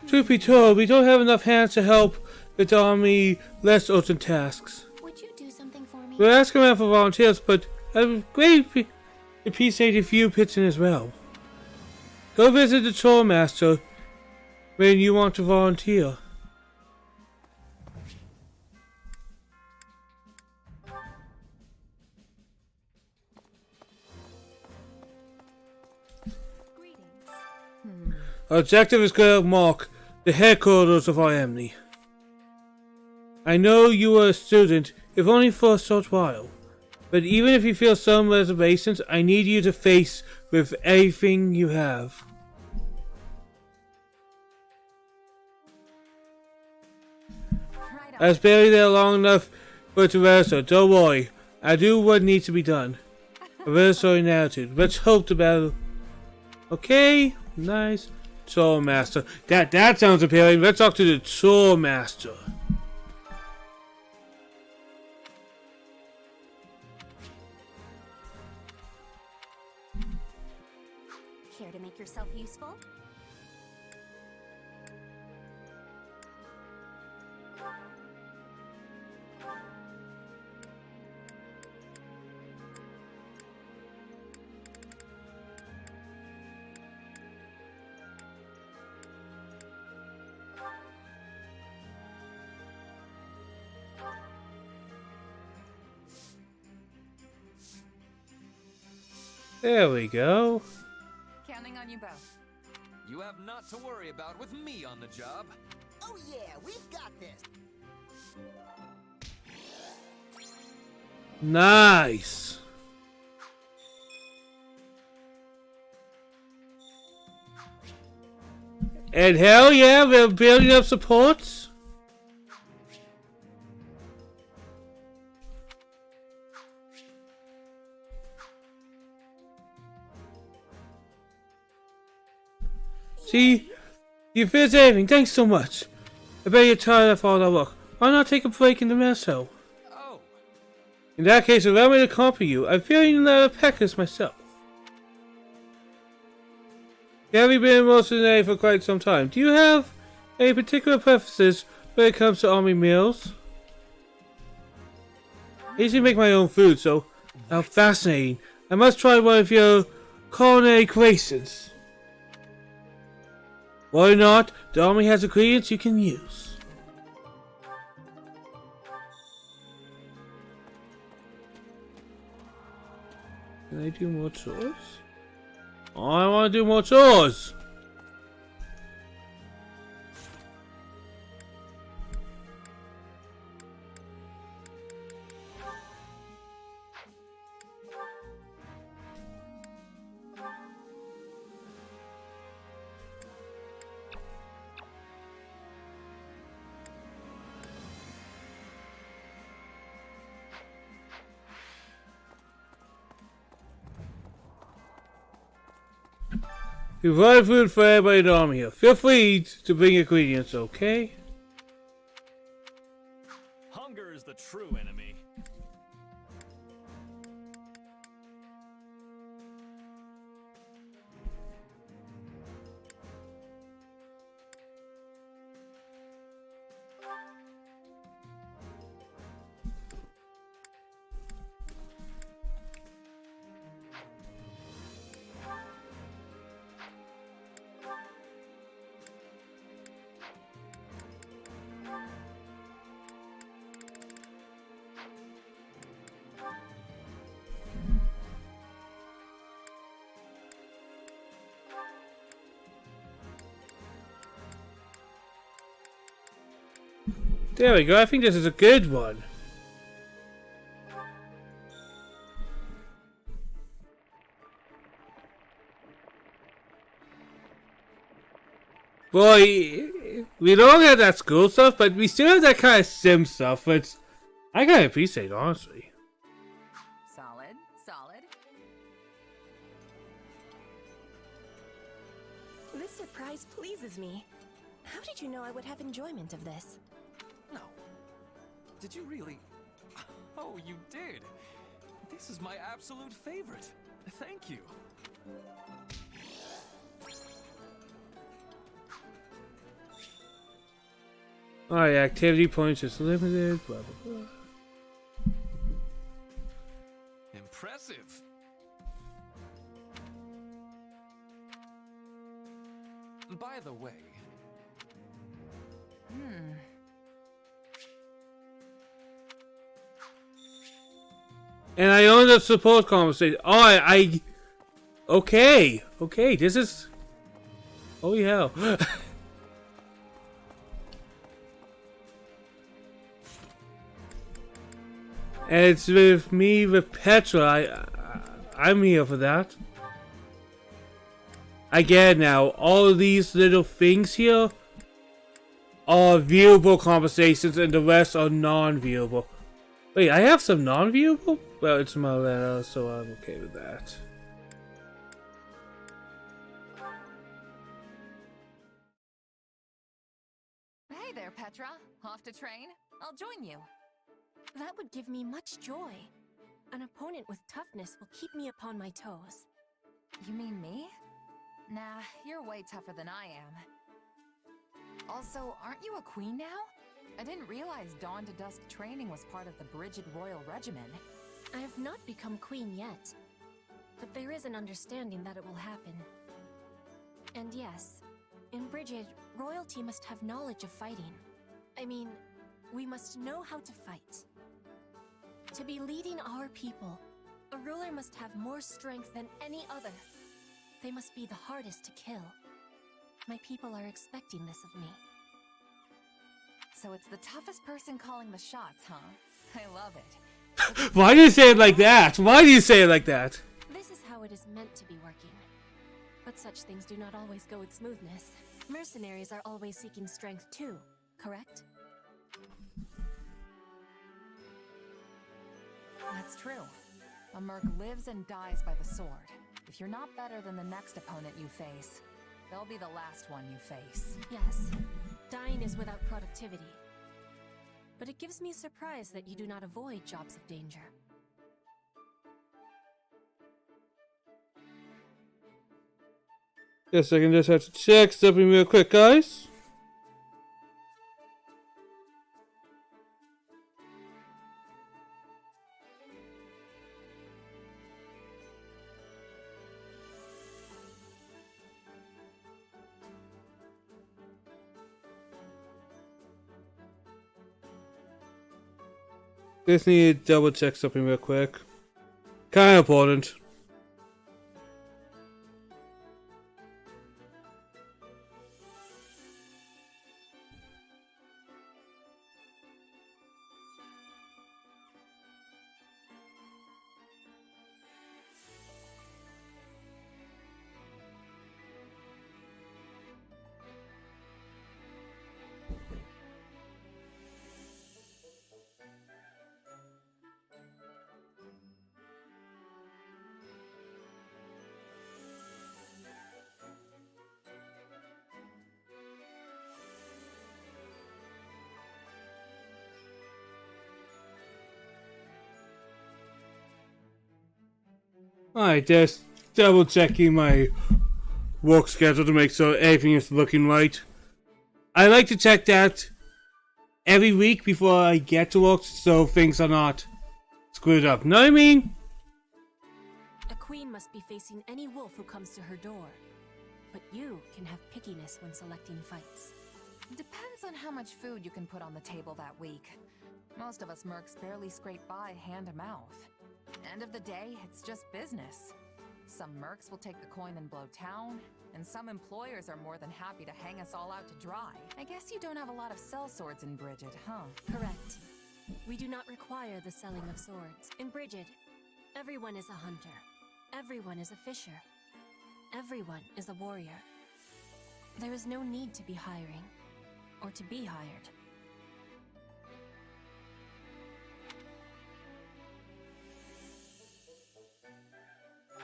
Truth be told, we don't have enough hands to help the army less urgent tasks. Would you do something for me? We're asking around for volunteers, but I'd greatly appreciate if you pitch in as well. Go visit the Troll Master when you want to volunteer. Our objective is Garreg Mach, the headquarters of our enemy. I know you are a student, if only for a short while. But even if you feel some reservations, I need you to face with everything you have. I was barely there long enough for it to register. Don't worry, I do what needs to be done. A register in attitude. Let's hope the battle. Okay, nice. Troll Master. That sounds appealing. Let's talk to the Troll Master. Care to make yourself useful? There we go. Counting on you both. You have not to worry about with me on the job. Oh yeah, we've got this. Nice. And hell yeah, we're building up supports. See, you finished everything. Thanks so much. I bet you're tired of all that work. Why not take a break in the mess hall? Oh. In that case, allow me to accompany you. I'm feeling a little peckers myself. You haven't been in mercenary for quite some time. Do you have any particular preferences when it comes to army meals? I usually make my own food, so how fascinating. I must try one of your culinary creations. Why not? The army has ingredients you can use. Can I do more chores? I want to do more chores. You provide food for everybody in the army here. Feel free to bring ingredients, okay? Hunger is the true enemy. There we go, I think this is a good one. Boy, we don't have that school stuff, but we still have that kind of sim stuff, which I kind of appreciate, honestly. Solid, solid. This surprise pleases me. How did you know I would have enjoyment of this? No. Did you really? Oh, you did. This is my absolute favorite. Thank you. Alright, activity points is limited, blah blah blah. Impressive. By the way. And I own the support conversation. Oh, okay, this is... Oh, yeah. And it's with me, with Petra. I'm here for that. I get it now. All of these little things here are viewable conversations and the rest are non-viewable. Wait, I have some non-viewable? Well, it's Malena, so I'm okay with that. Hey there, Petra. Off to train? I'll join you. That would give me much joy. An opponent with toughness will keep me upon my toes. You mean me? Nah, you're way tougher than I am. Also, aren't you a queen now? I didn't realize dawn to dusk training was part of the Brigid Royal Regimen. I have not become queen yet, but there is an understanding that it will happen. And yes, in Brigid, royalty must have knowledge of fighting. I mean, we must know how to fight. To be leading our people, a ruler must have more strength than any other. They must be the hardest to kill. My people are expecting this of me. So it's the toughest person calling the shots, huh? I love it. Why do you say it like that? Why do you say it like that? This is how it is meant to be working. But such things do not always go with smoothness. Mercenaries are always seeking strength too, correct? That's true. A merc lives and dies by the sword. If you're not better than the next opponent you face, they'll be the last one you face. Yes. Dying is without productivity. But it gives me surprise that you do not avoid jobs of danger. Yes, I can just have to check something real quick, guys. Just need to double check something real quick. Kinda important. Alright, just double checking my work schedule to make sure everything is looking right. I like to check that every week before I get to work so things are not screwed up. Know what I mean? A queen must be facing any wolf who comes to her door. But you can have pickiness when selecting fights. Depends on how much food you can put on the table that week. Most of us mercs barely scrape by hand to mouth. End of the day, it's just business. Some mercs will take the coin and blow town, and some employers are more than happy to hang us all out to dry. I guess you don't have a lot of sellswords in Brigid, huh? Correct. We do not require the selling of swords. In Brigid, everyone is a hunter. Everyone is a fisher. Everyone is a warrior. There is no need to be hiring, or to be hired.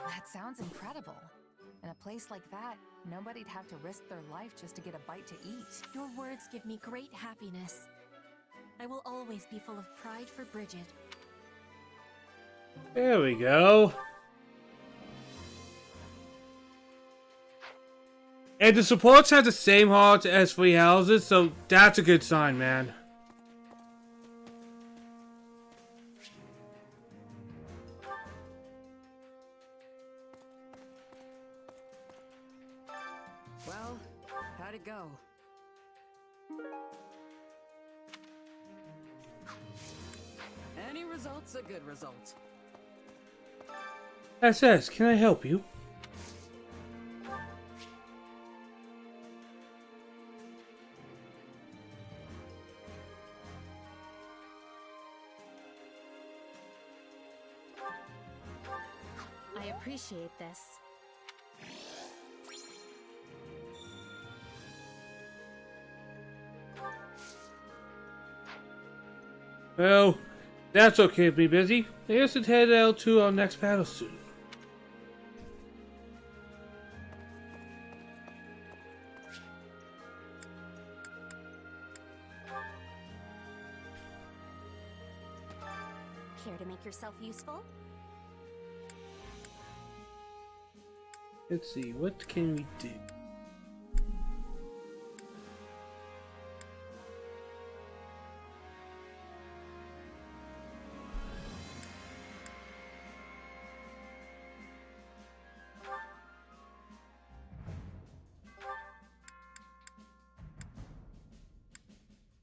That sounds incredible. In a place like that, nobody'd have to risk their life just to get a bite to eat. Your words give me great happiness. I will always be full of pride for Brigid. There we go. And the supports have the same heart as Free Houses, so that's a good sign, man. Well, how'd it go? Any result's a good result. SS, can I help you? I appreciate this. Well, that's okay if me busy. I guess we'd head out to our next battle soon. Care to make yourself useful? Let's see, what can we do?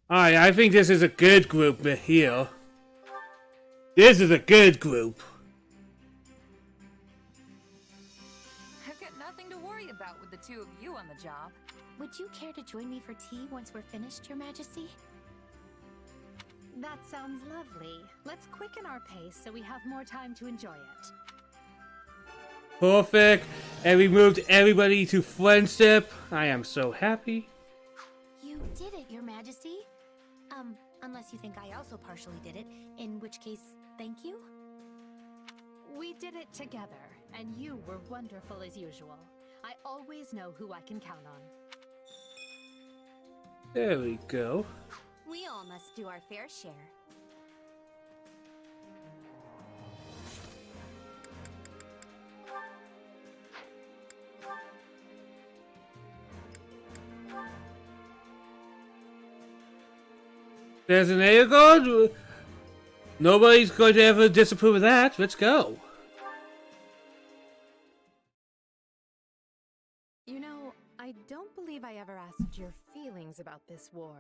Alright, I think this is a good group here. This is a good group. I've got nothing to worry about with the two of you on the job. Would you care to join me for tea once we're finished, Your Majesty? That sounds lovely. Let's quicken our pace so we have more time to enjoy it. Perfect. And we moved everybody to friendship. I am so happy. You did it, Your Majesty. Unless you think I also partially did it, in which case, thank you? We did it together, and you were wonderful as usual. I always know who I can count on. There we go. We all must do our fair share. There's an Earguard. Nobody's going to ever disapprove of that. Let's go. You know, I don't believe I ever asked your feelings about this war.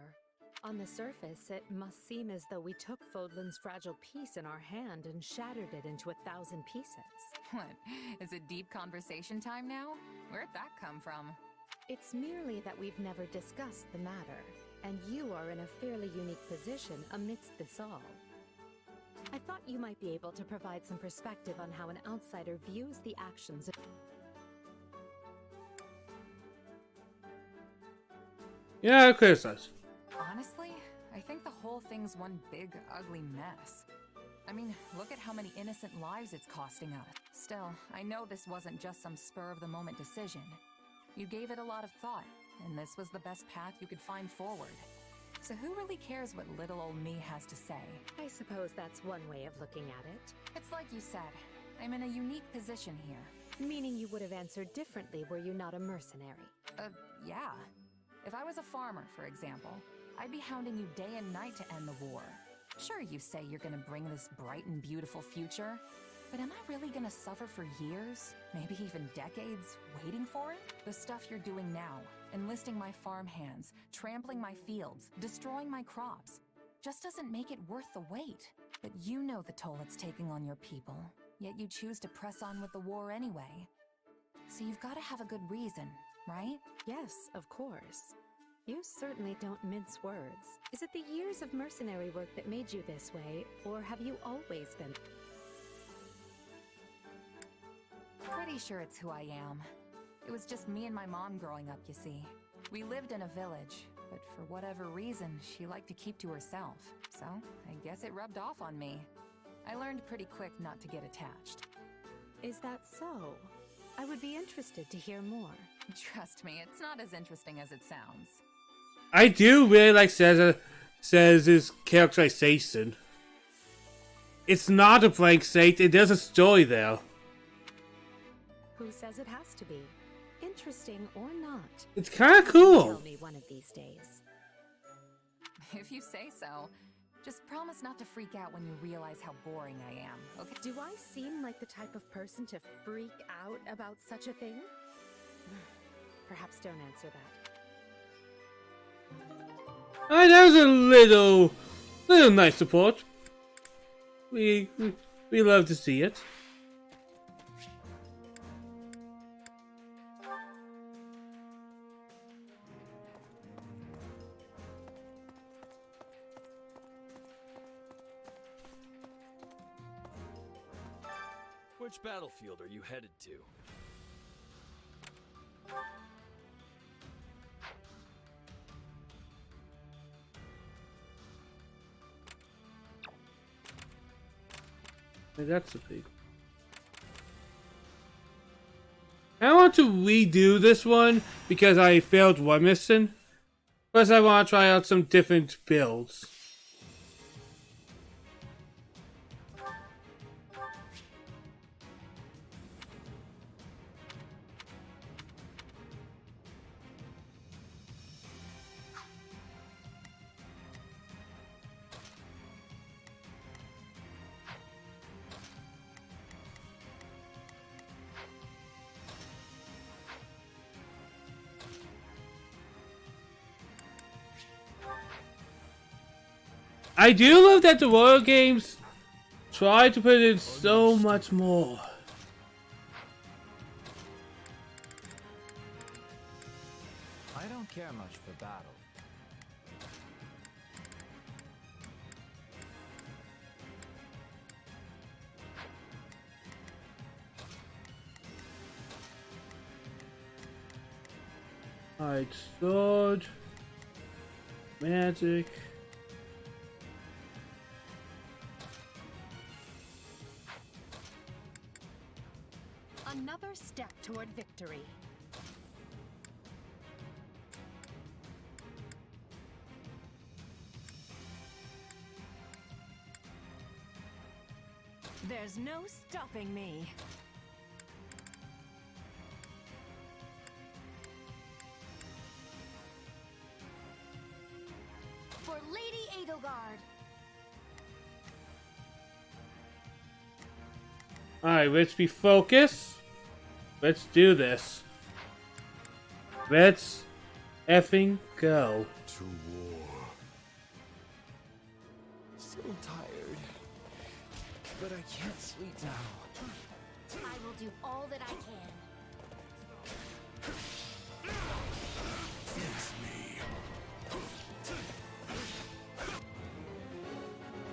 On the surface, it must seem as though we took Fodlan's fragile piece in our hand and shattered it into 1,000 pieces. What? Is it deep conversation time now? Where'd that come from? It's merely that we've never discussed the matter, and you are in a fairly unique position amidst this all. I thought you might be able to provide some perspective on how an outsider views the actions of... Yeah, criticize. Honestly, I think the whole thing's one big, ugly mess. I mean, look at how many innocent lives it's costing us. Still, I know this wasn't just some spur-of-the-moment decision. You gave it a lot of thought, and this was the best path you could find forward. So who really cares what little old me has to say? I suppose that's one way of looking at it. It's like you said, I'm in a unique position here. Meaning you would have answered differently were you not a mercenary. Yeah. If I was a farmer, for example, I'd be hounding you day and night to end the war. Sure, you say you're gonna bring this bright and beautiful future, but am I really gonna suffer for years, maybe even decades, waiting for it? The stuff you're doing now, enlisting my farm hands, trampling my fields, destroying my crops, just doesn't make it worth the wait. But you know the toll it's taking on your people, yet you choose to press on with the war anyway. So you've gotta have a good reason, right? Yes, of course. You certainly don't mince words. Is it the years of mercenary work that made you this way, or have you always been? Pretty sure it's who I am. It was just me and my mom growing up, you see. We lived in a village, but for whatever reason, she liked to keep to herself. So, I guess it rubbed off on me. I learned pretty quick not to get attached. Is that so? I would be interested to hear more. Trust me, it's not as interesting as it sounds. I do really like Cesar's characterization. It's not a blank slate, there's a story there. Who says it has to be? Interesting or not? It's kind of cool. Tell me one of these days. If you say so. Just promise not to freak out when you realize how boring I am, okay? Do I seem like the type of person to freak out about such a thing? Perhaps don't answer that. That was a little nice support. We love to see it. Which battlefield are you headed to? That's a big. I want to redo this one because I failed one mission. Plus, I want to try out some different builds. I do love that the Royal games try to put in so much more. I don't care much for battle. Alright, sword. Magic. Another step toward victory. There's no stopping me. For Lady Edelgard. Alright, let's be focused. Let's do this. Let's effing go. To war. So tired. But I can't sleep now. I will do all that I can.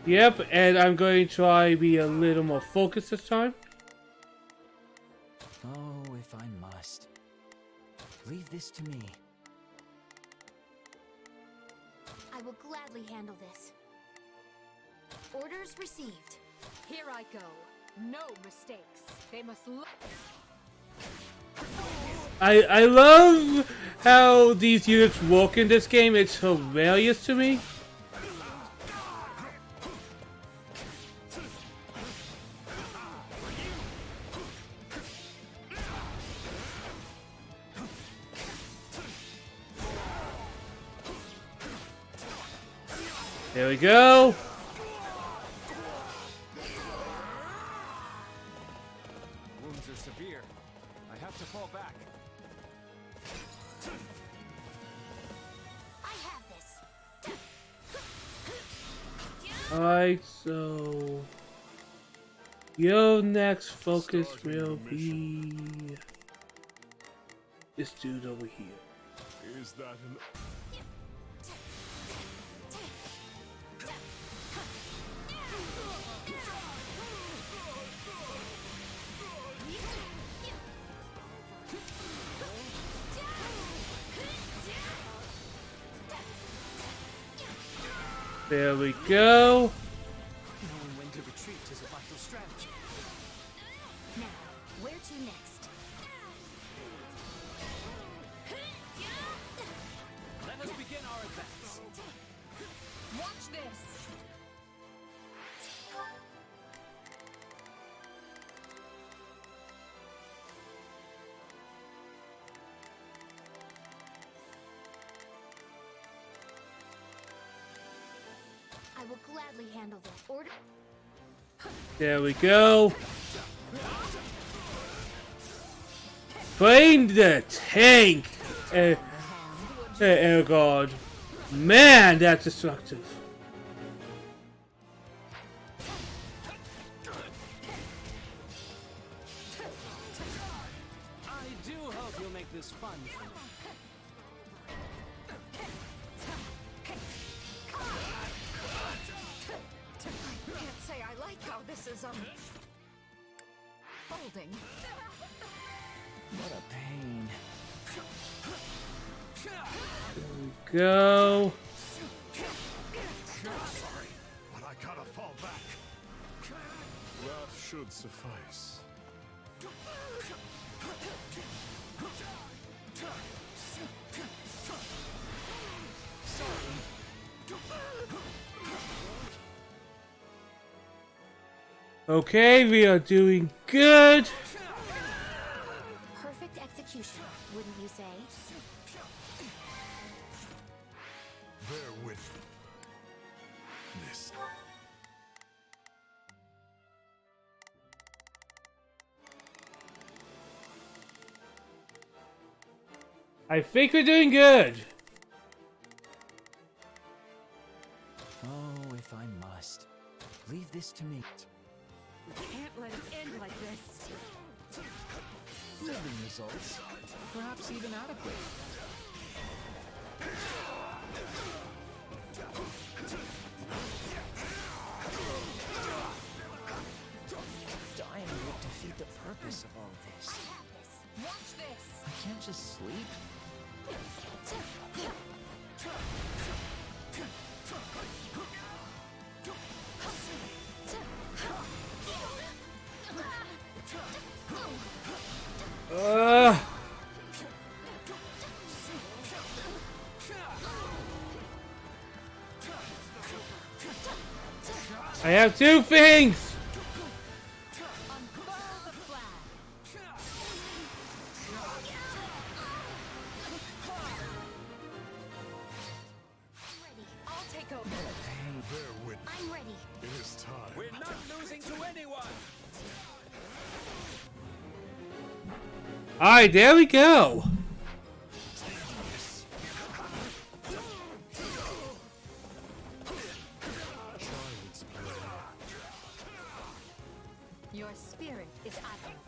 Yep, and I'm going to try to be a little more focused this time. Oh, if I must. Leave this to me. I will gladly handle this. Orders received. Here I go. No mistakes. They must look. I love how these units work in this game. It's hilarious to me. There we go. Wounds are severe. I have to fall back. I have this. Alright, so your next focus will be this dude over here. Is that an... There we go. Knowing when to retreat is a vital strategy. Now, where to next? Let us begin our advance. Watch this. I will gladly handle this. Order. There we go. Find the tank. Oh god. Man, that's destructive. I do hope you'll make this fun for me. I can't say I like how this is folding. What a pain. There we go. Sorry, but I gotta fall back. That should suffice. Okay, we are doing good. Perfect execution, wouldn't you say? Bear with this. I think we're doing good. Oh, if I must. Leave this to me. We can't let it end like this. Living results. Perhaps even adequate. Dying would defeat the purpose of all this. Watch this. I can't just sleep. I have two things! I'll take over. I'm ready. It is time. We're not losing to anyone! Alright, there we go! Your spirit is adamant.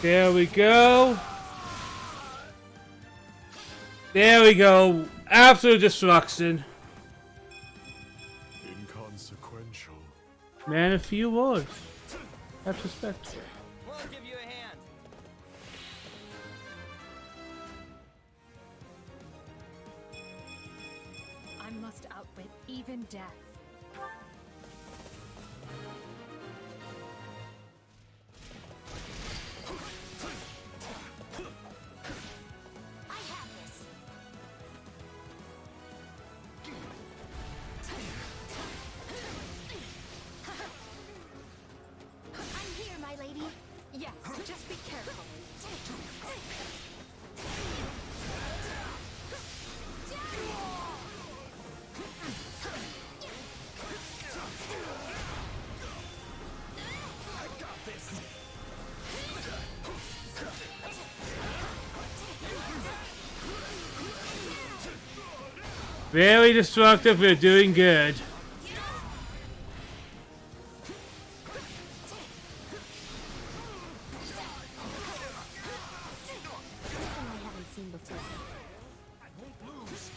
There we go. There we go. Absolute destruction. Inconsequential. Man, a few words. That's respect. We'll give you a hand. I must outwit even death. I'm here, my lady. Yes, just be careful. Very destructive, we're doing good. I haven't seen before. It's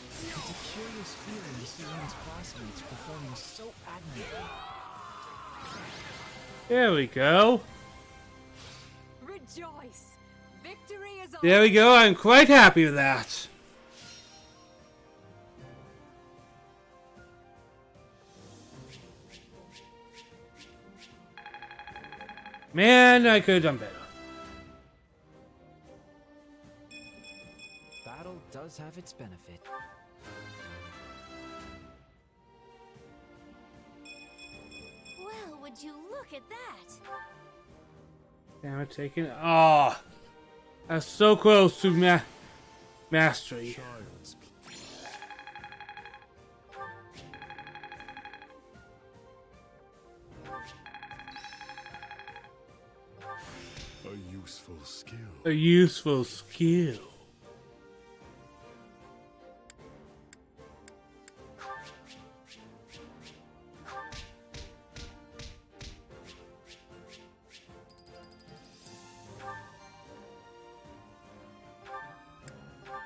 a curious feeling to see one's classmates performing so admirably. There we go. Rejoice! Victory is all. There we go, I'm quite happy with that. Man, I could have done better. Battle does have its benefit. Well, would you look at that? Damn it, taking it. Oh, that's so close to mastery. A useful skill. A useful skill.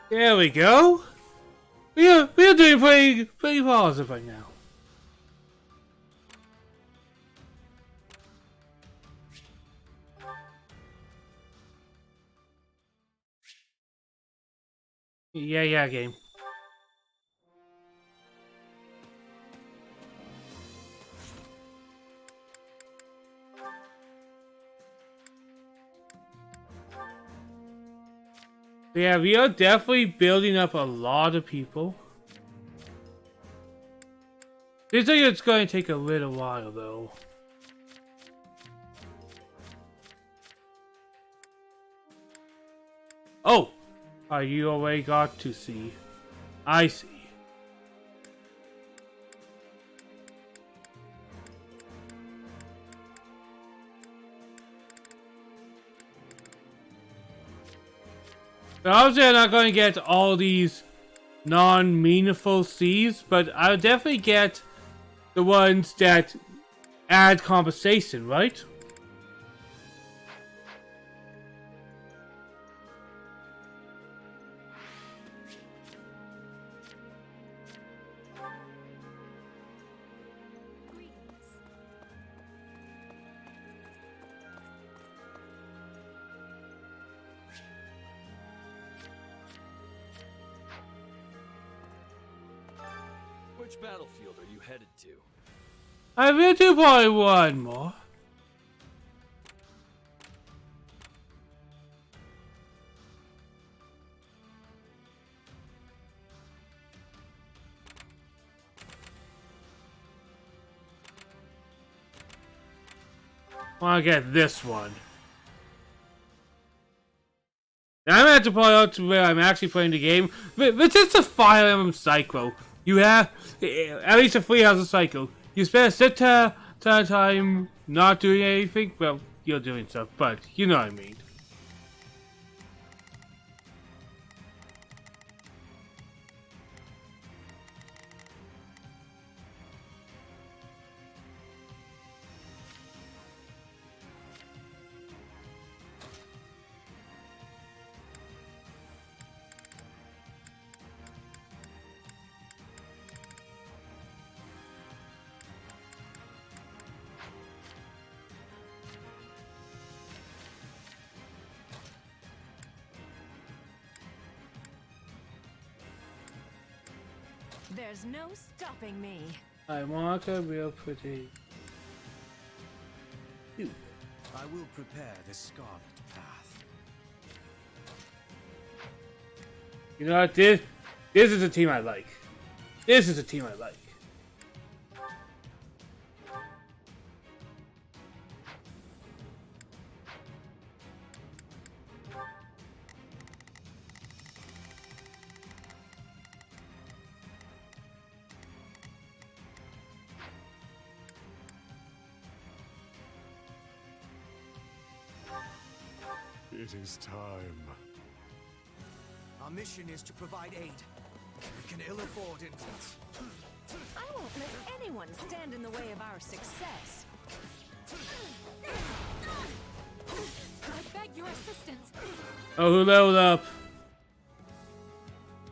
There we go. We're doing pretty positive right now. Yeah, game. Yeah, we are definitely building up a lot of people. Seems like it's going to take a little while, though. Oh! You already got to see. I see. Obviously, I'm not going to get all these non-meaningful C's, but I'll definitely get the ones that add conversation, right? Which battlefield are you headed to? I will do probably one more. I'll get this one. Now I'm at the point to where I'm actually playing the game, but it's a Fire Emblem cycle. You have at least a 3-hour cycle. You spend a set time not doing anything. Well, you're doing stuff, but you know what I mean. There's no stopping me. I want a real pretty. I will prepare the Scarlet Path. You know what? This is a team I like. This is a team I like. It is time. Our mission is to provide aid. We can ill afford it. I won't let anyone stand in the way of our success. I beg your assistance. Oh, who leveled up?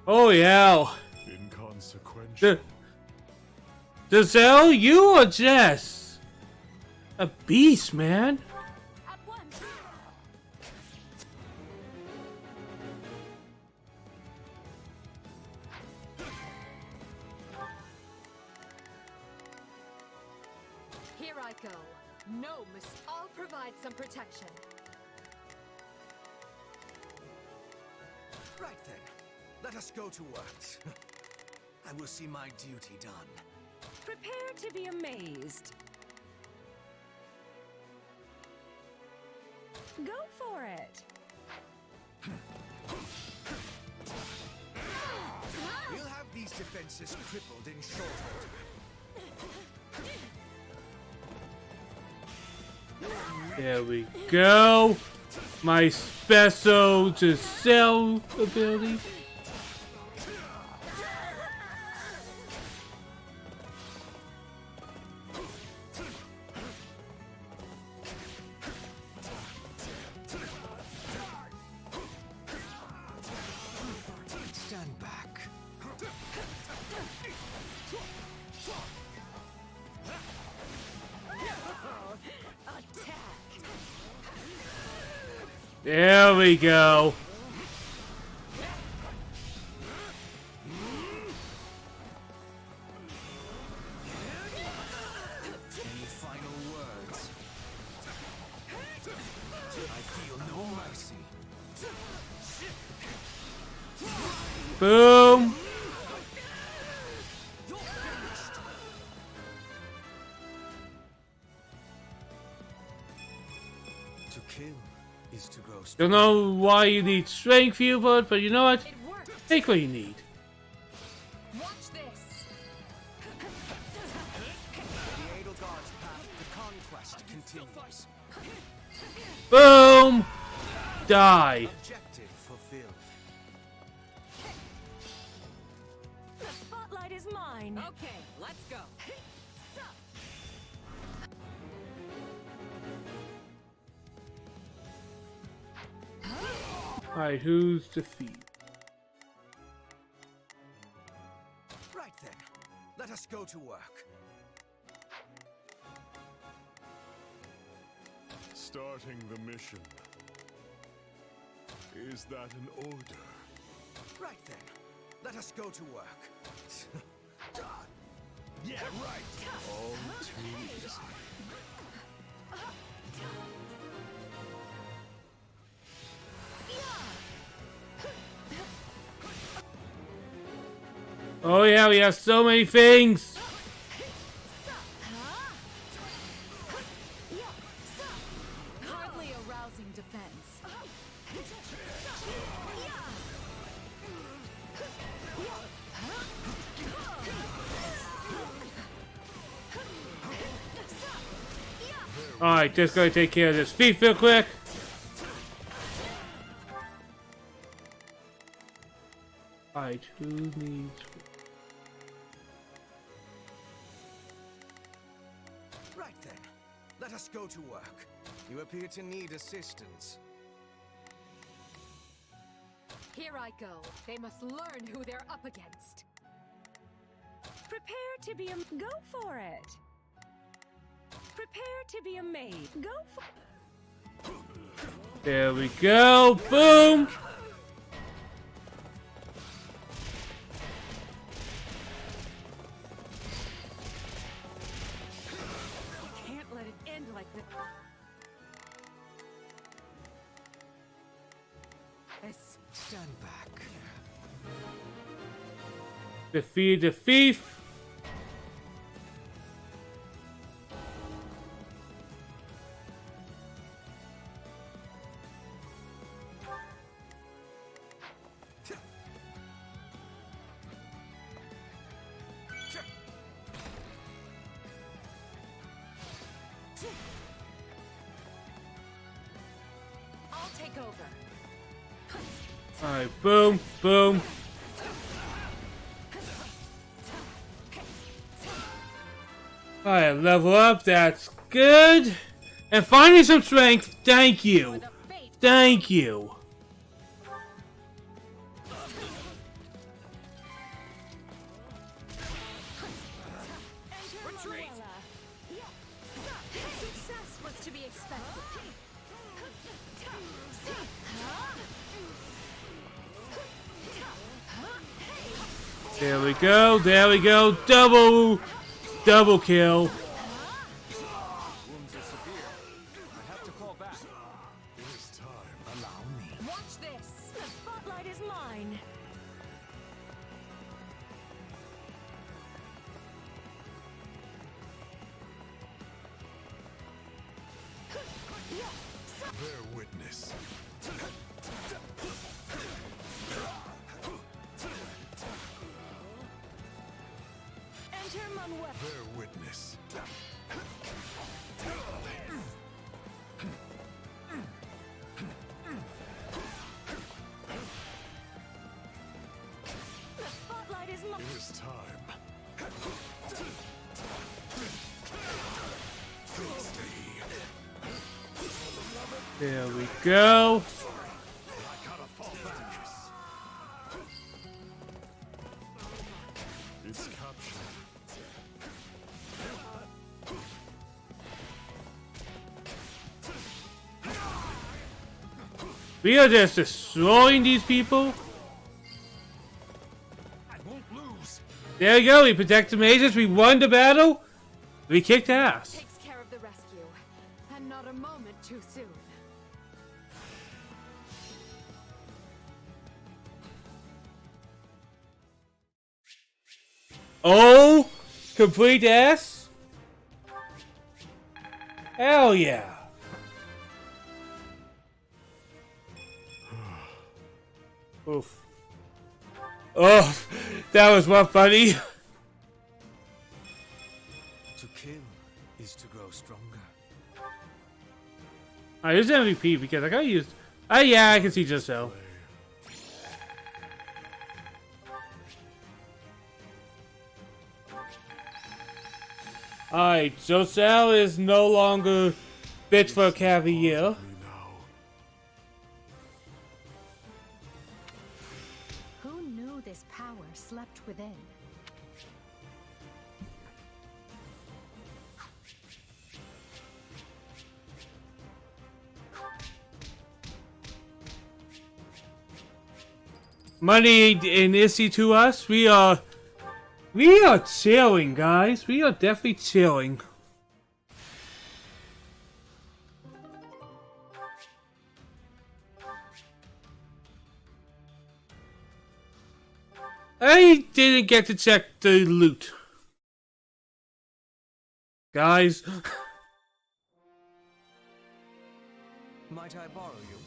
Oh yeah. Inconsequential. Giselle, you are just a beast, man. Here I go. No, miss. I'll provide some protection. Right then, let us go to work. I will see my duty done. Prepare to be amazed. Go for it. We'll have these defenses crippled in short order. There we go. My special to sell ability. Stand back. There we go. Any final words? I feel no mercy. Boom. To kill is to grow strong. Don't know why you need strength, Hubert, but you know what? Take what you need. Watch this. The Edelgard's path to conquest continues. Boom. Die. Objective fulfilled. Let's go. Alright, who's defeated? Right then, let us go to work. Starting the mission. Is that an order? Right then, let us go to work. Yeah, right. All too easy. Oh yeah, we have so many things! Hardly a rousing defense. Alright, just gotta take care of this thief real quick. Alright, who needs... Right then, let us go to work. You appear to need assistance. Here I go. They must learn who they're up against. Prepare to be a... Go for it. Prepare to be a maid. Go for... There we go. Boom! Can't let it end like this. Stand back. Defeat the thief. I'll take over. Alright, boom, boom. Alright, level up, that's good. And finding some strength, thank you. Thank you. Retreat. Success was to be expected. There we go, there we go. Double kill. Wounds are severe. I have to fall back. It is time. Allow me. Watch this. The spotlight is mine. Bear witness. Enter Manuel. Bear witness. The spotlight is mine. It is time. There we go. It's captured. We are just destroying these people. I won't lose. There we go, we protect the mages, we won the battle. We kicked ass. Takes care of the rescue. And not a moment too soon. Oh, complete ass. Hell yeah. Oof. Oh, that was rough, buddy. To kill is to grow stronger. I use MVP because I gotta use. Oh yeah, I can see just so. Alright, so Sal is no longer fit for a cavalier. Who knew this power slept within? Money in Issy to us, we are chilling, guys. We are definitely chilling. I didn't get to check the loot. Guys. Might I borrow you?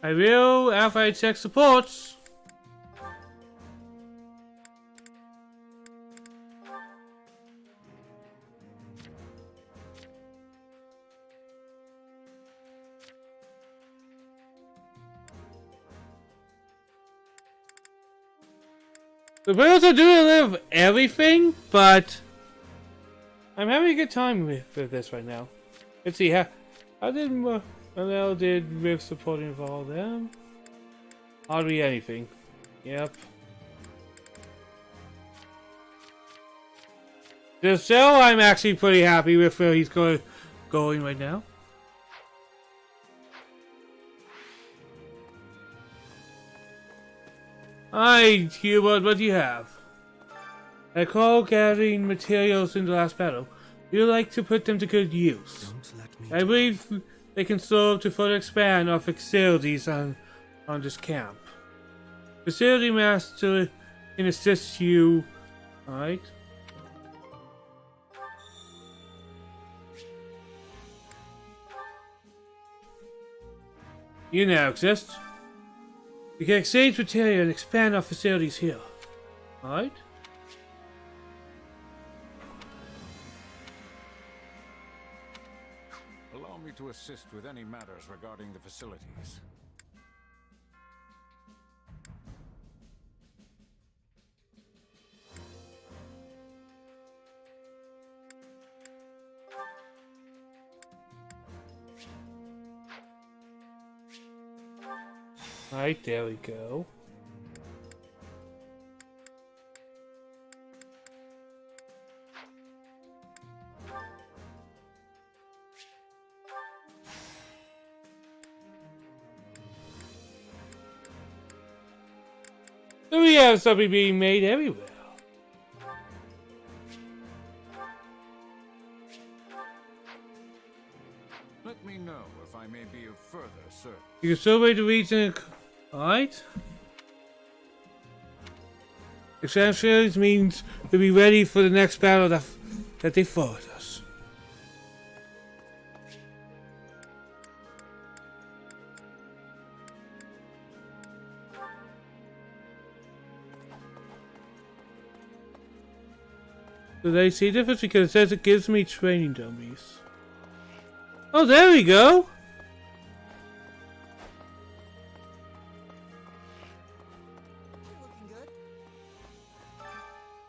I will after I check supports. The birds are doing a little of everything, but I'm having a good time with this right now. Let's see, how did Manel did with supporting of all of them? Hardly anything. Yep. The show I'm actually pretty happy with where he's going right now. Alright, Hubert, what do you have? I call gathering materials in the last battle. We would like to put them to good use. I believe they can serve to further expand our facilities on this camp. Facility master can assist you. Alright. You now exist. We can exchange material and expand our facilities here. Alright? Allow me to assist with any matters regarding the facilities. Alright, there we go. So we have something being made everywhere. Let me know if I may be of further service. You can survey the region. Alright. Exchange means to be ready for the next battle that they fought us. So they see difference because it says it gives me training dummies. Oh, there we go.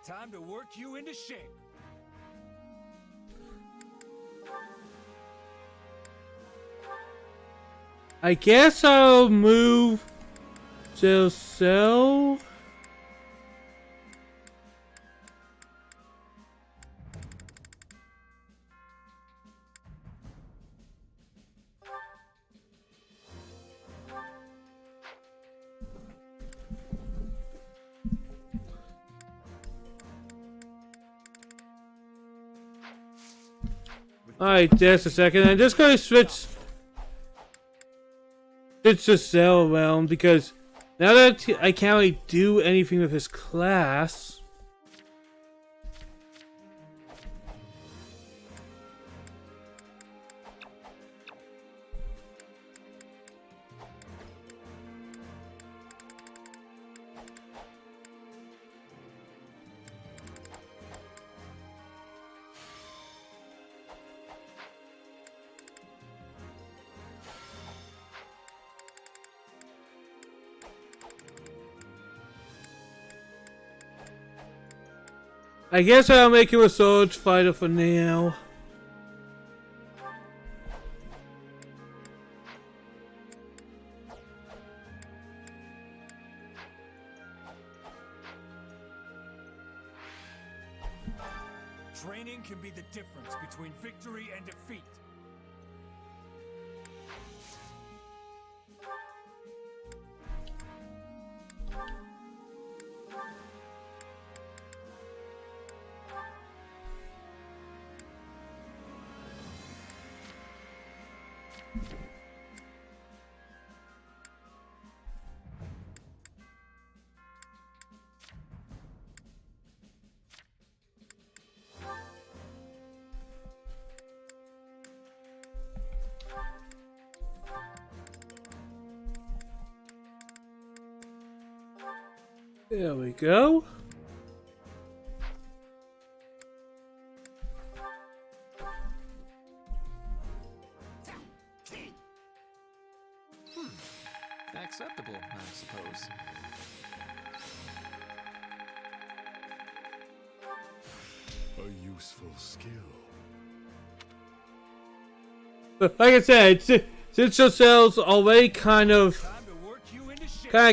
Time to work you into shape. I guess I'll move to sell. Alright, just a second. I'm just going to switch the cell around because now that I can't really do anything with his class. I guess I'll make him a sword fighter for now. Training can be the difference between victory and defeat. There we go. Acceptable, I suppose. A useful skill. But like I said, since Jocel's already kind of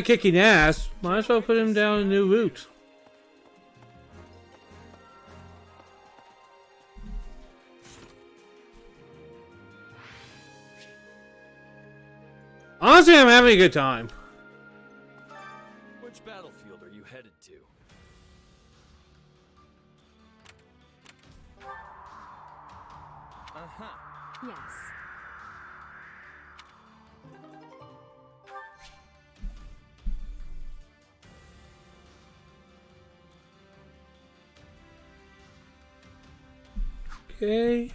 kicking ass, might as well put him down a new route. Honestly, I'm having a good time. Which battlefield are you headed to? Yes. Okay.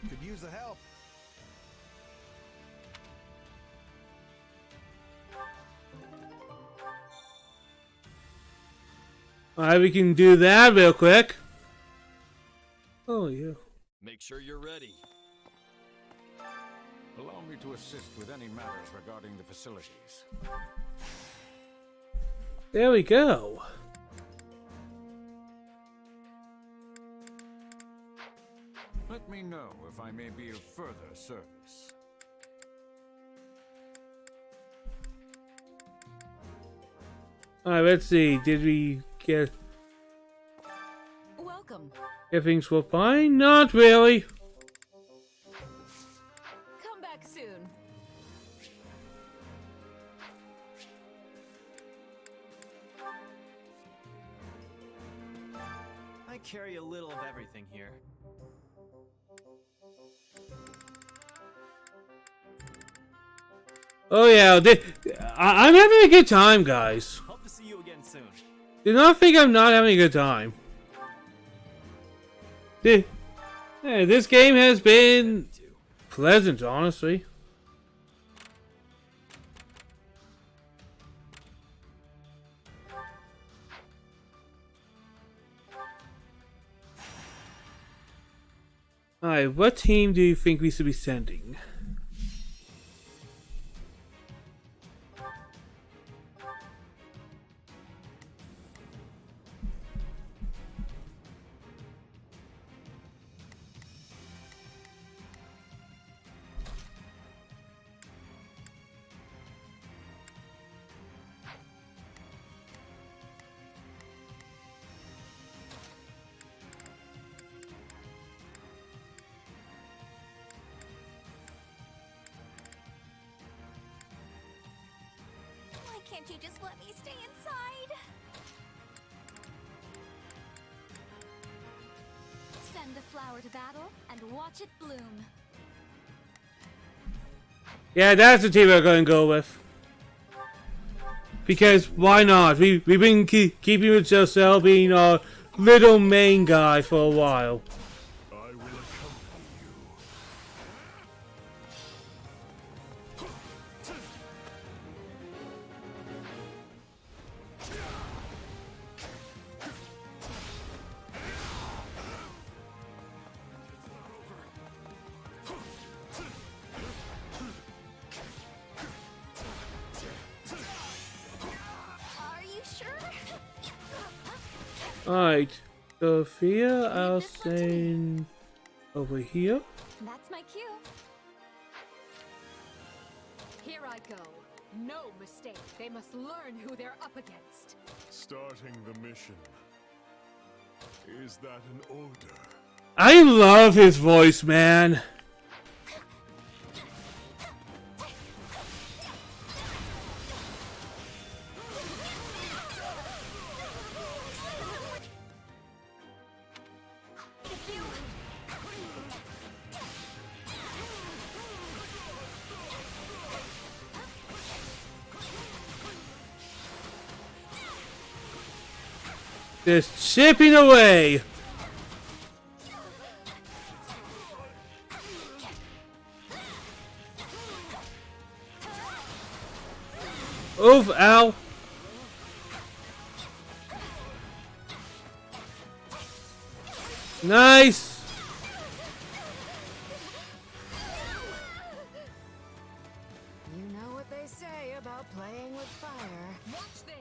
Could use the help. Alright, we can do that real quick. Oh, yeah. Make sure you're ready. Allow me to assist with any matters regarding the facilities. There we go. Let me know if I may be of further service. Alright, let's see. Did we get... Welcome. Everything's well fine? Not really. Come back soon. I carry a little of everything here. Oh yeah, I'm having a good time, guys. Hope to see you again soon. Do not think I'm not having a good time. This game has been pleasant, honestly. Alright, what team do you think we should be sending? Why can't you just let me stay inside? Send the flower to battle and watch it bloom. Yeah, that's the team we're going to go with. Because why not? We've been keeping with Jocel being our little main guy for a while. Alright, Sophia, I'll send over here. That's my cue. Here I go. No mistake. They must learn who they're up against. Starting the mission. Is that an order? I love his voice, man. Just chipping away. Oof, ow. Nice. You know what they say about playing with fire. Watch this.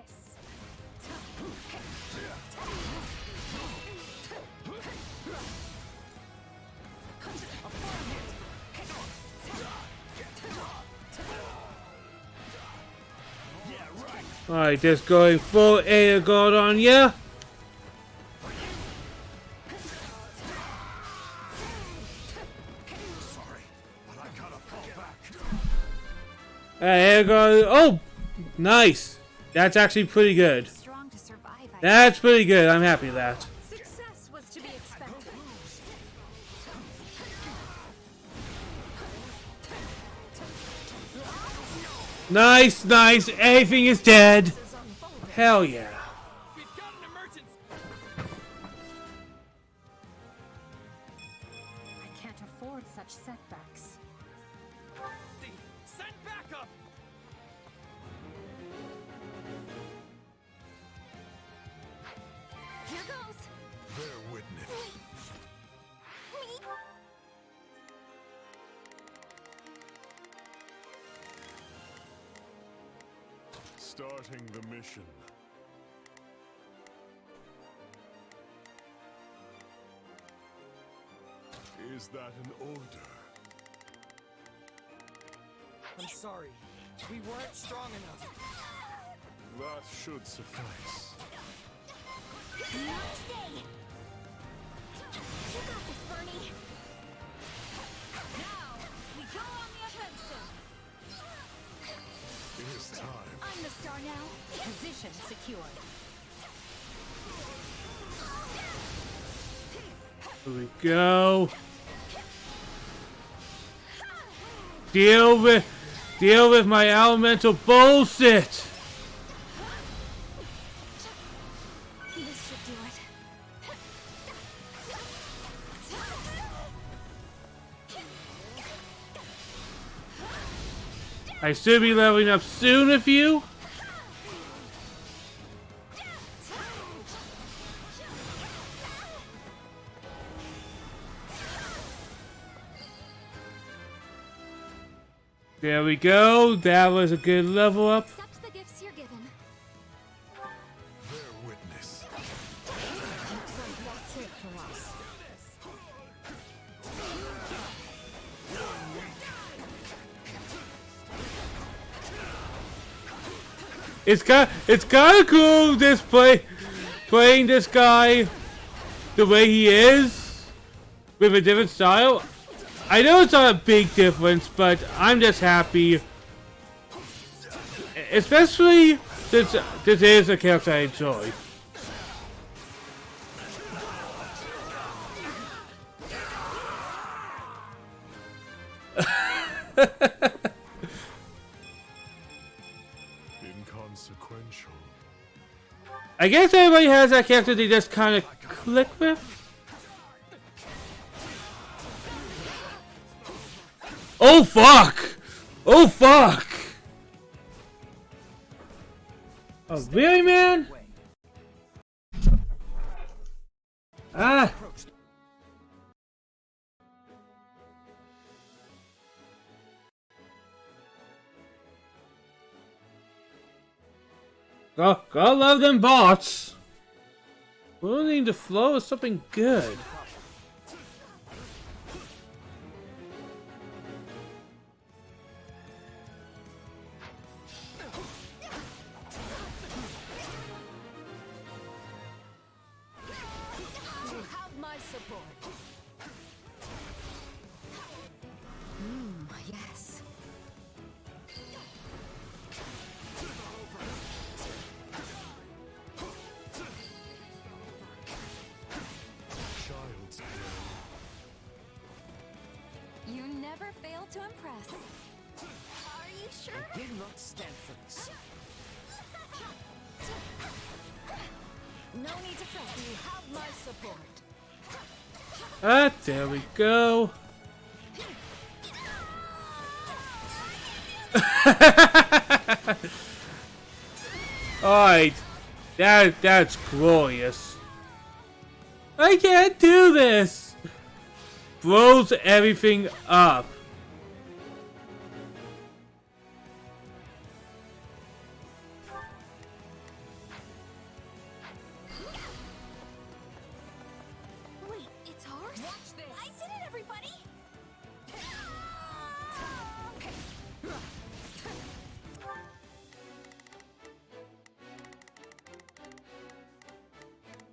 Alright, just going full air guard on ya. Air guard. Oh, nice. That's actually pretty good. That's pretty good. I'm happy with that. Success was to be expected. Nice, nice. Everything is dead. Hell yeah. I can't afford such setbacks. Send backup! Here goes. Bear witness. Starting the mission. Is that an order? I'm sorry. We weren't strong enough. That should suffice. Not today. You got this, Bernie. Now, we go on the offensive. It is time. I'm the star now. Position secured. Here we go. Deal with my elemental bullshit. This should do it. I should be leveling up soon with you. There we go. That was a good level up. Accept the gifts you're given. Bear witness. Looks like that's it for us. It's kind of cool playing this guy the way he is with a different style. I know it's not a big difference, but I'm just happy, especially since this is a character I enjoy. Inconsequential. I guess everybody has that character they just kind of click with. Oh fuck! Oh fuck! Oh really, man? Ah! Go love them bots. Ruining the flow is something good. You have my support. Yes. Child's play. You never fail to impress. Are you sure? I did not stand for this. No need to fret. You have my support. Ah, there we go. Alright. That's glorious. I can't do this! Blows everything up. Wait, it's ours? Watch this. I did it, everybody!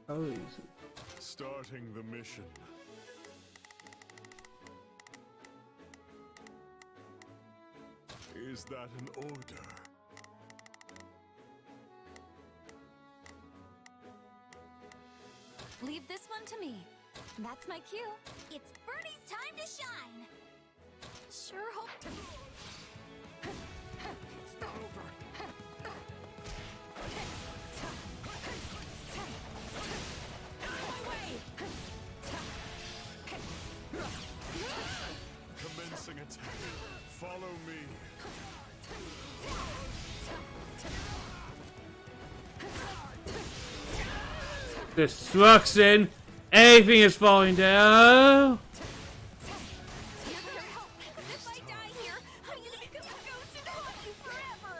How easy. Starting the mission. Is that an order? Leave this one to me. That's my cue. It's Birdie's time to shine! Sure hope to... It's not over. Commencing attack. Follow me. Destruction. Everything is falling down. If I die here, I'm gonna become a ghost and haunt you forever!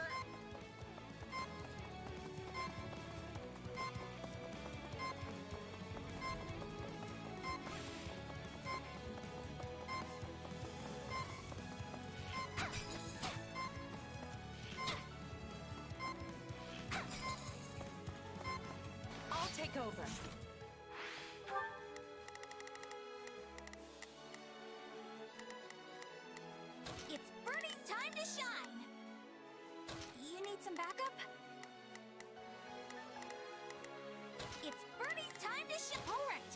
I'll take over. It's Birdie's time to shine! You need some backup? It's Birdie's time to shine! Alright!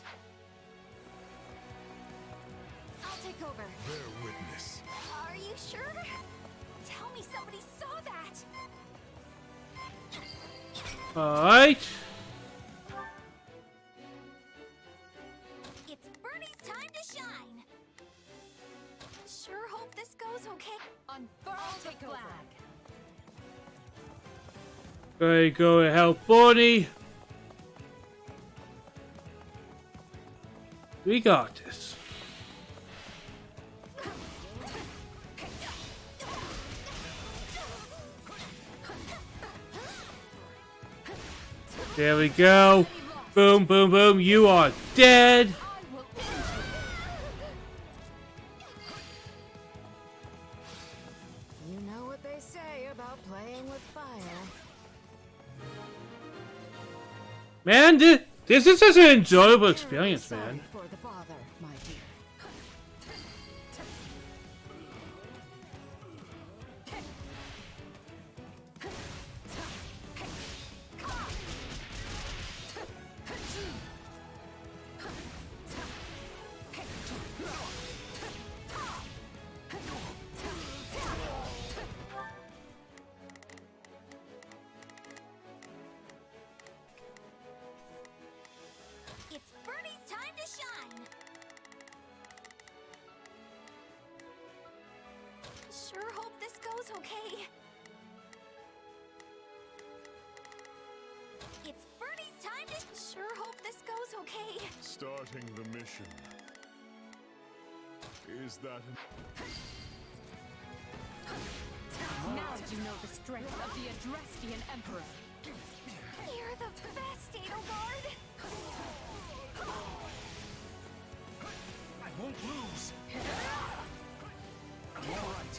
I'll take over. Bear witness. Are you sure? Tell me somebody saw that! Alright. It's Birdie's time to shine! Sure hope this goes okay. Unfurl the flag. Gotta go and help Bonnie. We got this. There we go. Boom, boom, boom. You are dead. You know what they say about playing with fire. Man, this is such an enjoyable experience, man. For the bother, my dear. It's Birdie's time to shine! Sure hope this goes okay. It's Birdie's time to... Sure hope this goes okay. Starting the mission. Is that an... Now you know the strength of the Adrestian Emperor. Hear the Best, Edelgard! I won't lose. I'm all right.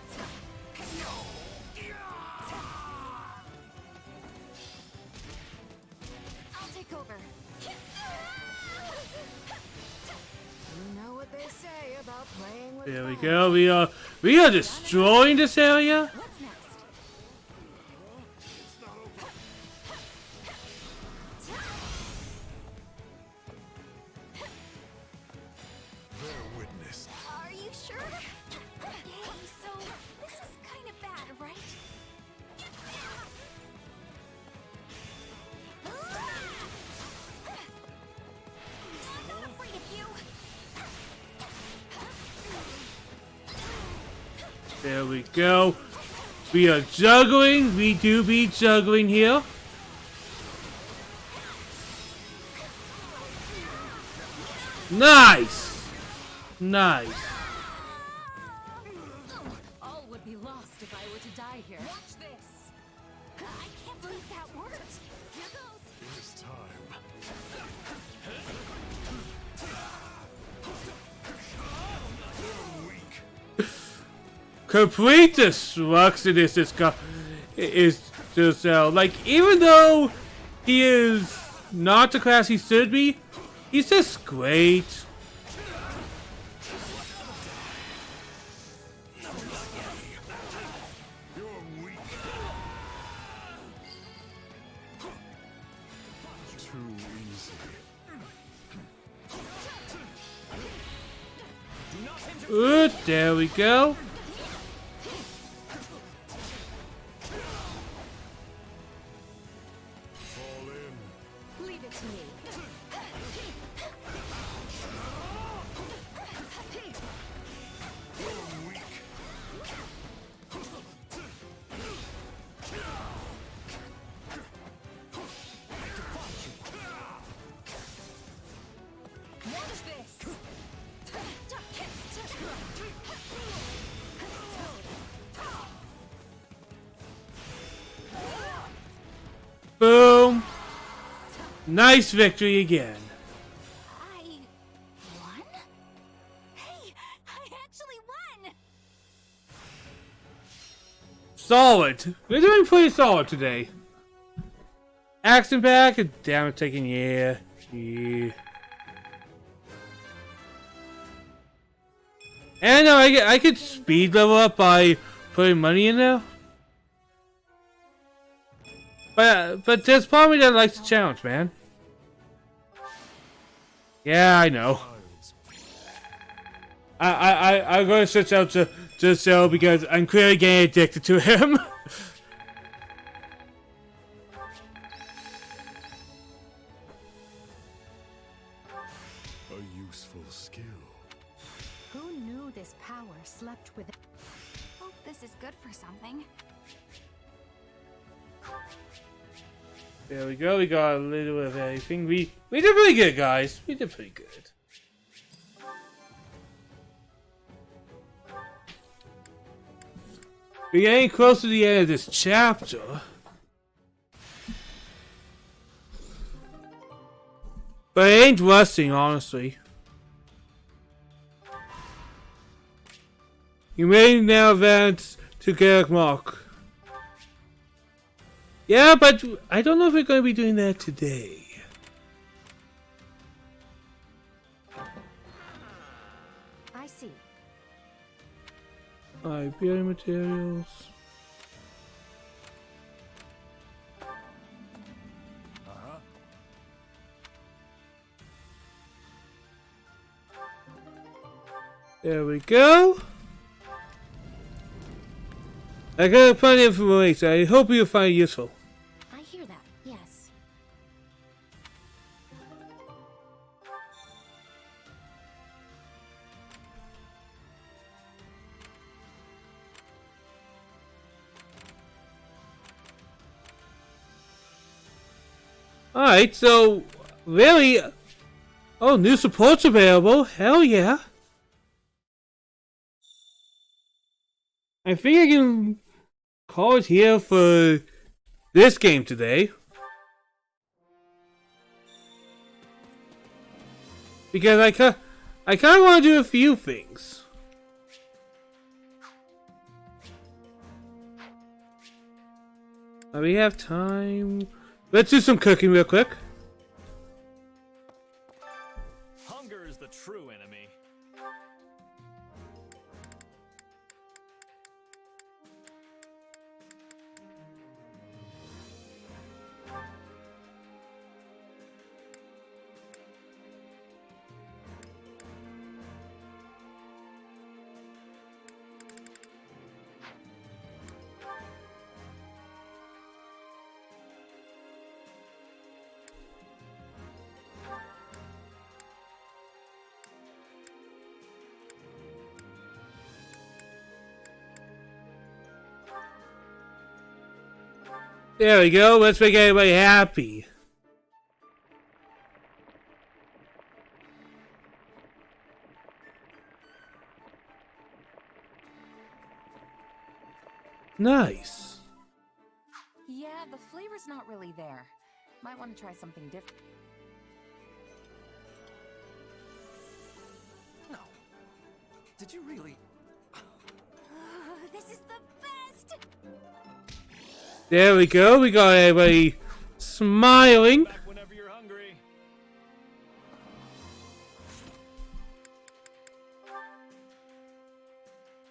I'll take over. You know what they say about playing with There we fire. go. We are destroying this area. What's next? Bear witness. Are you sure? Yay, so this is kind of bad, right? I'm not afraid of you. There we go. We are juggling. We do be juggling here. Nice. Nice. All would be lost if I were to die here. Watch this. I can't believe that worked. Here goes. It is time. Complete destruction is just like, even though he is not the class he should be, he's just great. Too easy. Good, there we go. Fall in. Leave it to me. Watch this. Boom. Nice victory again. I won? Hey, I actually won! Solid. We're doing pretty solid today. Action pack and damage taking, yeah. And I could speed level up by putting money in there. But there's part of me that likes the challenge, man. Yeah, I know. I'm going to switch out to Cell because I'm clearly getting addicted to him. A useful skill. Who knew this power slept within? Hope this is good for something. There we go. We got a little bit of everything. We did pretty good, guys. We did pretty good. We're getting close to the end of this chapter. But it ain't rusting, honestly. You may now advance to Garrick Mark. Yeah, but I don't know if we're going to be doing that today. I see. Alright, building materials. There we go. I got plenty of information. I hope you'll find it useful. I hear that, yes. Alright, so really, oh, new support's available. Hell yeah. I think I can call it here for this game today. Because I kind of want to do a few things. We have time. Let's do some cooking real quick. Hunger is the true enemy. There we go. Let's make everybody happy. Nice. Yeah, the flavor's not really there. Might want to try something different. No. Did you really? This is the best! There we go. We got everybody smiling. Back whenever you're hungry.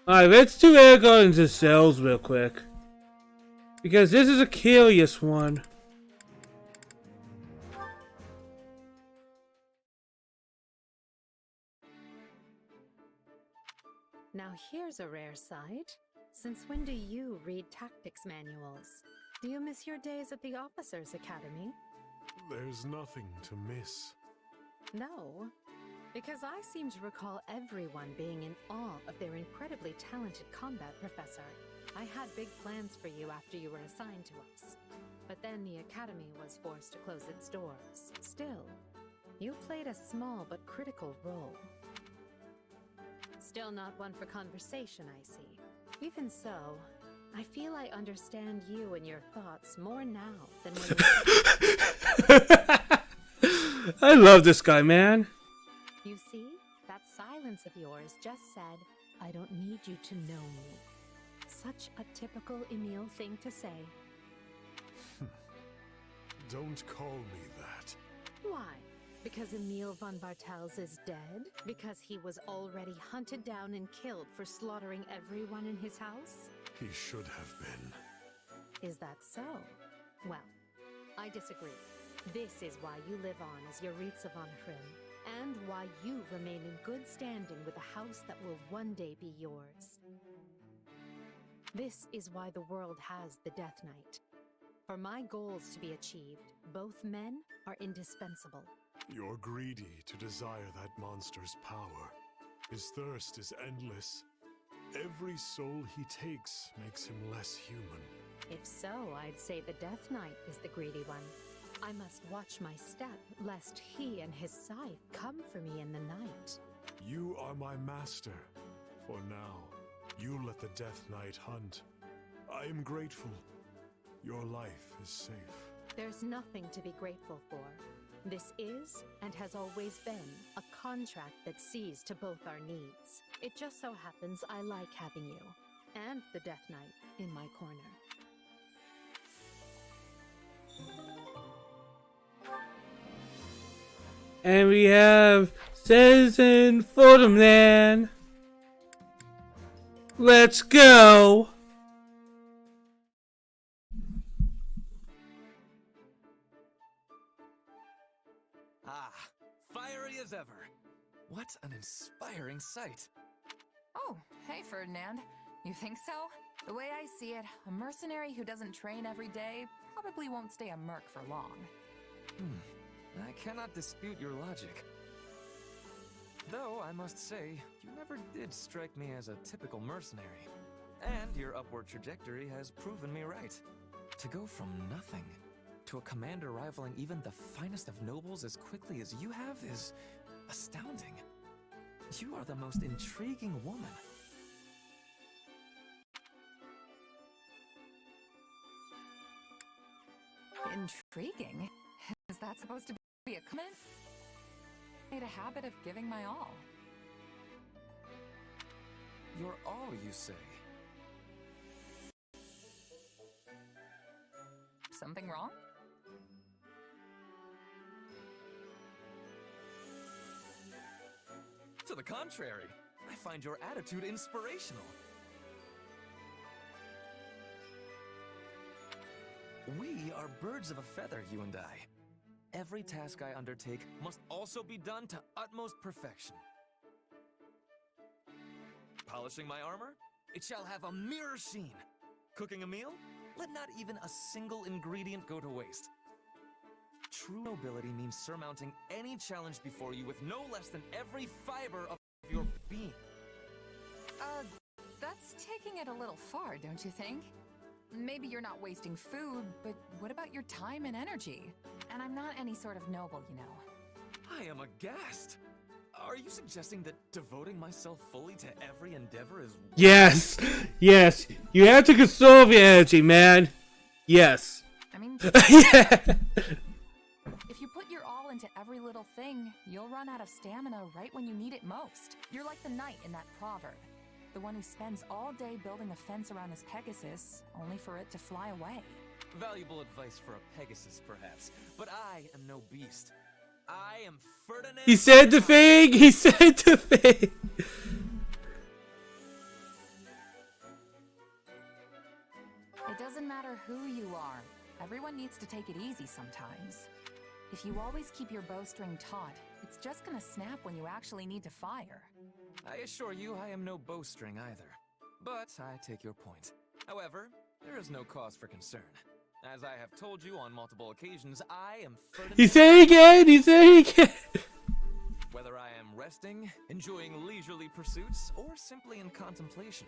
Alright, let's do Aragorn into cells real quick. Because this is a curious one. Now here's a rare sight. Since when do you read tactics manuals? Do you miss your days at the Officers' Academy? There's nothing to miss. No, because I seem to recall everyone being in awe of their incredibly talented combat professor. I had big plans for you after you were assigned to us, but then the Academy was forced to close its doors. Still, you played a small but critical role. Still not one for conversation, I see. Even so, I feel I understand you and your thoughts more now than when you... I love this guy, man. You see? That silence of yours just said, I don't need you to know me. Such a typical Emil thing to say. Don't call me that. Why? Because Emil von Bartels is dead? Because he was already hunted down and killed for slaughtering everyone in his house? He should have been. Is that so? Well, I disagree. This is why you live on as Yaritza von Hrim, and why you remain in good standing with a house that will one day be yours. This is why the world has the Death Knight. For my goals to be achieved, both men are indispensable. You're greedy to desire that monster's power. His thirst is endless. Every soul he takes makes him less human. If so, I'd say the Death Knight is the greedy one. I must watch my step, lest he and his scythe come for me in the night. You are my master. For now, you let the Death Knight hunt. I am grateful. Your life is safe. There's nothing to be grateful for. This is, and has always been, a contract that sees to both our needs. It just so happens I like having you, and the Death Knight, in my corner. And we have Citizen Fordhamland. Let's go! Ah, fiery as ever. What an inspiring sight. Oh, hey Ferdinand. You think so? The way I see it, a mercenary who doesn't train every day probably won't stay a merc for long. I cannot dispute your logic. Though, I must say, you never did strike me as a typical mercenary. And your upward trajectory has proven me right. To go from nothing to a commander rivaling even the finest of nobles as quickly as you have is astounding. You are the most intriguing woman. Intriguing? Is that supposed to be a comment? made a habit of giving my all. Your all, you say? Something wrong? To the contrary, I find your attitude inspirational. We are birds of a feather, you and I. Every task I undertake must also be done to utmost perfection. Polishing my armor? It shall have a mirror sheen. Cooking a meal? Let not even a single ingredient go to waste. True nobility means surmounting any challenge before you with no less than every fiber of your being. That's taking it a little far, don't you think? Maybe you're not wasting food, but what about your time and energy? And I'm not any sort of noble, you know. I am aghast. Are you suggesting that devoting myself fully to every endeavor is... Yes! Yes! You have to conserve your energy, man! Yes. I mean... Yeah! If you put your all into every little thing, you'll run out of stamina right when you need it most. You're like the knight in that proverb. The one who spends all day building a fence around his Pegasus, only for it to fly away. Valuable advice for a Pegasus, perhaps. But I am no beast. I am Ferdinand... He said the thing! He said the thing! It doesn't matter who you are. Everyone needs to take it easy sometimes. If you always keep your bowstring taut, it's just gonna snap when you actually need to fire. I assure you I am no bowstring either. But I take your point. However, there is no cause for concern. As I have told you on multiple occasions, I am Ferdinand... He said it again! He said it again! Whether I am resting, enjoying leisurely pursuits, or simply in contemplation,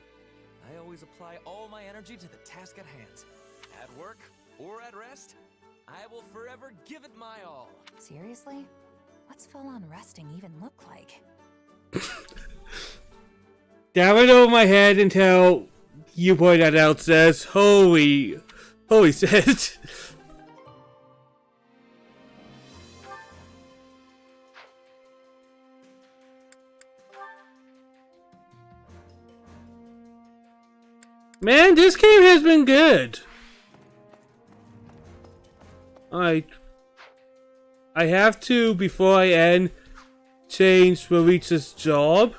I always apply all my energy to the task at hand. At work or at rest, I will forever give it my all. Seriously? What's full-on resting even look like? That went over my head until you point that out, says, holy shit. Man, this game has been good. I have to, before I end, change Maritza's job.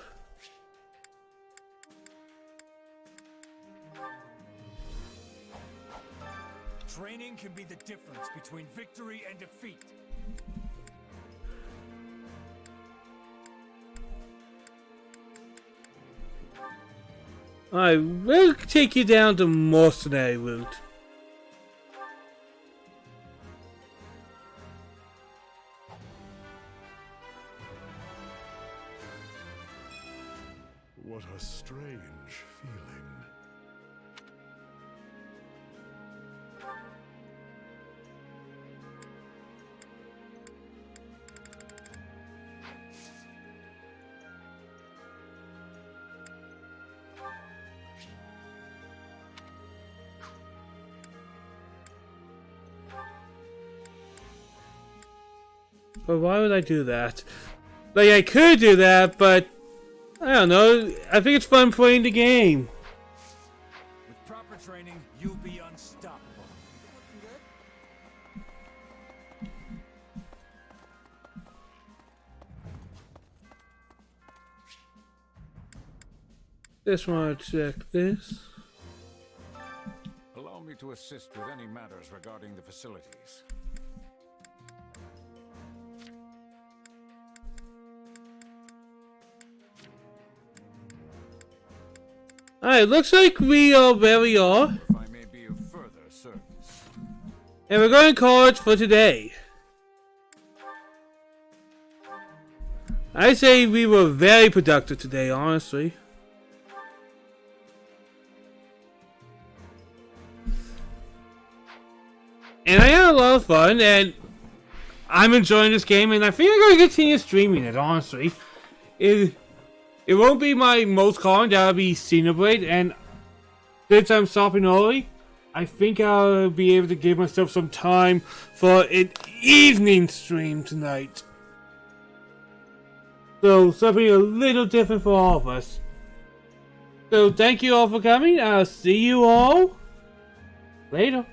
Training can be the difference between victory and defeat. I will take you down the mercenary route. What a strange feeling. But why would I do that? Like, I could do that, but I don't know. I think it's fun playing the game. With proper training, you'll be unstoppable. Just want to check this. Allow me to assist with any matters regarding the facilities. Alright, looks like we are where we are. If I may be of further service. And we're going to call it for today. I say we were very productive today, honestly. And I had a lot of fun, and I'm enjoying this game, and I think I'm going to continue streaming it, honestly. It won't be my most common, that'll be Xenoblade, and since I'm stopping early, I think I'll be able to give myself some time for an evening stream tonight. So something a little different for all of us. So thank you all for coming. I'll see you all later.